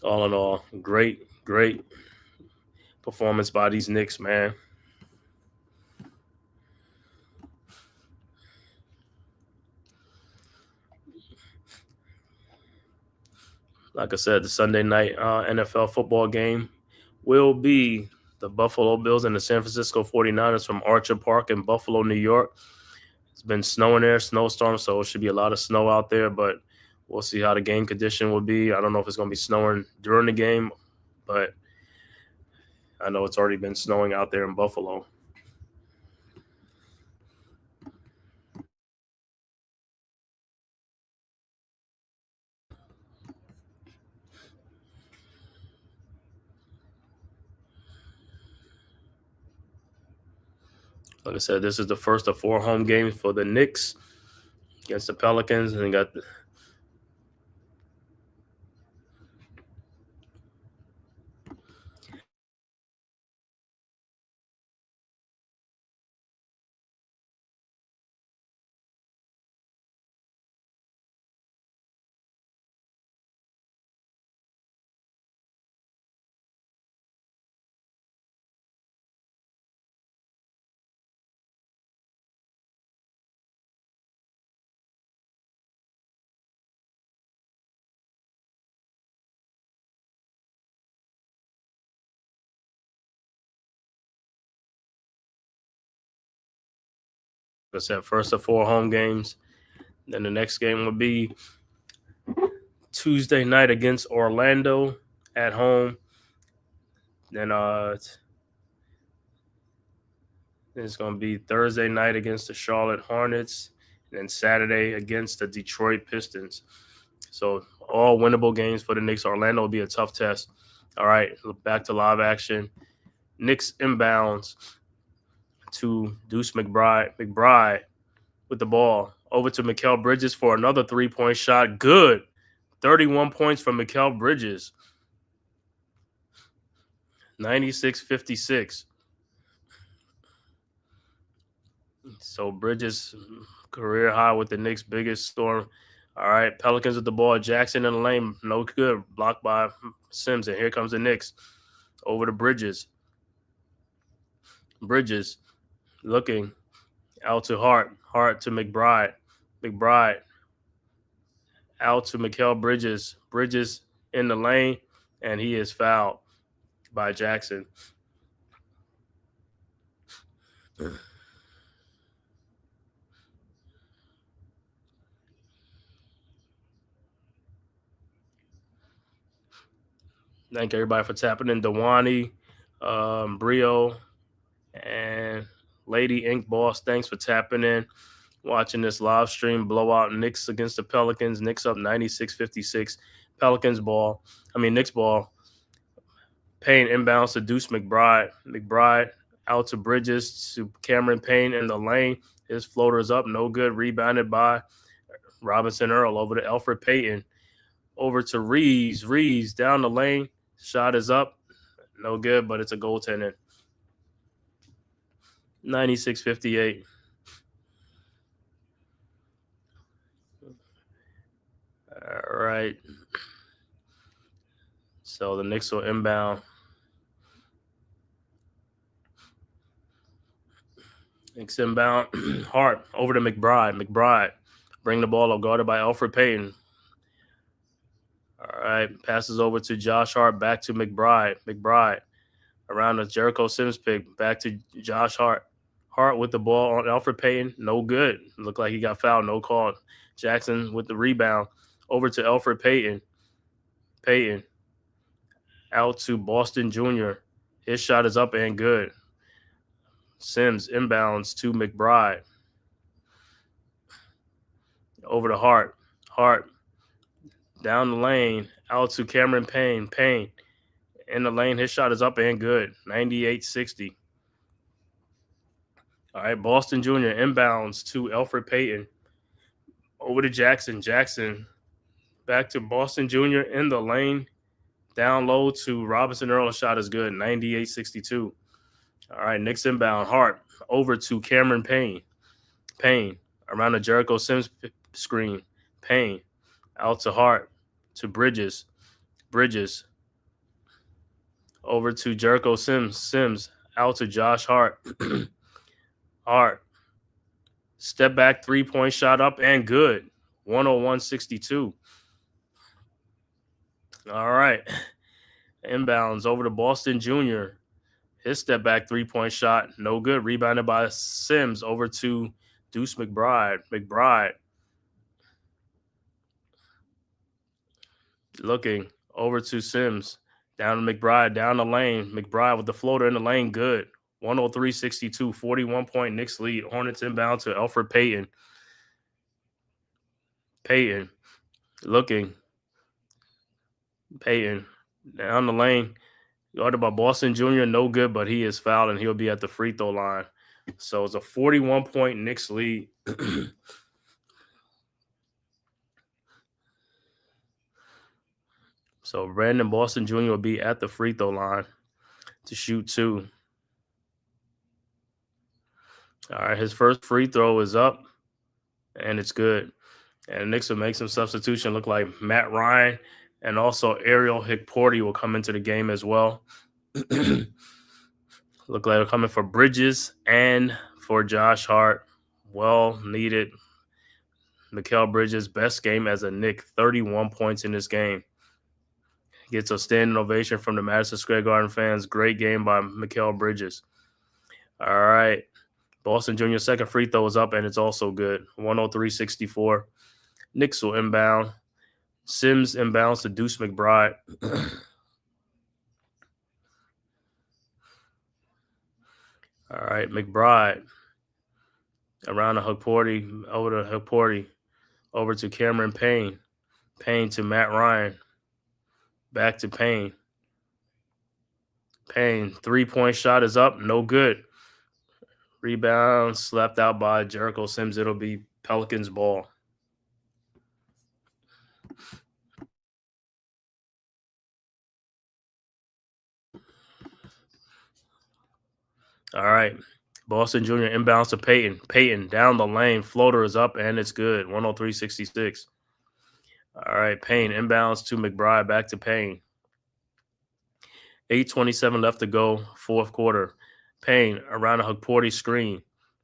All in all, great performance by these Knicks, man. Like I said, the Sunday night NFL football game will be the Buffalo Bills and the San Francisco 49ers from Archer Park in Buffalo, New York. It's been snowing there, snowstorm, so it should be a lot of snow out there, but we'll see how the game condition will be. I don't know if it's going to be snowing during the game, but I know it's already been snowing out there in Buffalo. Like I said, this is the first of 4 home games for the Knicks against the Pelicans, and got I said, first of 4 home games. Then the next game will be Tuesday night against Orlando at home. Then it's going to be Thursday night against the Charlotte Hornets, and then Saturday against the Detroit Pistons. So all winnable games for the Knicks. Orlando will be a tough test. All right, back to live action. Knicks inbounds to Deuce McBride. McBride with the ball over to Mikal Bridges for another 3-point shot. Good. 31 points from Mikal Bridges. 96-56. So Bridges career high with the Knicks' biggest storm. All right, Pelicans with the ball. Jackson in the lane, no good. Blocked by Sims, and here comes the Knicks. Over to Bridges. Bridges looking out to Hart. Hart to McBride. McBride out to Mikal Bridges. Bridges in the lane, and he is fouled by Jackson. Thank everybody for tapping in. Dewani, Brio, and Lady Ink Boss, thanks for tapping in. Watching this live stream. Blowout Knicks against the Pelicans. Knicks up 96-56. Knicks ball. Payne inbounds to Deuce McBride. McBride out to Bridges to Cameron Payne in the lane. His floater's up, no good. Rebounded by Robinson Earl over to Elfrid Payton. Over to Reeves. Reeves down the lane. Shot is up. No good, but it's a goaltender. 96-58. All right. So the Knicks will inbound. Knicks inbound. Hart over to McBride. McBride bring the ball up, guarded by Elfrid Payton. All right. Passes over to Josh Hart. Back to McBride. McBride around the Jericho Sims pick. Back to Josh Hart. Hart with the ball on Elfrid Payton. No good. Looked like he got fouled. No call. Jackson with the rebound. Over to Elfrid Payton. Payton out to Boston Jr. His shot is up and good. Sims inbounds to McBride. Over to Hart. Hart down the lane. Out to Cameron Payne. Payne in the lane. His shot is up and good. 98-60. All right, Boston Jr. inbounds to Elfrid Payton. Over to Jackson. Jackson back to Boston Jr. in the lane. Down low to Robinson Earl. Shot is good. 98-62. All right, Knicks inbound. Hart over to Cameron Payne. Payne around the Jericho Sims screen. Payne out to Hart to Bridges. Bridges over to Jericho Sims. Sims out to Josh Hart. Hart step back 3-point shot up and good. 101-62. All right. Inbounds over to Boston Jr. His step back 3-point shot, no good. Rebounded by Sims over to Deuce McBride. McBride looking over to Sims. Down to McBride, down the lane. McBride with the floater in the lane, good. 103-62, 41-point Knicks lead. Hornets inbound to Elfrid Payton. Payton looking. Payton down the lane. Guarded by Boston Jr., no good, but he is fouled and he'll be at the free throw line. So it's a 41-point Knicks lead. So Brandon Boston Jr. will be at the free throw line to shoot 2. All right, his first free throw is up, and it's good. And the Knicks will make some substitution. Look like Matt Ryan and also Ariel Hickporty will come into the game as well. Look like they're coming for Bridges and for Josh Hart. Well needed. Mikal Bridges, best game as a Knick, 31 points in this game. Gets a standing ovation from the Madison Square Garden fans. Great game by Mikal Bridges. All right. Boston Jr. second free throw is up, and it's also good. 103-64. Knicks will inbound. Sims inbounds to Deuce McBride. All right, McBride around the Hukporti, over to Hukporti, over to Cameron Payne. Payne to Matt Ryan. Back to Payne. Payne, 3-point shot is up, no good. Rebound slapped out by Jericho Sims. It'll be Pelicans ball. All right. Boston Jr. inbounds to Payton. Payton down the lane. Floater is up, and it's good. 103-66. All right. Payne inbounds to McBride. Back to Payne. 8:27 left to go. Fourth quarter. Payne around a Hukporti screen.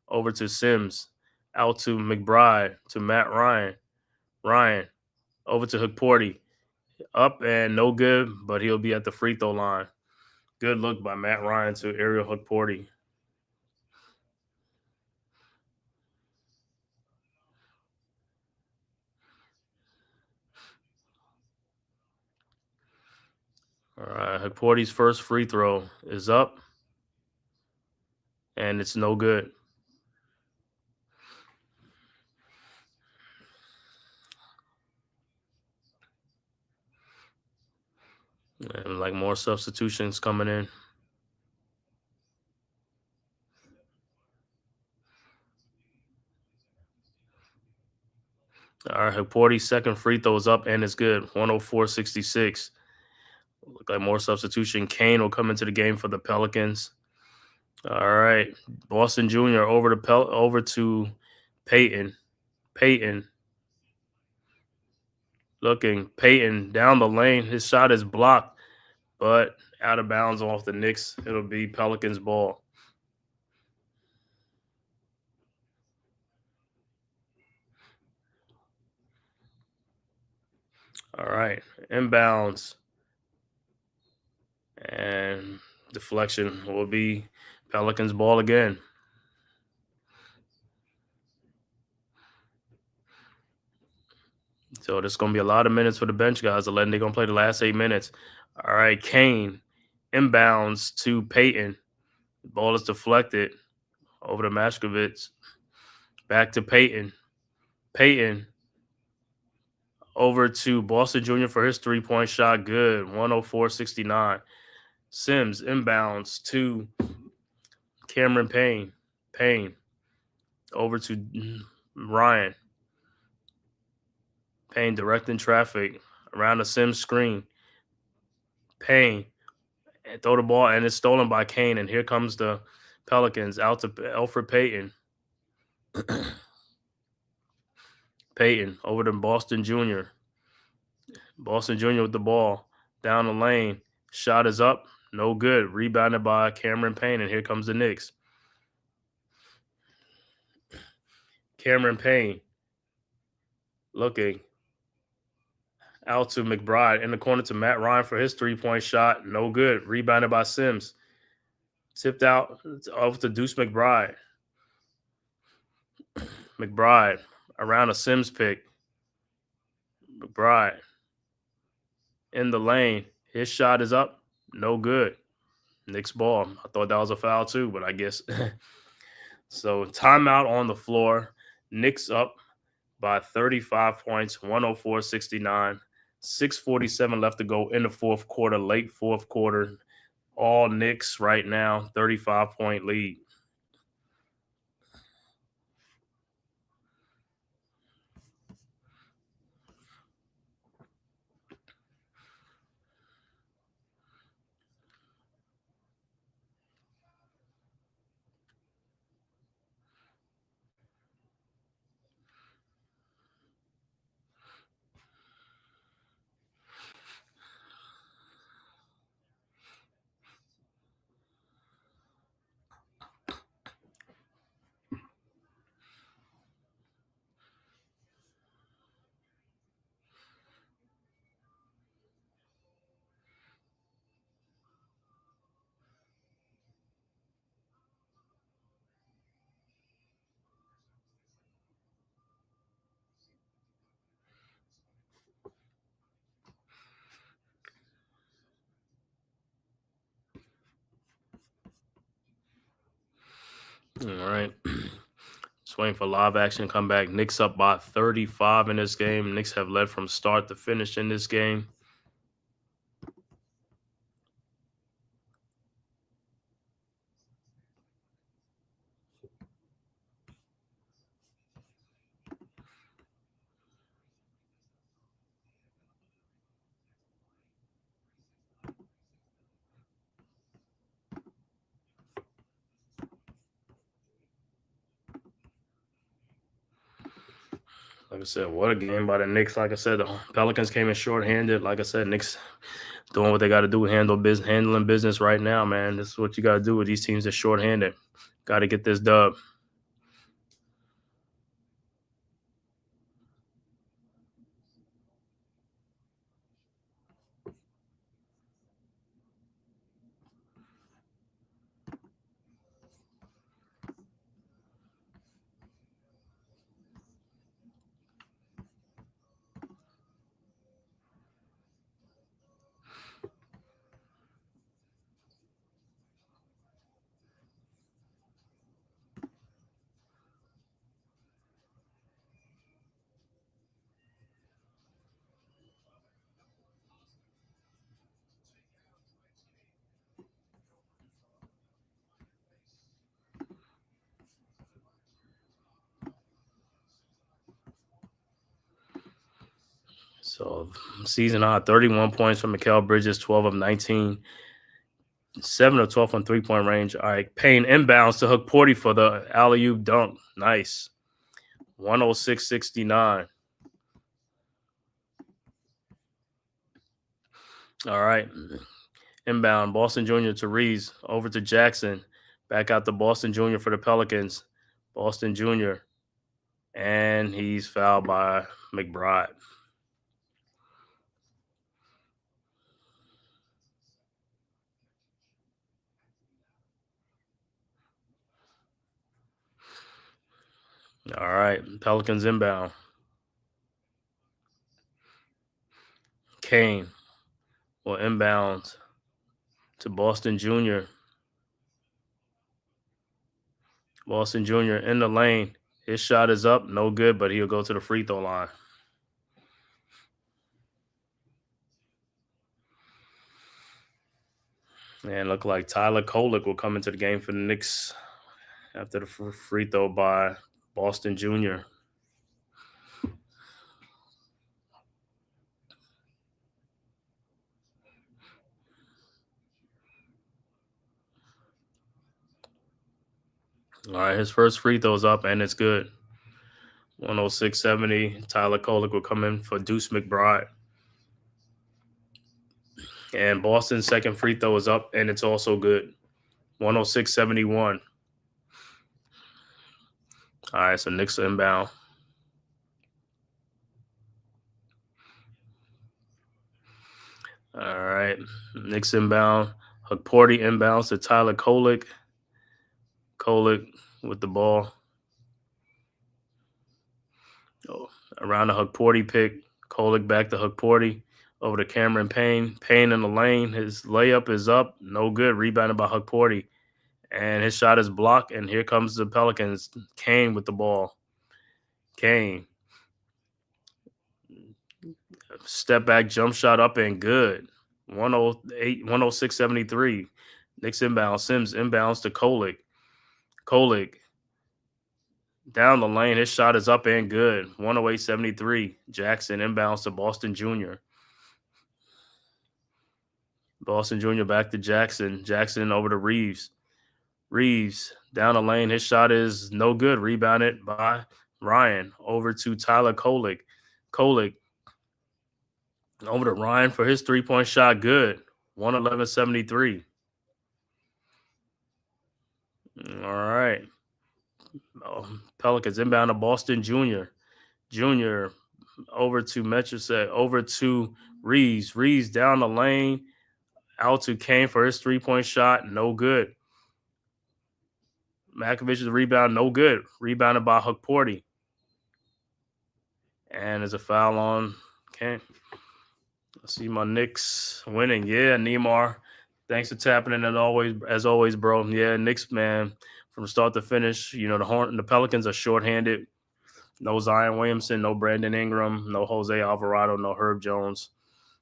Over to Sims. Out to McBride. To Matt Ryan. Ryan. Over to Hukporti. Up and no good, but he'll be at the free throw line. Good look by Matt Ryan to Ariel Hukporti. All right, Hukporti's first free throw is up, and it's no good. And like more substitutions coming in. All right, Hukporti's second free throw is up, and it's good. 104-66. Look like more substitution. Kane will come into the game for the Pelicans. All right, Boston Jr. over to Payton. Payton. Looking, Payton down the lane. His shot is blocked, but out of bounds off the Knicks. It'll be Pelicans ball. All right, inbounds. And deflection will be Pelicans ball again. So there's going to be a lot of minutes for the bench guys. They're going to play the last 8 minutes. All right, Kane inbounds to Payton. The ball is deflected over to Mashkovitz. Back to Payton. Payton over to Boston Jr. for his 3-point shot. Good. 104-69. Sims inbounds to Cameron Payne. Payne over to Ryan. Payne directing traffic around the Sims screen. Payne throw the ball, and it's stolen by Kane. And here comes the Pelicans out to Elfrid Payton. Payton over to Boston Jr. Boston Jr. with the ball down the lane. Shot is up. No good. Rebounded by Cameron Payne. And here comes the Knicks. Cameron Payne looking out to McBride in the corner to Matt Ryan for his 3-point shot. No good. Rebounded by Sims. Tipped out off to Deuce McBride. McBride around a Sims pick. McBride in the lane. His shot is up. No good. Knicks ball. I thought that was a foul too, but I guess. So timeout on the floor. Knicks up by 35 points, 104-69. 6:47 left to go in the fourth quarter, late fourth quarter. All Knicks right now, 35-point lead. All right. Just waiting for live action to come back. Knicks up by 35 in this game. Knicks have led from start to finish in this game. Like I said, what a game by the Knicks. Like I said, the Pelicans came in shorthanded. Like I said, Knicks doing what they got to do, handling business right now, man. This is what you got to do with these teams that shorthanded. Got to get this dub. So season high, 31 points from Mikal Bridges, 12 of 19, 7 of 12 from three-point range. All right, Payne inbounds to Hook Porty for the alley-oop dunk. Nice. 106-69. All right. Inbound, Boston Jr. to Reeves, over to Jackson. Back out to Boston Jr. for the Pelicans. Boston Jr. And he's fouled by McBride. All right, Pelicans inbound. Kane will inbound to Boston Jr. Boston Jr. in the lane. His shot is up, no good, but he'll go to the free throw line. And look like Tyler Kolek will come into the game for the Knicks after the free throw by Boston Jr. All right, his first free throw's up, and it's good. 106-70. Tyler Kolek will come in for Deuce McBride. And Boston's second free throw is up, and it's also good. 106-71. All right, so Knicks inbound. All right, Knicks inbound. Porty inbounds to Tyler Kolek. Kolek with the ball. Oh, around the Porty pick. Kolek back to Porty. Over to Cameron Payne. Payne in the lane. His layup is up. No good. Rebounded by Porty. And his shot is blocked. And here comes the Pelicans. Kane with the ball. Kane. Step back, jump shot up and good. 106-73. Knicks inbound. Sims inbounds to Kolek. Kolek down the lane. His shot is up and good. 108-73. Jackson inbounds to Boston Jr. Boston Jr. back to Jackson. Jackson over to Reeves. Reeves down the lane. His shot is no good. Rebounded by Ryan. Over to Tyler Kolek. Kolek over to Ryan for his three-point shot. Good. 111-73. All right. Pelicans inbound to Boston Jr. Jr. over to Metroset. Over to Reeves. Reeves down the lane. Out to Kane for his three-point shot. No good. Makovich's rebound. No good. Rebounded by Porty. And there's a foul on Kane. I see my Knicks winning. Yeah, Neymar. Thanks for tapping in as always, bro. Yeah, Knicks, man. from start to finish. The Pelicans are shorthanded. No Zion Williamson, no Brandon Ingram, no Jose Alvarado, no Herb Jones.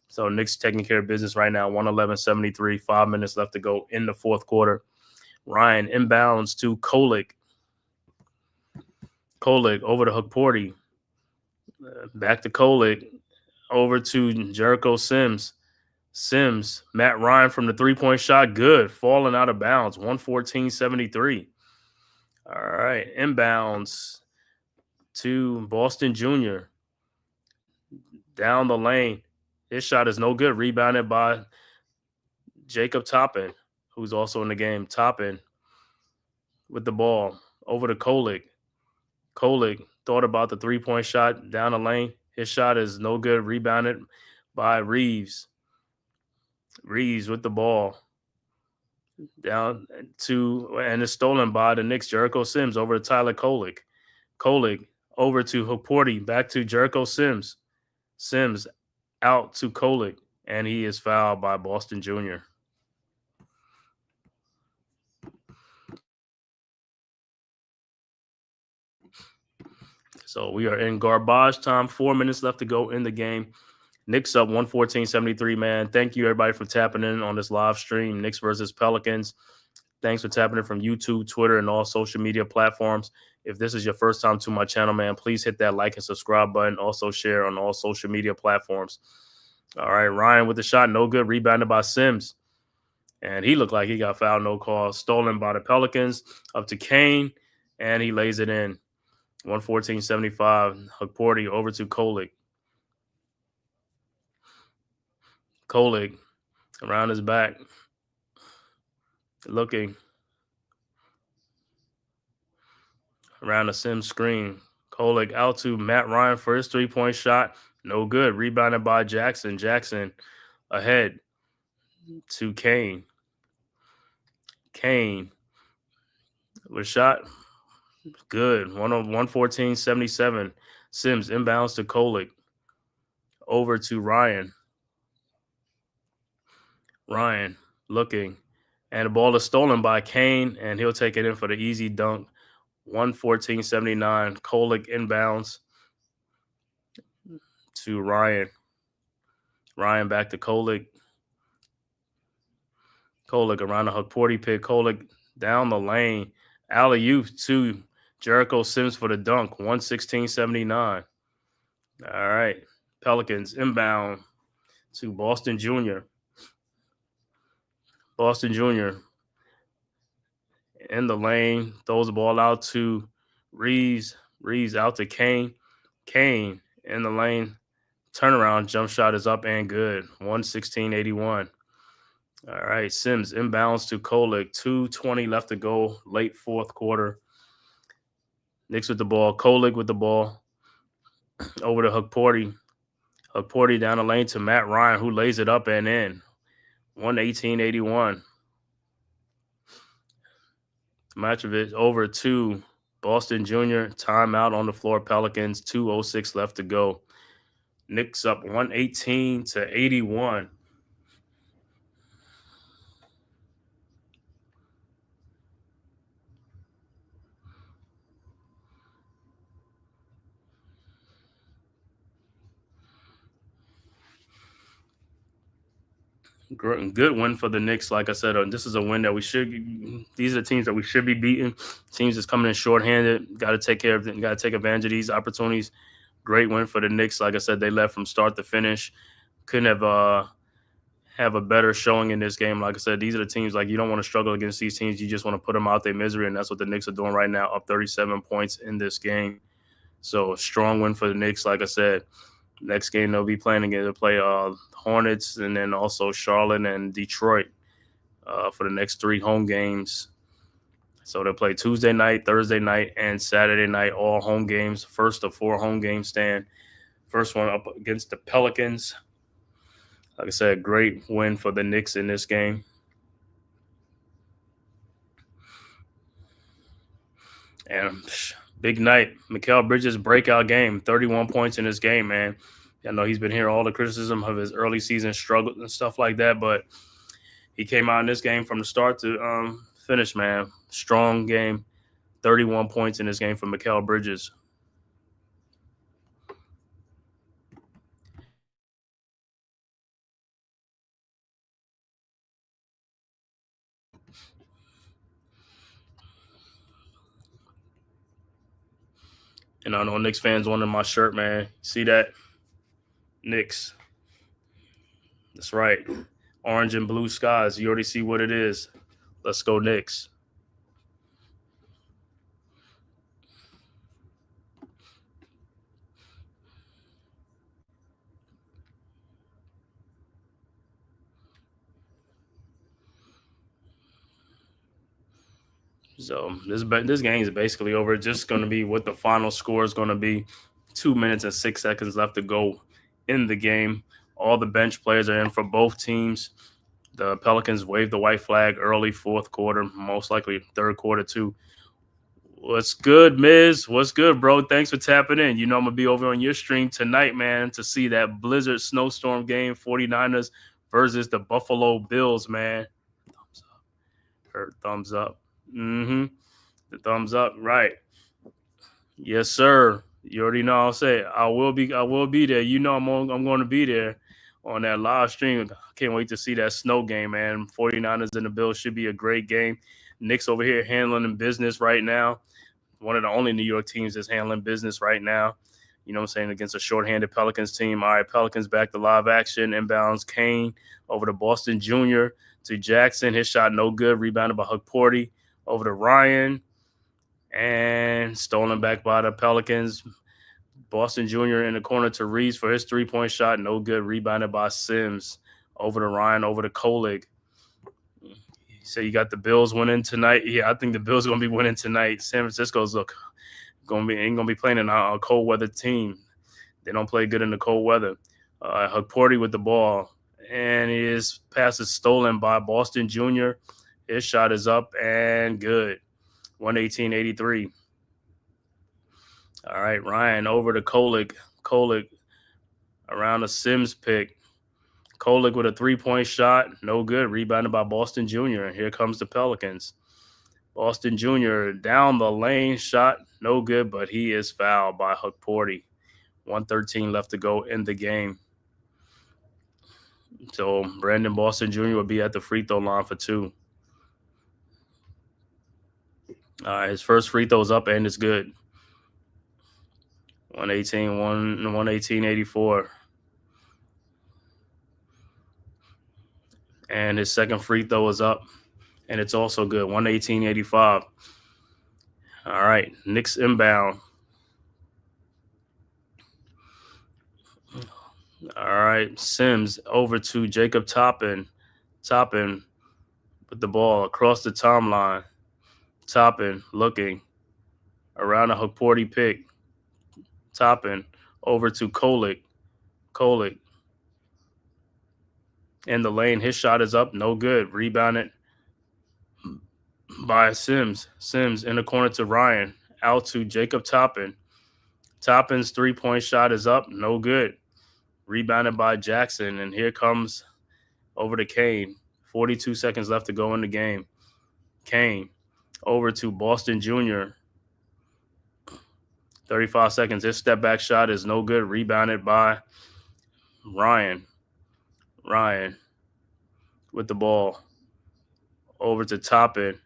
So Knicks taking care of business right now, 111-73, 5 minutes left to go in the fourth quarter. Ryan inbounds to Kolek. Kolek over to Hukporti. Back to Kolek. Over to Jericho Sims. Matt Ryan from the three-point shot, good. Falling out of bounds, 114-73. All right, inbounds to Boston Jr. Down the lane. His shot is no good. Rebounded by Jacob Toppin, who's also in the game. Toppin with the ball. Over to Kolek. Kolek thought about the three-point shot down the lane. His shot is no good. Rebounded by Reeves. Reeves with the ball. Down to, and it's stolen by the Knicks. Jericho Sims over to Tyler Kolek. Kolek over to Hukporti. Back to Jericho Sims. Sims out to Kolek. And he is fouled by Boston Jr. So we are in garbage time. 4 minutes left to go in the game. Knicks up 114-73, man. Thank you, everybody, for tapping in on this live stream. Knicks versus Pelicans. Thanks for tapping in from YouTube, Twitter, and all social media platforms. If this is your first time to my channel, man, please hit that like and subscribe button. Also share on all social media platforms. All right, Ryan with the shot. No good. Rebounded by Sims. And he looked like he got fouled, no call. Stolen by the Pelicans. Up to Kane, and he lays it in. 114-75. Hukporti over to Kolek. Kolek around his back. Looking around the Sims screen. Kolek out to Matt Ryan for his three-point shot. No good. Rebounded by Jackson. Jackson ahead to Kane. Kane with a shot. Good. 114-77. Sims inbounds to Kolek. Over to Ryan. Ryan looking. And the ball is stolen by Kane, and he'll take it in for the easy dunk. 114-79. Kolek inbounds to Ryan. Ryan back to Kolek. Kolek around the Hukporti pick. Kolek down the lane. Alley-oop to Jericho Sims for the dunk. 116-79. All right. Pelicans inbound to Boston Jr. Boston Jr. in the lane. Throws the ball out to Reeves. Reeves out to Kane. Kane in the lane. Turnaround jump shot is up and good. 116-81. All right. Sims inbounds to Kolek. 2:20 left to go. Late fourth quarter. Knicks with the ball. Kolek with the ball. Over to Hukporti. Hukporti down the lane to Matt Ryan, who lays it up and in. 118-81. Match of it over to Boston Jr. Timeout on the floor. Pelicans. 2:06 left to go. Knicks up 118-81. Good win for the Knicks. Like I said, this is a win that these are teams that we should be beating. Teams that's coming in shorthanded. Got to take care of them. Got to take advantage of these opportunities. Great win for the Knicks. Like I said, they led from start to finish. Couldn't have a better showing in this game. Like I said, these are the teams, like, you don't want to struggle against these teams. You just want to put them out their misery, and that's what the Knicks are doing right now, up 37 points in this game. So, strong win for the Knicks. Like I said, next game they'll be playing again. They'll play Hornets and then also Charlotte and Detroit for the next 3 home games. So they'll play Tuesday night, Thursday night, and Saturday night, all home games. First of 4 home games stand. First one up against the Pelicans. Like I said, great win for the Knicks in this game. And big night. Mikal Bridges breakout game, 31 points in this game, man. I know he's been hearing all the criticism of his early season struggle and stuff like that, but he came out in this game from the start to finish, man. Strong game. 31 points in this game for Mikal Bridges. And I know Knicks fans wanted my shirt, man. See that? Knicks. That's right. Orange and blue skies. You already see what it is. Let's go Knicks. So this game is basically over. It's just going to be what the final score is going to be. 2 minutes and 6 seconds left to go in the game. All the bench players are in for both teams. The Pelicans waved the white flag early fourth quarter, most likely third quarter too. What's good, Miz? What's good, bro? Thanks for tapping in. You know I'm going to be over on your stream tonight, man, to see that blizzard snowstorm game, 49ers versus the Buffalo Bills, man. Thumbs up. Heard thumbs up. The thumbs up, right. Yes, sir. You already know I'll say I will be there. You know I'm going to be there on that live stream. Can't wait to see that snow game, man. 49ers and the Bills should be a great game. Knicks over here handling business right now. One of the only New York teams that's handling business right now. You know what I'm saying? Against a shorthanded Pelicans team. All right, Pelicans back to live action. Inbounds Kane over to Boston Jr. to Jackson. His shot no good. Rebounded by Porty over to Ryan. And stolen back by the Pelicans. Boston Jr. in the corner to Reeves for his three-point shot. No good. Rebounded by Sims. Over to Ryan, over to Kolig. So you got the Bills winning tonight. Yeah, I think the Bills are going to be winning tonight. San Francisco's ain't going to be playing in a cold weather team. They don't play good in the cold weather. Porty with the ball. And his pass is stolen by Boston Jr. His shot is up and good. 118-83. All right, Ryan over to Kolig. Kolig around a Sims pick. Kolig with a three-point shot. No good. Rebounded by Boston Jr. And here comes the Pelicans. Boston Jr. down the lane. Shot no good, but he is fouled by Porty. 1:13 left to go in the game. So Brandon Boston Jr. will be at the free throw line for 2. His first free throw is up and it's good. 118-84. And his second free throw is up, and it's also good. 118-85. All right, Knicks inbound. All right, Sims over to Jacob Toppin. Toppin with the ball across the timeline. Toppin looking around a Porty pick. Toppin over to Kolig. Kolig in the lane. His shot is up. No good. Rebounded by Sims. Sims in the corner to Ryan. Out to Jacob Toppin. Toppin's three-point shot is up. No good. Rebounded by Jackson. And here comes over to Kane. 42 seconds left to go in the game. Kane over to Boston Jr. 35 seconds. His step-back shot is no good. Rebounded by Ryan. Ryan with the ball over to Toppin.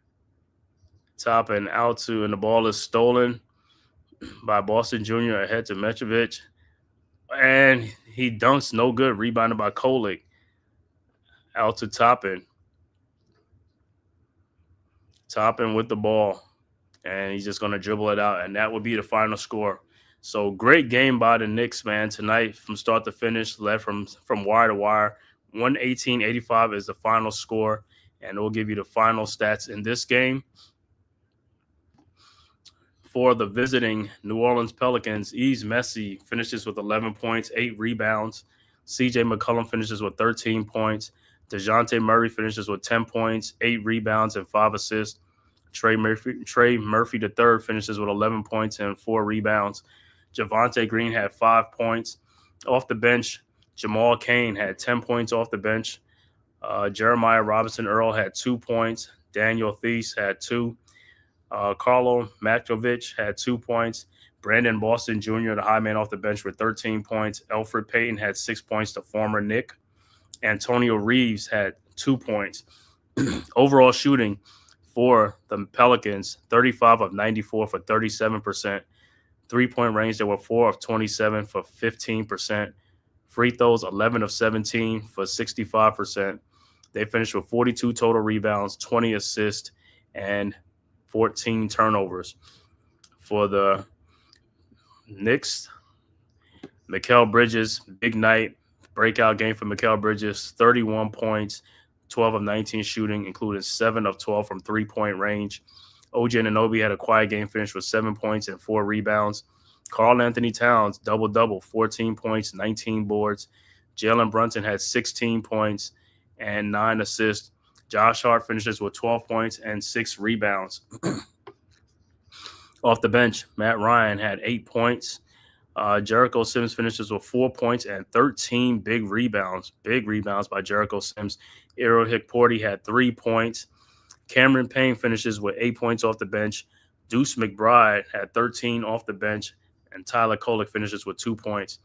Toppin out to, and the ball is stolen by Boston Jr. ahead to Mitrovic. And he dunks no good. Rebounded by Kolig. Out to Toppin. Toppin with the ball. And he's just going to dribble it out. And that would be the final score. So great game by the Knicks, man, tonight from start to finish, led from wire to wire. 118-85 is the final score, and we'll give you the final stats in this game. For the visiting New Orleans Pelicans, Yves Messi finishes with 11 points, 8 rebounds. C.J. McCollum finishes with 13 points. DeJounte Murray finishes with 10 points, 8 rebounds, and 5 assists. Trey Murphy III finishes with 11 points and 4 rebounds. Javonte Green had 5 points. Off the bench, Jamal Cain had 10 points off the bench. Jeremiah Robinson Earl had 2 points. Daniel Thies had 2. Carlo Matkovic had 2 points. Brandon Boston Jr., the high man off the bench, with 13 points. Alfred Payton had 6 points, the former Knick. Antonio Reeves had 2 points. Overall shooting for the Pelicans, 35 of 94 for 37%. 3-point range, there were 4 of 27 for 15%. Free throws, 11 of 17 for 65%. They finished with 42 total rebounds, 20 assists, and 14 turnovers. For the Knicks, Mikal Bridges, big night, breakout game for Mikal Bridges, 31 points, 12 of 19 shooting, including 7 of 12 from 3-point range. OG Anunoby had a quiet game, finished with 7 points and 4 rebounds. Karl Anthony Towns, double-double, 14 points, 19 boards. Jalen Brunson had 16 points and 9 assists. Josh Hart finishes with 12 points and 6 rebounds. Off the bench, Matt Ryan had 8 points. Jericho Sims finishes with 4 points and 13 big rebounds. Big rebounds by Jericho Sims. Ero Hikporti had 3 points. Cameron Payne finishes with 8 points off the bench. Deuce McBride had 13 off the bench. And Tyler Kolek finishes with 2 points.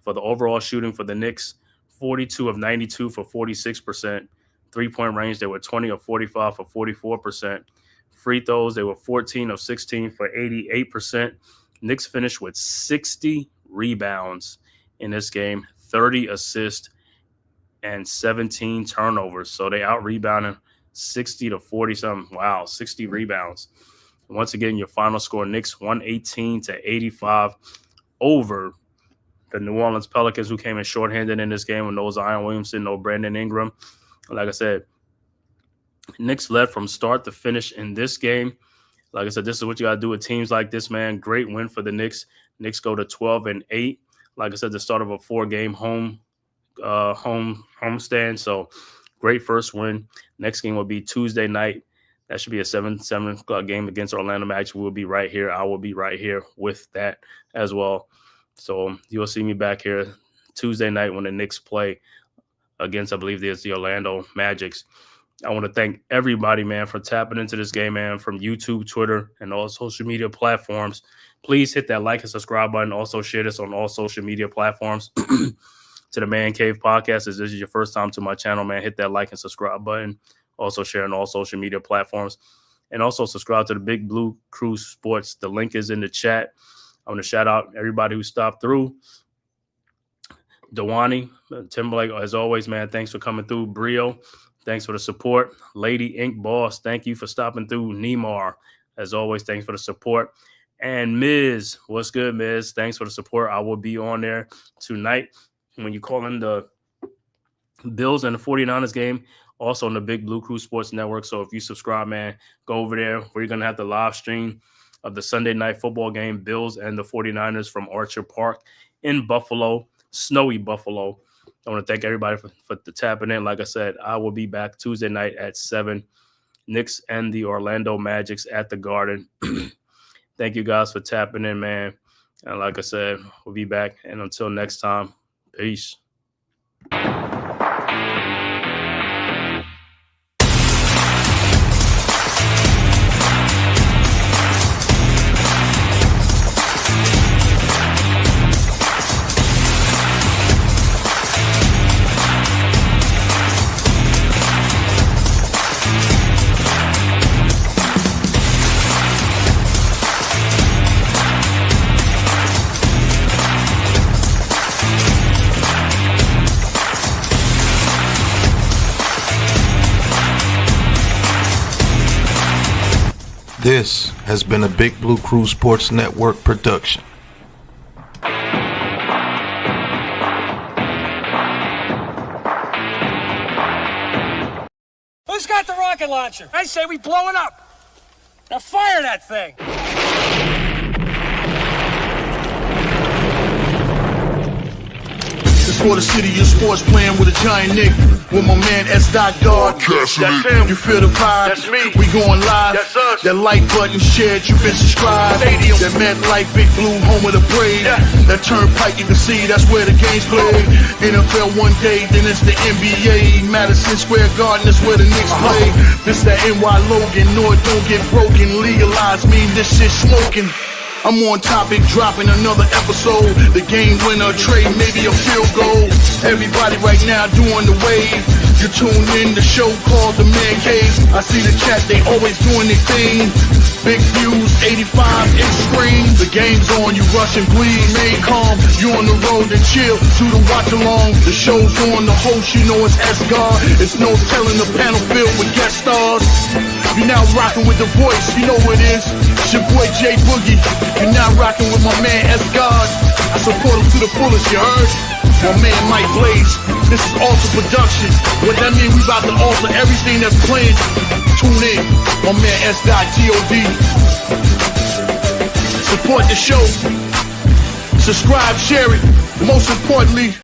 For the overall shooting for the Knicks, 42 of 92 for 46%. 3-point range, they were 20 of 45 for 44%. Free throws, they were 14 of 16 for 88%. Knicks finished with 60 rebounds in this game, 30 assists, and 17 turnovers. So they out-rebounded 60 to 40-something. Wow, 60 rebounds. Once again, your final score, Knicks 118 to 85 over the New Orleans Pelicans, who came in shorthanded in this game with no Zion Williamson, no Brandon Ingram. Like I said, Knicks led from start to finish in this game. Like I said, this is what you got to do with teams like this, man. Great win for the Knicks. Knicks go to 12-8. Like I said, the start of a 4-game homestand. So great first win. Next game will be Tuesday night. That should be a 7 o'clock game against Orlando Magic. We'll be right here. I will be right here with that as well. So you'll see me back here Tuesday night when the Knicks play against, I believe it's the Orlando Magics. I want to thank everybody, man, for tapping into this game, man, from YouTube, Twitter, and all social media platforms. Please hit that like and subscribe button. Also share this on all social media platforms. To the Man Cave Podcast, if this is your first time to my channel, man, hit that like and subscribe button. Also share on all social media platforms. And also subscribe to the Big Blue Crew Sports. The link is in the chat. I want to shout out everybody who stopped through. Dewani, Timberlake, as always, man, thanks for coming through. Brio, thanks for the support. Lady Ink Boss, thank you for stopping through. Neymar, as always, thanks for the support. And Miz, what's good, Miz? Thanks for the support. I will be on there tonight when you call in the Bills and the 49ers game, also on the Big Blue Crew Sports Network. So if you subscribe, man, go over there. We're going to have the live stream of the Sunday night football game, Bills and the 49ers from Orchard Park in Buffalo, snowy Buffalo. I want to thank everybody for tapping in. Like I said, I will be back Tuesday night at 7. Knicks and the Orlando Magics at the Garden. Thank you guys for tapping in, man. And like I said, we'll be back. And until next time, peace. This has been a Big Blue Crew Sports Network production. Who's got the rocket launcher? I say we blow it up. Now fire that thing. It's for the city of sports, playing with a giant Nick. with my man S. God. That's him. You feel the vibe? That's me. We going live. That's us. That like button shared, you been subscribed. Stadium. That MetLife, Big Blue, home of the Braves. Yeah. That turnpike, you can see that's where the game's played. NFL one day, then it's the NBA. Madison Square Garden, that's where the Knicks play. This that NY Logan, North don't get broken. Legalize, mean this shit smoking. I'm on topic, dropping another episode. The game winner, trade, maybe a field goal. Everybody right now doing the wave. You tune in, the show called The Man Cave. I see the chat, they always doing their thing. Big views, 85 inch screen. The game's on, you rush and bleed, made calm. You on the road and chill, to the watch along. The show's on, the host, you know it's S-God. It's no telling the panel filled with guest stars. You're now rocking with the voice, you know who it is. It's your boy J Boogie. You're now rocking with my man S-God. I support him to the fullest, you heard? My man Mike Blaze. This is Alter Production. What that mean, we about to alter everything that's playing. Tune in. My man S.G.O.D. Support the show. Subscribe, share it. Most importantly,